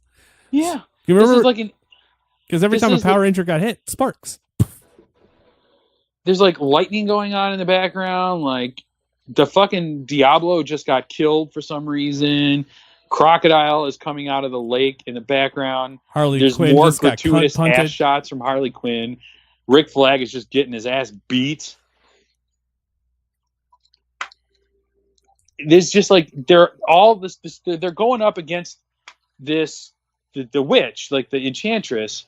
Yeah. You remember? Because every time a Power Ranger got hit, sparks. There's, like, lightning going on in the background. Like, the fucking Diablo just got killed for some reason. Crocodile is coming out of the lake in the background. There's Quinn more gratuitous ass shots from Harley Quinn. Rick Flag is just getting his ass beat. There's just like they're going up against the witch, like the enchantress.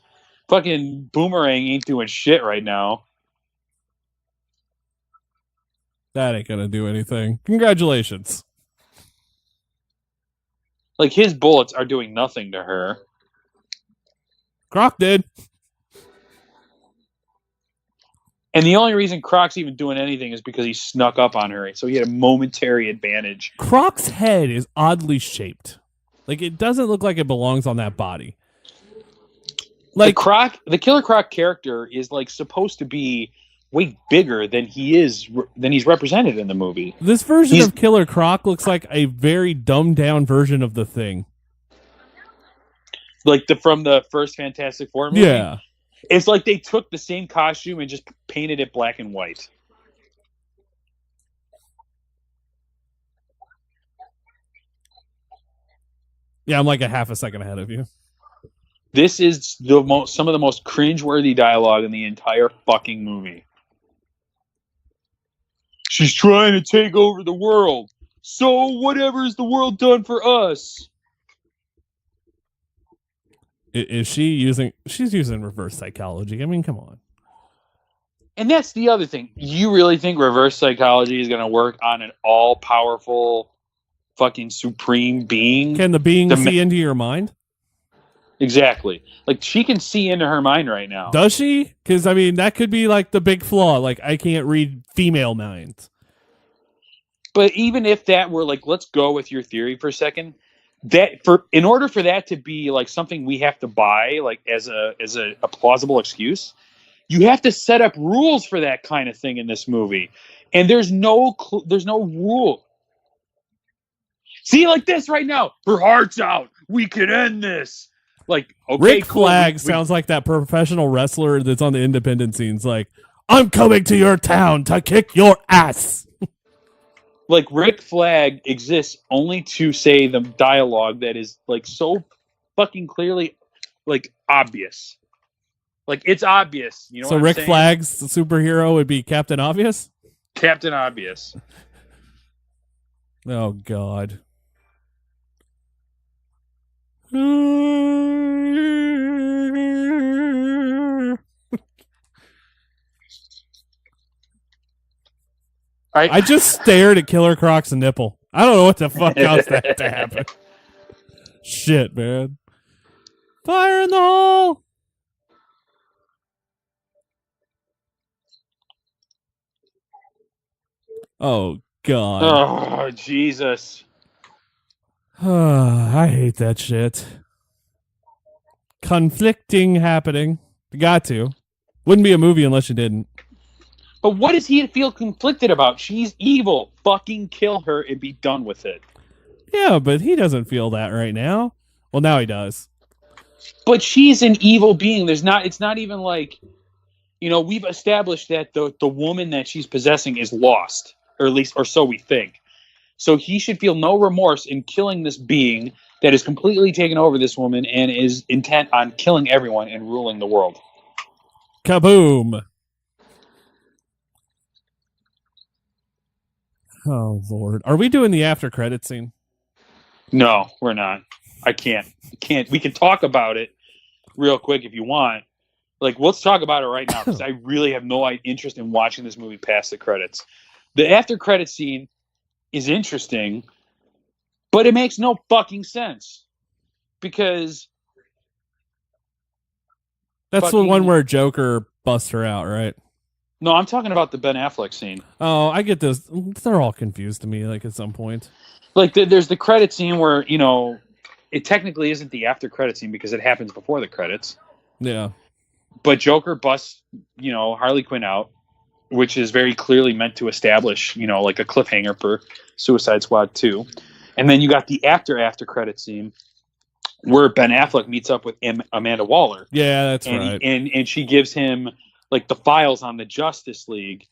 Fucking Boomerang ain't doing shit right now. That ain't gonna do anything. Congratulations. Like, his bullets are doing nothing to her. Croc did. And the only reason Croc's even doing anything is because he snuck up on her. So he had a momentary advantage. Croc's head is oddly shaped. Like, it doesn't look like it belongs on that body. Like, the Killer Croc character is, like, supposed to be way bigger than he's represented in the movie. This version of Killer Croc looks like a very dumbed down version of the Thing. Like from the first Fantastic Four movie? Yeah. It's like they took the same costume and just painted it black and white. Yeah, I'm like a half a second ahead of you. This is some of the most cringeworthy dialogue in the entire fucking movie. She's trying to take over the world. So whatever has the world done for us? Is she using... She's using reverse psychology. I mean, come on. And that's the other thing. You really think reverse psychology is going to work on an all-powerful fucking supreme being? Can the being see into your mind? Exactly. Like, she can see into her mind right now. Does she? Because, I mean, that could be, like, the big flaw. Like, I can't read female minds. But even if that were, like, let's go with your theory for a second. In order for that to be, like, something we have to buy, like, as a plausible excuse, you have to set up rules for that kind of thing in this movie. And there's no rule. See, like this right now. Her heart's out. We can end this. Like, okay, Rick cool. Flag sounds like that professional wrestler that's on the independent scenes. Like, I'm coming to your town to kick your ass. Like, Rick Flag exists only to say the dialogue that is like so fucking clearly like obvious. Like, it's obvious. You know So what I'm Rick saying? Flag's superhero would be Captain Obvious? Captain Obvious. Oh, God. I just stared at Killer Croc's nipple. I don't know what the fuck caused that to happen. Shit, man. Fire in the hole! Oh, God. Oh, Jesus. I hate that shit. Conflicting happening. You got to. Wouldn't be a movie unless you didn't. But what does he feel conflicted about? She's evil. Fucking kill her and be done with it. Yeah, but he doesn't feel that right now. Well, now he does. But she's an evil being. It's not even like, you know, we've established that the woman that she's possessing is lost, or at least, or so we think. So he should feel no remorse in killing this being that has completely taken over this woman and is intent on killing everyone and ruling the world. Kaboom! Oh, Lord. Are we doing the after credit scene? No, we're not. I can't. We can talk about it real quick if you want. Like, let's talk about it right now because I really have no interest in watching this movie past the credits. The after credit scene is interesting, but it makes no fucking sense because that's the one where Joker busts her out, right? No, I'm talking about the Ben Affleck scene. Oh, I get this. They're all confused to me, like, at some point. Like, there's the credit scene where, you know, it technically isn't the after credit scene because it happens before the credits. Yeah. But Joker busts, you know, Harley Quinn out, which is very clearly meant to establish, you know, like a cliffhanger for Suicide Squad 2. And then you got the after credit scene where Ben Affleck meets up with Amanda Waller. Yeah, that's right. And she gives him, like, the files on the Justice League,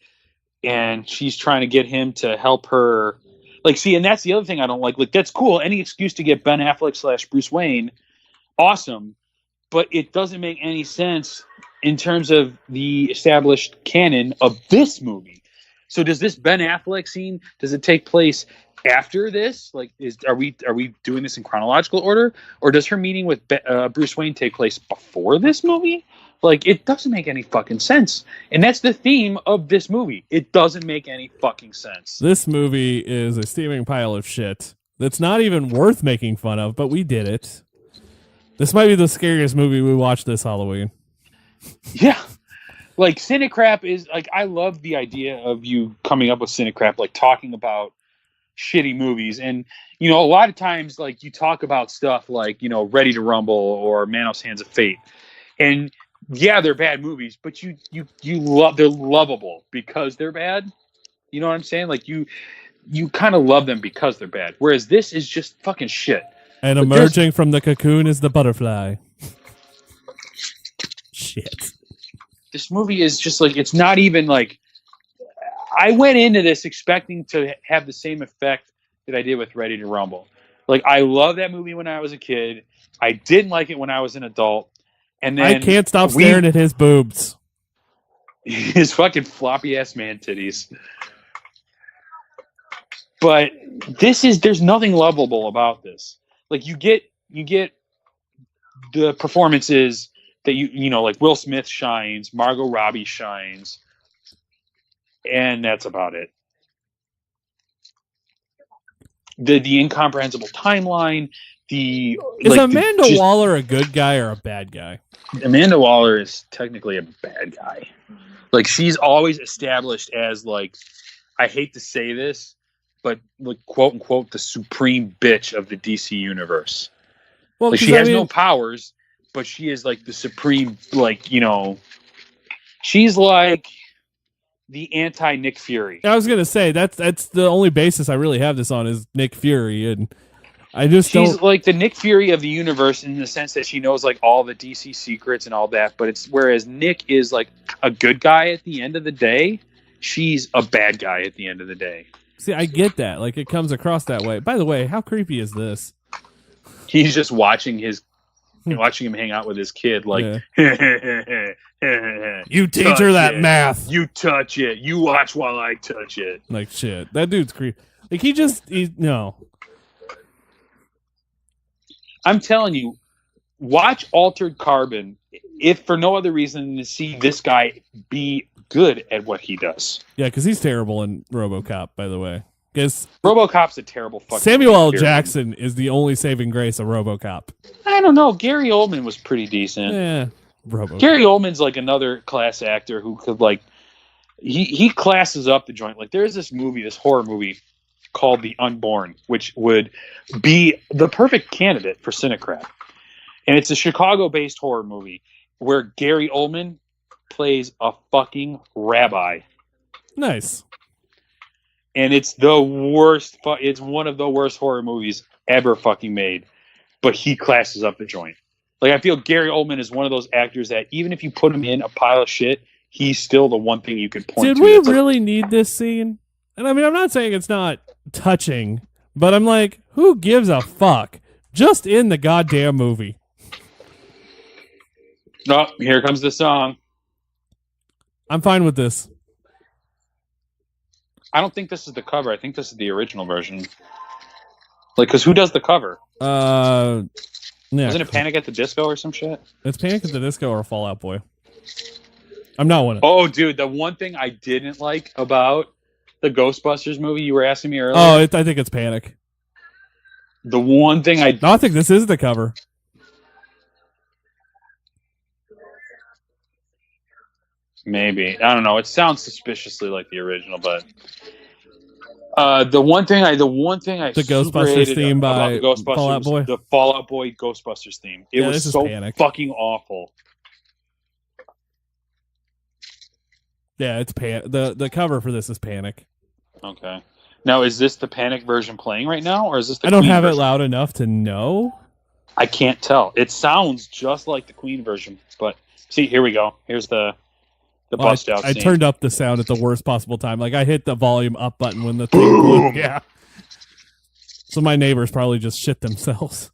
and she's trying to get him to help her. Like, see, and that's the other thing I don't like. Like, that's cool. Any excuse to get Ben Affleck / Bruce Wayne, awesome. But it doesn't make any sense in terms of the established canon of this movie. So does this Ben Affleck scene, does it take place after this? Like, are we doing this in chronological order? Or does her meeting with Bruce Wayne take place before this movie? Like, it doesn't make any fucking sense. And that's the theme of this movie. It doesn't make any fucking sense. This movie is a steaming pile of shit that's not even worth making fun of, but we did it. This might be the scariest movie we watched this Halloween. Yeah. Like, CineCrap is, like, I love the idea of you coming up with CineCrap, like, talking about shitty movies. And, you know, a lot of times, like, you talk about stuff like, you know, Ready to Rumble or Manos Hands of Fate. And yeah, they're bad movies, but they're lovable because they're bad. You know what I'm saying? Like, you kind of love them because they're bad. Whereas this is just fucking shit. And but emerging from the cocoon is the butterfly. Shit. This movie is just like, it's not even like, I went into this expecting to have the same effect that I did with Ready to Rumble. Like, I loved that movie when I was a kid. I didn't like it when I was an adult. And then I can't stop staring at his boobs. His fucking floppy ass man titties. But there's nothing lovable about this. Like, you get the performances that you know, like Will Smith shines, Margot Robbie shines, and that's about it. The incomprehensible timeline. Is Amanda Waller a good guy or a bad guy? Amanda Waller is technically a bad guy. Like, she's always established as, like, I hate to say this, but, like, quote unquote, the supreme bitch of the DC universe. Well, like, she has no powers, but she is, like, the supreme, like, you know, she's like the anti Nick Fury. I was gonna say that's the only basis I really have this on is Nick Fury, and I just She's don't. like the Nick Fury of the universe in the sense that she knows like all the DC secrets and all that. But it's whereas Nick is like a good guy at the end of the day, she's a bad guy at the end of the day. See, I get that. Like, it comes across that way. By the way, how creepy is this? He's just watching him hang out with his kid. Like, you teach her that math. You touch it. You watch while I touch it. Like, shit, that dude's creepy. Like, no. I'm telling you, watch Altered Carbon, if for no other reason than to see this guy be good at what he does. Yeah, because he's terrible in RoboCop, by the way. Because RoboCop's a terrible fucking Samuel L. movie, Jackson is the only saving grace of RoboCop. I don't know. Gary Oldman was pretty decent. Yeah, RoboCop. Gary Oldman's like another class actor who could like he classes up the joint. Like there's this horror movie called The Unborn, which would be the perfect candidate for CineCrap. And it's a Chicago-based horror movie where Gary Oldman plays a fucking rabbi. Nice. And it's the worst. It's one of the worst horror movies ever fucking made. But he classes up the joint. Like I feel Gary Oldman is one of those actors that even if you put him in a pile of shit, he's still the one thing you could point to. Did we really need this scene? And I mean, I'm not saying it's not touching, but I'm like, who gives a fuck? Just in the goddamn movie. Oh, here comes the song. I'm fine with this. I don't think this is the cover. I think this is the original version. Like, because who does the cover? Yeah. Isn't it Panic at the Disco or some shit? It's Panic at the Disco or Fall Out Boy. I'm not one of Oh, dude, the one thing I didn't like about the Ghostbusters movie you were asking me earlier. Oh, I think it's Panic. The one thing I think this is the cover. Maybe. I don't know. It sounds suspiciously like the original, but the one thing I the Ghostbusters theme by Fall Out Boy. The Fall Out Boy Ghostbusters theme. It was so fucking awful. Yeah, it's the cover for this is Panic. Okay. Now, is this the Panic version playing right now, or is this the I don't Queen have version? it loud enough to know. I can't tell. It sounds just like the Queen version, but see, here we go. Here's the bust out I scene. turned up the sound at the worst possible time. Like I hit the volume up button when the thing blew. Yeah. So my neighbors probably just shit themselves.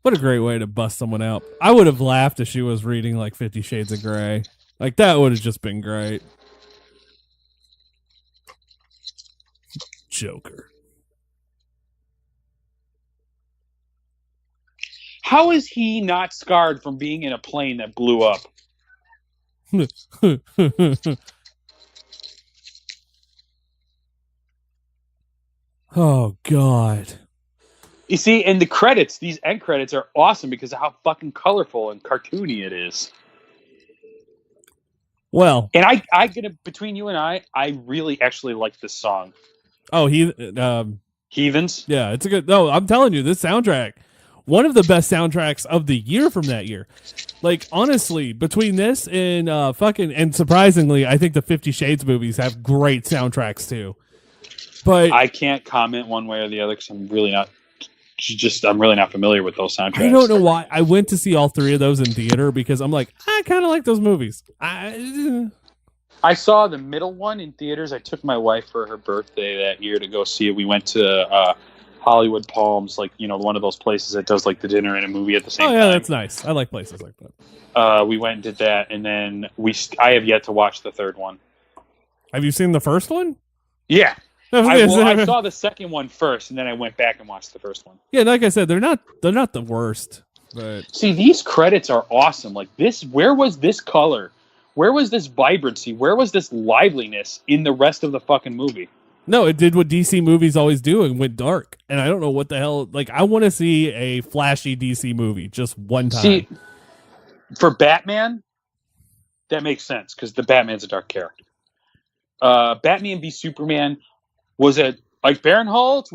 What a great way to bust someone out. I would have laughed if she was reading like 50 Shades of Grey. Like that would have just been great. Joker. How is he not scarred from being in a plane that blew up? Oh, God. You see, in the credits, these end credits are awesome because of how fucking colorful and cartoony it is. Well, and I get it between you and I really actually like this song. Oh, Heathens. Yeah, it's a good. No, I'm telling you, this soundtrack, one of the best soundtracks of the year from that year. Like honestly, between this and and surprisingly, I think the 50 Shades movies have great soundtracks too. But I can't comment one way or the other because I'm really not familiar with those soundtracks. I don't know why. I went to see all three of those in theater because I'm like, I kind of like those movies. I saw the middle one in theaters. I took my wife for her birthday that year to go see it. We went to Hollywood Palms, like, you know, one of those places that does like the dinner and a movie at the same time. Oh yeah, that's nice. I like places like that. We went and did that, and then I have yet to watch the third one. Have you seen the first one? Yeah. I saw the second one first, and then I went back and watched the first one. Yeah, like I said, they're not the worst. But see, these credits are awesome. Like this, where was this color? Where was this vibrancy? Where was this liveliness in the rest of the fucking movie? No, it did what DC movies always do and went dark. And I don't know what the hell. Like, I want to see a flashy DC movie just one time. See, for Batman, that makes sense because the Batman's a dark character. Batman v Superman was like Barinholtz.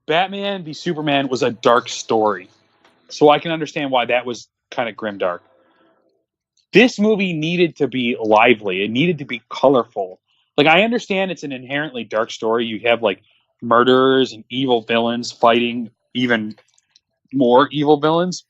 Batman v Superman was a dark story, so I can understand why that was kind of grimdark. This movie needed to be lively. It needed to be colorful. Like, I understand it's an inherently dark story. You have like murderers and evil villains fighting even more evil villains,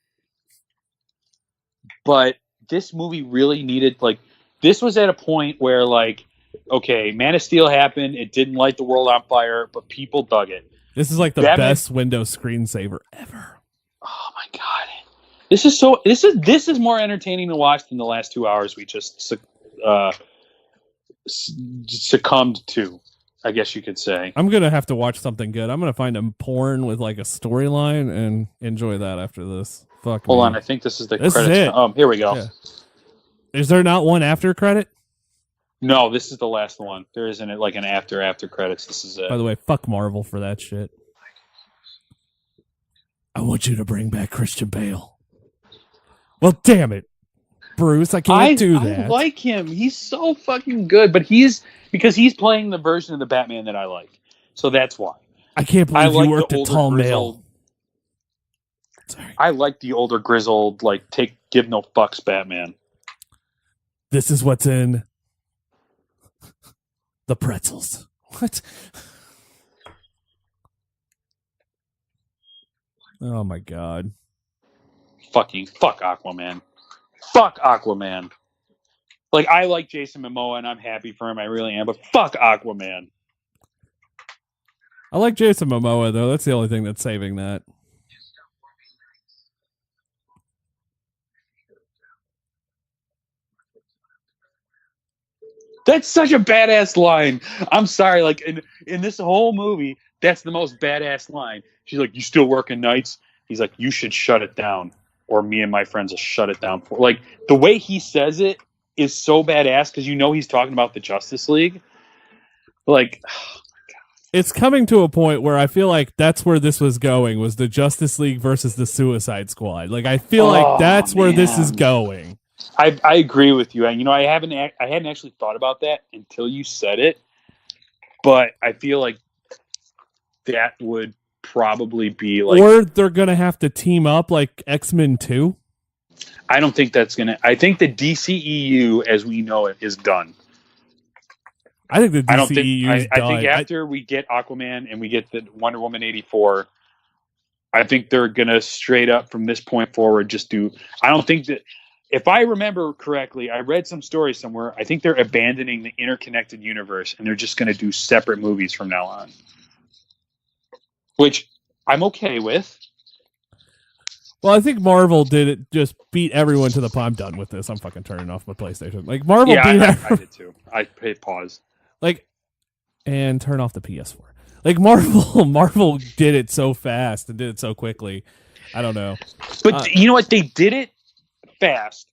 but this movie really needed like this was at a point where like okay, Man of Steel happened, it didn't light the world on fire, but people dug it. This is like the Batman, best Windows screensaver ever. oh my god. This is more entertaining to watch than the last 2 hours we just uh, succumbed to, I guess you could say. I'm gonna have to watch something good. I'm gonna find a porn with like a storyline and enjoy that after this. Fuck. Hold me. on, I think this is the This is credits. it. Here we go. Yeah. Is there not one after credit? No, this is the last one. There isn't like an after credits. This is it. By the way, fuck Marvel for that shit. I want you to bring back Christian Bale. Well, damn it, Bruce, I can't do that. I like him. He's so fucking good, but because he's playing the version of the Batman that I like. So that's why. I can't believe you worked at Tall Mail. Sorry. I like the older grizzled, like give no fucks Batman. This is what's in the pretzels. What? Oh my god. Fuck Aquaman. Fuck Aquaman. Like, I like Jason Momoa and I'm happy for him. I really am. But fuck Aquaman. I like Jason Momoa though. That's the only thing that's saving that. That's such a badass line. I'm sorry. Like, in this whole movie, that's the most badass line. She's like, "You still working nights?" He's like, "You should shut it down, or me and my friends will shut it down for." Like, the way he says it is so badass because you know he's talking about the Justice League. Like, oh my god, it's coming to a point where I feel like that's where this was going, was the Justice League versus the Suicide Squad. Like, I feel like that's where this is going. I agree with you. And, I hadn't actually thought about that until you said it, but I feel like that would probably be like, or they're gonna have to team up like X-Men 2. I don't think that's gonna. I think the DCEU as we know it is done. I think the DCEU is done. I think after we get Aquaman and we get the Wonder Woman 84, I think they're gonna straight up from this point forward just do. I don't think that. If I remember correctly, I read some story somewhere. I think they're abandoning the interconnected universe and they're just going to do separate movies from now on, which I'm okay with. Well, I think Marvel did it. Just beat everyone to the punch. I'm done with this. I'm fucking turning off my PlayStation. Like, Marvel beat I did too. I hit pause. Like, and turn off the PS4. Like, Marvel did it so fast and did it so quickly. I don't know. But you know what? They did it fast,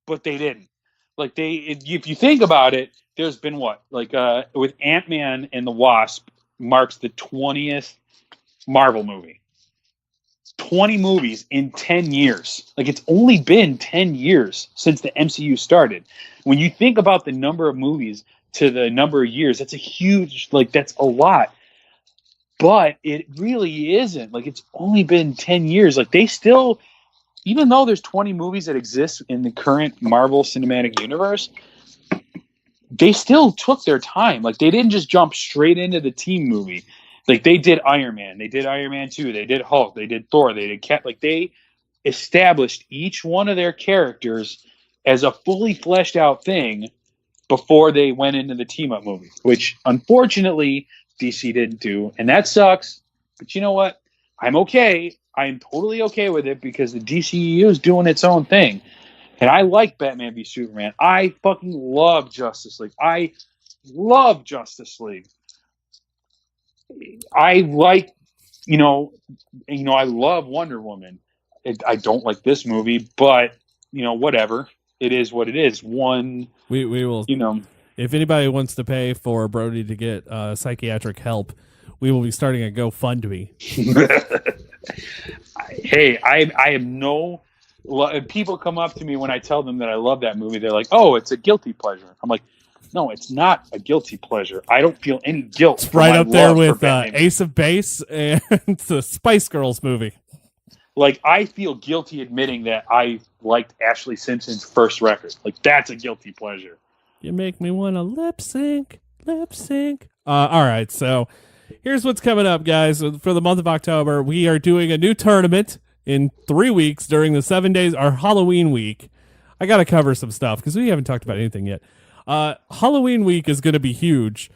but they didn't. Like, if you think about it, there's been what? Like, with Ant-Man and the Wasp marks the 20th Marvel movie. 20 movies in 10 years. Like, it's only been 10 years since the MCU started. When you think about the number of movies to the number of years, that's a huge, like, that's a lot. But it really isn't. Like, it's only been 10 years. Like, they still, even though there's 20 movies that exist in the current Marvel Cinematic Universe, they still took their time. Like, they didn't just jump straight into the team movie. Like, they did Iron Man, they did Iron Man 2, they did Hulk, they did Thor, they did Cap. Like, they established each one of their characters as a fully fleshed out thing before they went into the team up movie, which unfortunately DC didn't do. And that sucks. But you know what? I'm okay. I'm totally okay with it because the DCEU is doing its own thing. And I like Batman v Superman. I fucking love Justice League. I love Justice League. I like, I love Wonder Woman. I don't like this movie, but, whatever. It is what it is. We will, if anybody wants to pay for Brody to get psychiatric help, we will be starting a GoFundMe. Hey, I have no. People come up to me when I tell them that I love that movie. They're like, "Oh, it's a guilty pleasure." I'm like, "No, it's not a guilty pleasure. I don't feel any guilt." It's right up there with Ace of Base and the Spice Girls movie. Like, I feel guilty admitting that I liked Ashley Simpson's first record. Like, that's a guilty pleasure. You make me want to lip sync. Lip sync. All right, so here's what's coming up, guys. For the month of October, we are doing a new tournament in 3 weeks during the 7 days, our Halloween week. I got to cover some stuff because we haven't talked about anything yet. Halloween week is going to be huge.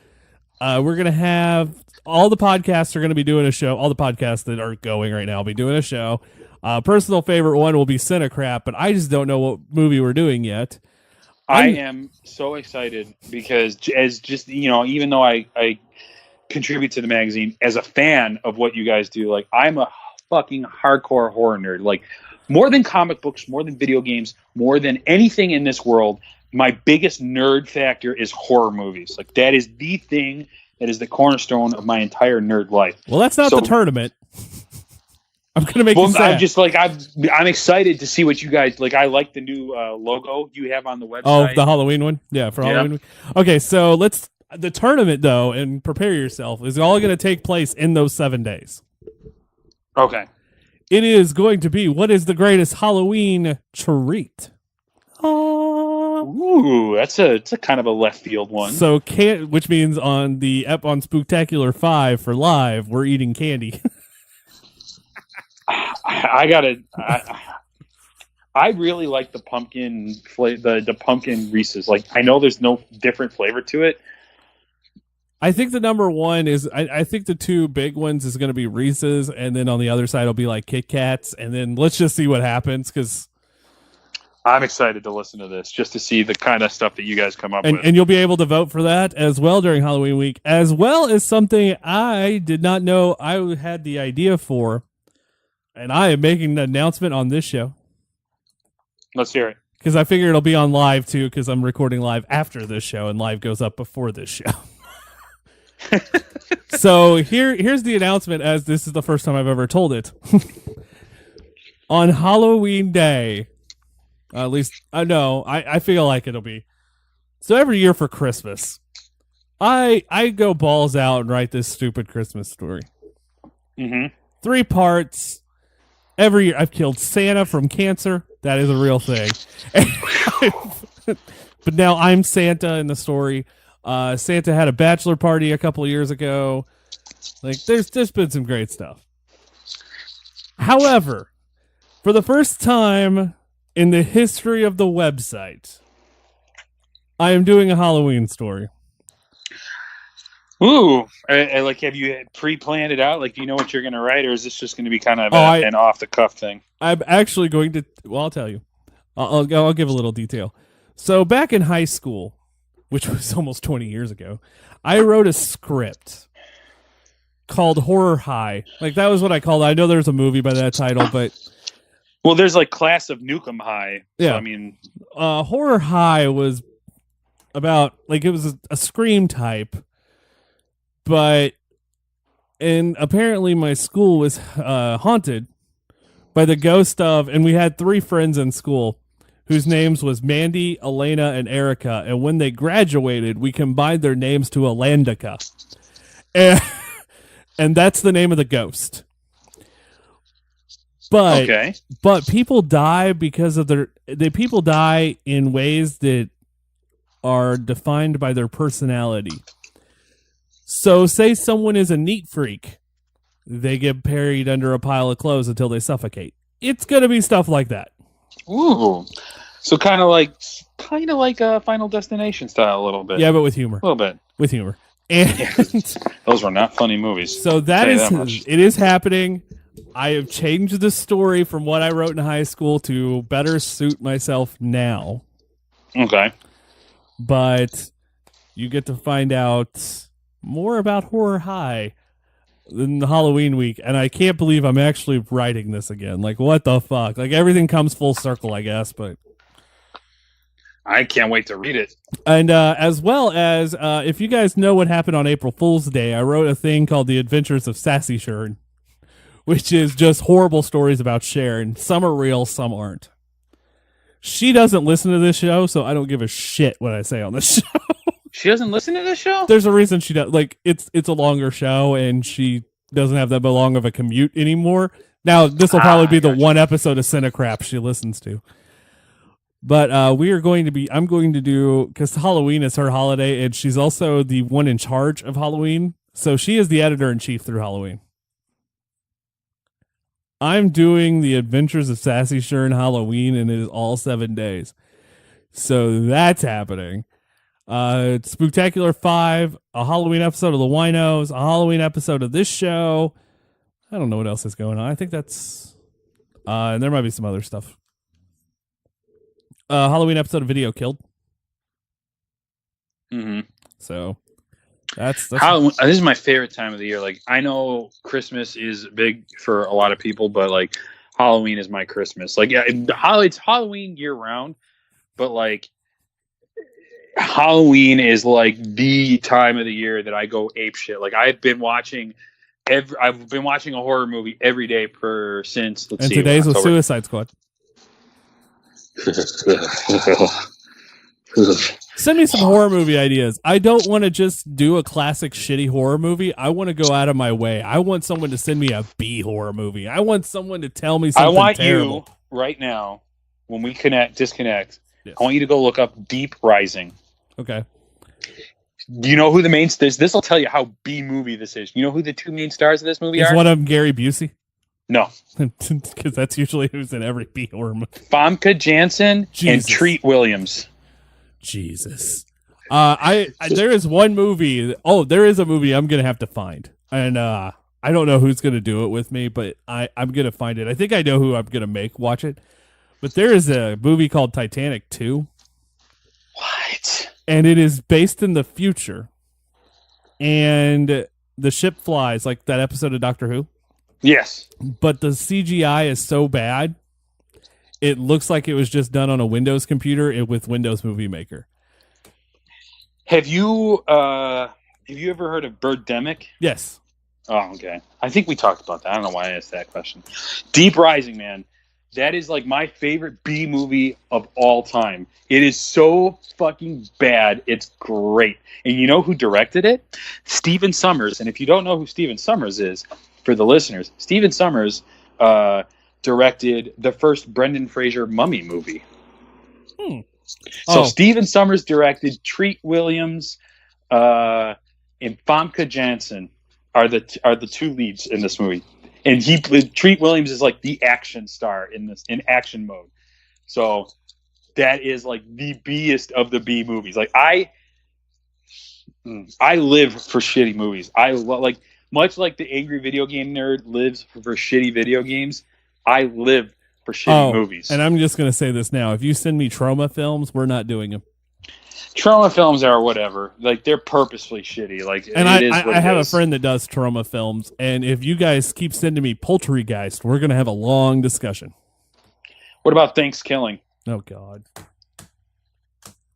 We're going to have all the podcasts are going to be doing a show. All the podcasts that are going right now will be doing a show. Personal favorite one will be CineCrap, but I just don't know what movie we're doing yet. I am so excited because as just, even though I contribute to the magazine as a fan of what you guys do, like I'm a fucking hardcore horror nerd, like more than comic books, more than video games, more than anything in this world. My biggest nerd factor is horror movies. Like that is the thing that is the cornerstone of my entire nerd life. Well, that's not the tournament. I'm gonna make you sad. I'm just like I'm excited to see what you guys like. I like the new logo you have on the website. Oh, the Halloween one, yeah, for Halloween week. Okay, so the tournament though, and prepare yourself, is all going to take place in those 7 days. Okay, it is going to be what is the greatest Halloween treat. Ooh, it's a kind of a left field one. So which means on Spooktacular 5 for live, we're eating candy. I really like the pumpkin the pumpkin Reese's. Like I know there's no different flavor to it. I think the number one is I think the two big ones is going to be Reese's, and then on the other side will be like Kit Kats, and then let's just see what happens because I'm excited to listen to this just to see the kind of stuff that you guys come up with. And you'll be able to vote for that as well during Halloween week, as well as something I did not know I had the idea for. And I am making an announcement on this show. Let's hear it. Because I figure it'll be on live, too, because I'm recording live after this show, and live goes up before this show. So here's the announcement, as this is the first time I've ever told it. On Halloween Day, at least, I know, I feel like it'll be. So every year for Christmas, I go balls out and write this stupid Christmas story. Mm-hmm. 3 parts. Every year, I've killed Santa from cancer. That is a real thing. But now I'm Santa in the story. Santa had a bachelor party a couple of years ago. Like, there's been some great stuff. However, for the first time in the history of the website, I am doing a Halloween story. Ooh, like have you pre-planned it out? Like, do you know what you're going to write, or is this just going to be kind of an off-the-cuff thing? I'm actually going to. Well, I'll tell you. I'll give a little detail. So back in high school, which was almost 20 years ago, I wrote a script called Horror High. Like that was what I called it. I know there's a movie by that title, but well, there's like Class of Nukem High. Yeah, so, I mean, Horror High was about like it was a Scream type. And apparently my school was haunted by the ghost of, and we had 3 friends in school whose names was Mandy, Elena, and Erica. And when they graduated, we combined their names to Alandica. And that's the name of the ghost. But people die because of people die in ways that are defined by their personality. So say someone is a neat freak. They get buried under a pile of clothes until they suffocate. It's going to be stuff like that. Ooh. So kind of like a Final Destination style a little bit. Yeah, but with humor. A little bit. With humor. And those were not funny movies. So it is happening. I have changed the story from what I wrote in high school to better suit myself now. Okay. But you get to find out more about Horror High in the Halloween week, and I can't believe I'm actually writing this again. Like, what the fuck? Like, everything comes full circle, I guess, but I can't wait to read it. And as well as, if you guys know what happened on April Fool's Day, I wrote a thing called The Adventures of Sassy Sharon, which is just horrible stories about Sharon. Some are real, some aren't. She doesn't listen to this show, so I don't give a shit what I say on this show. She doesn't listen to this show? There's a reason she does. Like, it's a longer show, and she doesn't have that long of a commute anymore. Now, this will probably be the one episode of CineCrap she listens to. But I'm going to do, because Halloween is her holiday, and she's also the one in charge of Halloween. So she is the editor-in-chief through Halloween. I'm doing the Adventures of Sassy Shern Halloween, and it is all 7 days. So that's happening. Spooktacular 5, a Halloween episode of The Winos, a Halloween episode of this show. I don't know what else is going on. I think that's... and there might be some other stuff. Halloween episode of Video Killed. Mm-hmm. So that's Halloween. This is my favorite time of the year. Like, I know Christmas is big for a lot of people, but like Halloween is my Christmas. Like, yeah, it's Halloween year round, but like Halloween is like the time of the year that I go ape shit. Like, I've been watching a horror movie every day since and today's with Suicide Squad. Send me some horror movie ideas. I don't want to just do a classic shitty horror movie. I want to go out of my way. I want someone to send me a B horror movie. I want someone to tell me something terrible. You right now, when we disconnect, yes. I want you to go look up Deep Rising. Okay. Do you know who the main... This will tell you how B movie this is. You know who the two main stars of this movie are? Is one of them Gary Busey? No. Because that's usually who's in every B horror movie. Famke Janssen and Treat Williams. Jesus. There is one movie. There is a movie I'm going to have to find. And I don't know who's going to do it with me, but I'm going to find it. I think I know who I'm going to watch it. But there is a movie called Titanic 2. What? And it is based in the future. And the ship flies, like that episode of Doctor Who. Yes. But the CGI is so bad, it looks like it was just done on a Windows computer with Windows Movie Maker. Have you ever heard of Birdemic? Yes. Oh, okay. I think we talked about that. I don't know why I asked that question. Deep Rising, man. That is like my favorite B movie of all time. It is so fucking bad. It's great. And you know who directed it? Stephen Sommers. And if you don't know who Stephen Sommers is, for the listeners, Stephen Sommers directed the first Brendan Fraser Mummy movie. So Stephen Sommers directed Treat Williams and Famke Janssen are the two leads in this movie. And Treat Williams is like the action star in action mode. So that is like the B-est of the B movies. Like I live for shitty movies. Like much like the angry video game nerd lives for shitty video games. I live for shitty movies. And I'm just gonna say this now: if you send me trauma films, we're not doing them. Trauma films are whatever. Like, they're purposefully shitty. Like, and I have a friend that does trauma films, and if you guys keep sending me Poultrygeist, we're gonna have a long discussion. What about Thanksgiving? Oh God.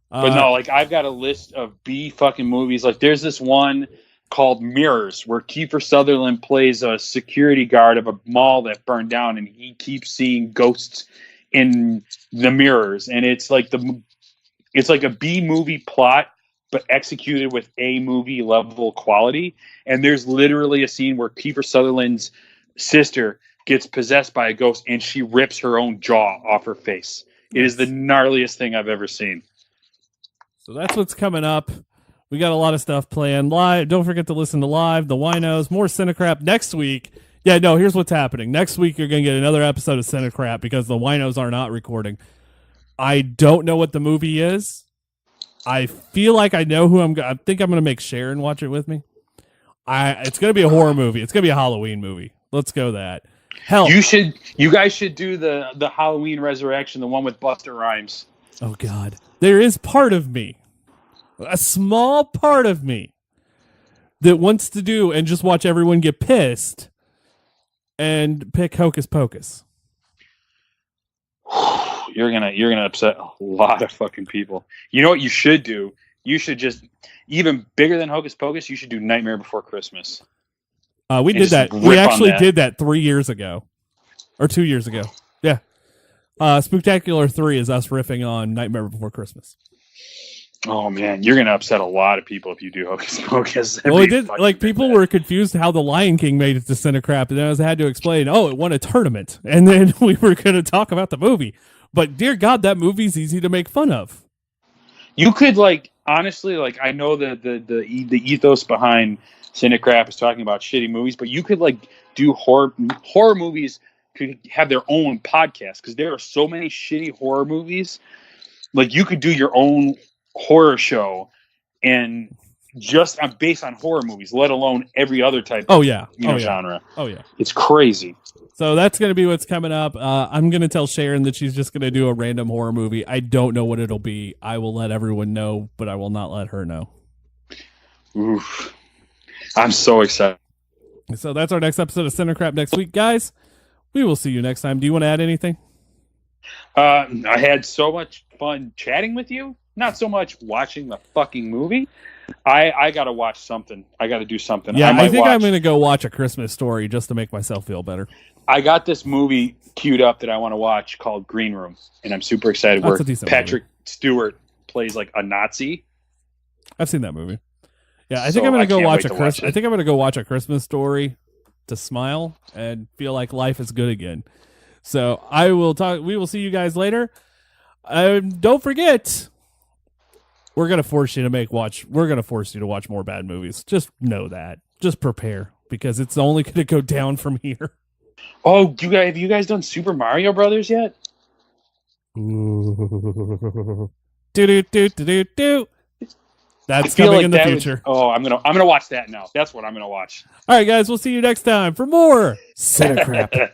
But no, like, I've got a list of B fucking movies. Like, there's this one called Mirrors, where Kiefer Sutherland plays a security guard of a mall that burned down, and he keeps seeing ghosts in the mirrors, and it's like a B movie plot, but executed with A movie level quality. And there's literally a scene where Kiefer Sutherland's sister gets possessed by a ghost and she rips her own jaw off her face. It is the gnarliest thing I've ever seen. So that's what's coming up. We got a lot of stuff planned live. Don't forget to listen to Live, the Winos, more CineCrap next week. Yeah, no, here's what's happening. Next week, you're going to get another episode of CineCrap because the Winos are not recording. I don't know what the movie is. I feel like I know who I think I'm going to make Sharon watch it with me. It's going to be a horror movie. It's going to be a Halloween movie. Let's go that. Hell, you guys should do the Halloween Resurrection, the one with Busta Rhymes. Oh God, there is part of me, a small part of me, that wants to do and just watch everyone get pissed and pick Hocus Pocus. You're gonna upset a lot of fucking people. You know what you should do? You should just, even bigger than Hocus Pocus, you should do Nightmare Before Christmas. We did that. We actually did that 3 years ago. Or 2 years ago. Yeah. Spooktacular 3 is us riffing on Nightmare Before Christmas. Oh man, you're gonna upset a lot of people if you do Hocus Pocus. Well, it did. Like, people were confused how the Lion King made it to CineCrap, and then I had to explain. Oh, it won a tournament, and then we were going to talk about the movie. But dear God, that movie's easy to make fun of. You could honestly I know the ethos behind CineCrap is talking about shitty movies, but you could do horror movies could have their own podcast because there are so many shitty horror movies. Like you could do your own horror show and just based on horror movies, let alone every other type of genre. Oh yeah. It's crazy. So that's going to be what's coming up. I'm going to tell Sharon that she's just going to do a random horror movie. I don't know what it'll be. I will let everyone know, but I will not let her know. Oof. I'm so excited. So that's our next episode of CineCrap next week, guys. We will see you next time. Do you want to add anything? I had so much fun chatting with you. Not so much watching the fucking movie. I got to watch something. I got to do something. Yeah, I think I'm going to go watch A Christmas Story just to make myself feel better. I got this movie queued up that I want to watch called Green Room, and I'm super excited. That's where Patrick Stewart plays like a Nazi. I've seen that movie. Yeah, I think I'm going to go watch I think I'm going to go watch A Christmas Story to smile and feel like life is good again. So I will talk. We will see you guys later. Don't forget, we're going to force you to We're going to force you to watch more bad movies. Just know that. Just prepare because it's only going to go down from here. Oh, have you guys done Super Mario Brothers yet? Do. That's coming in the future. I'm gonna watch that now. That's what I'm gonna watch. All right, guys, we'll see you next time for more CineCrap.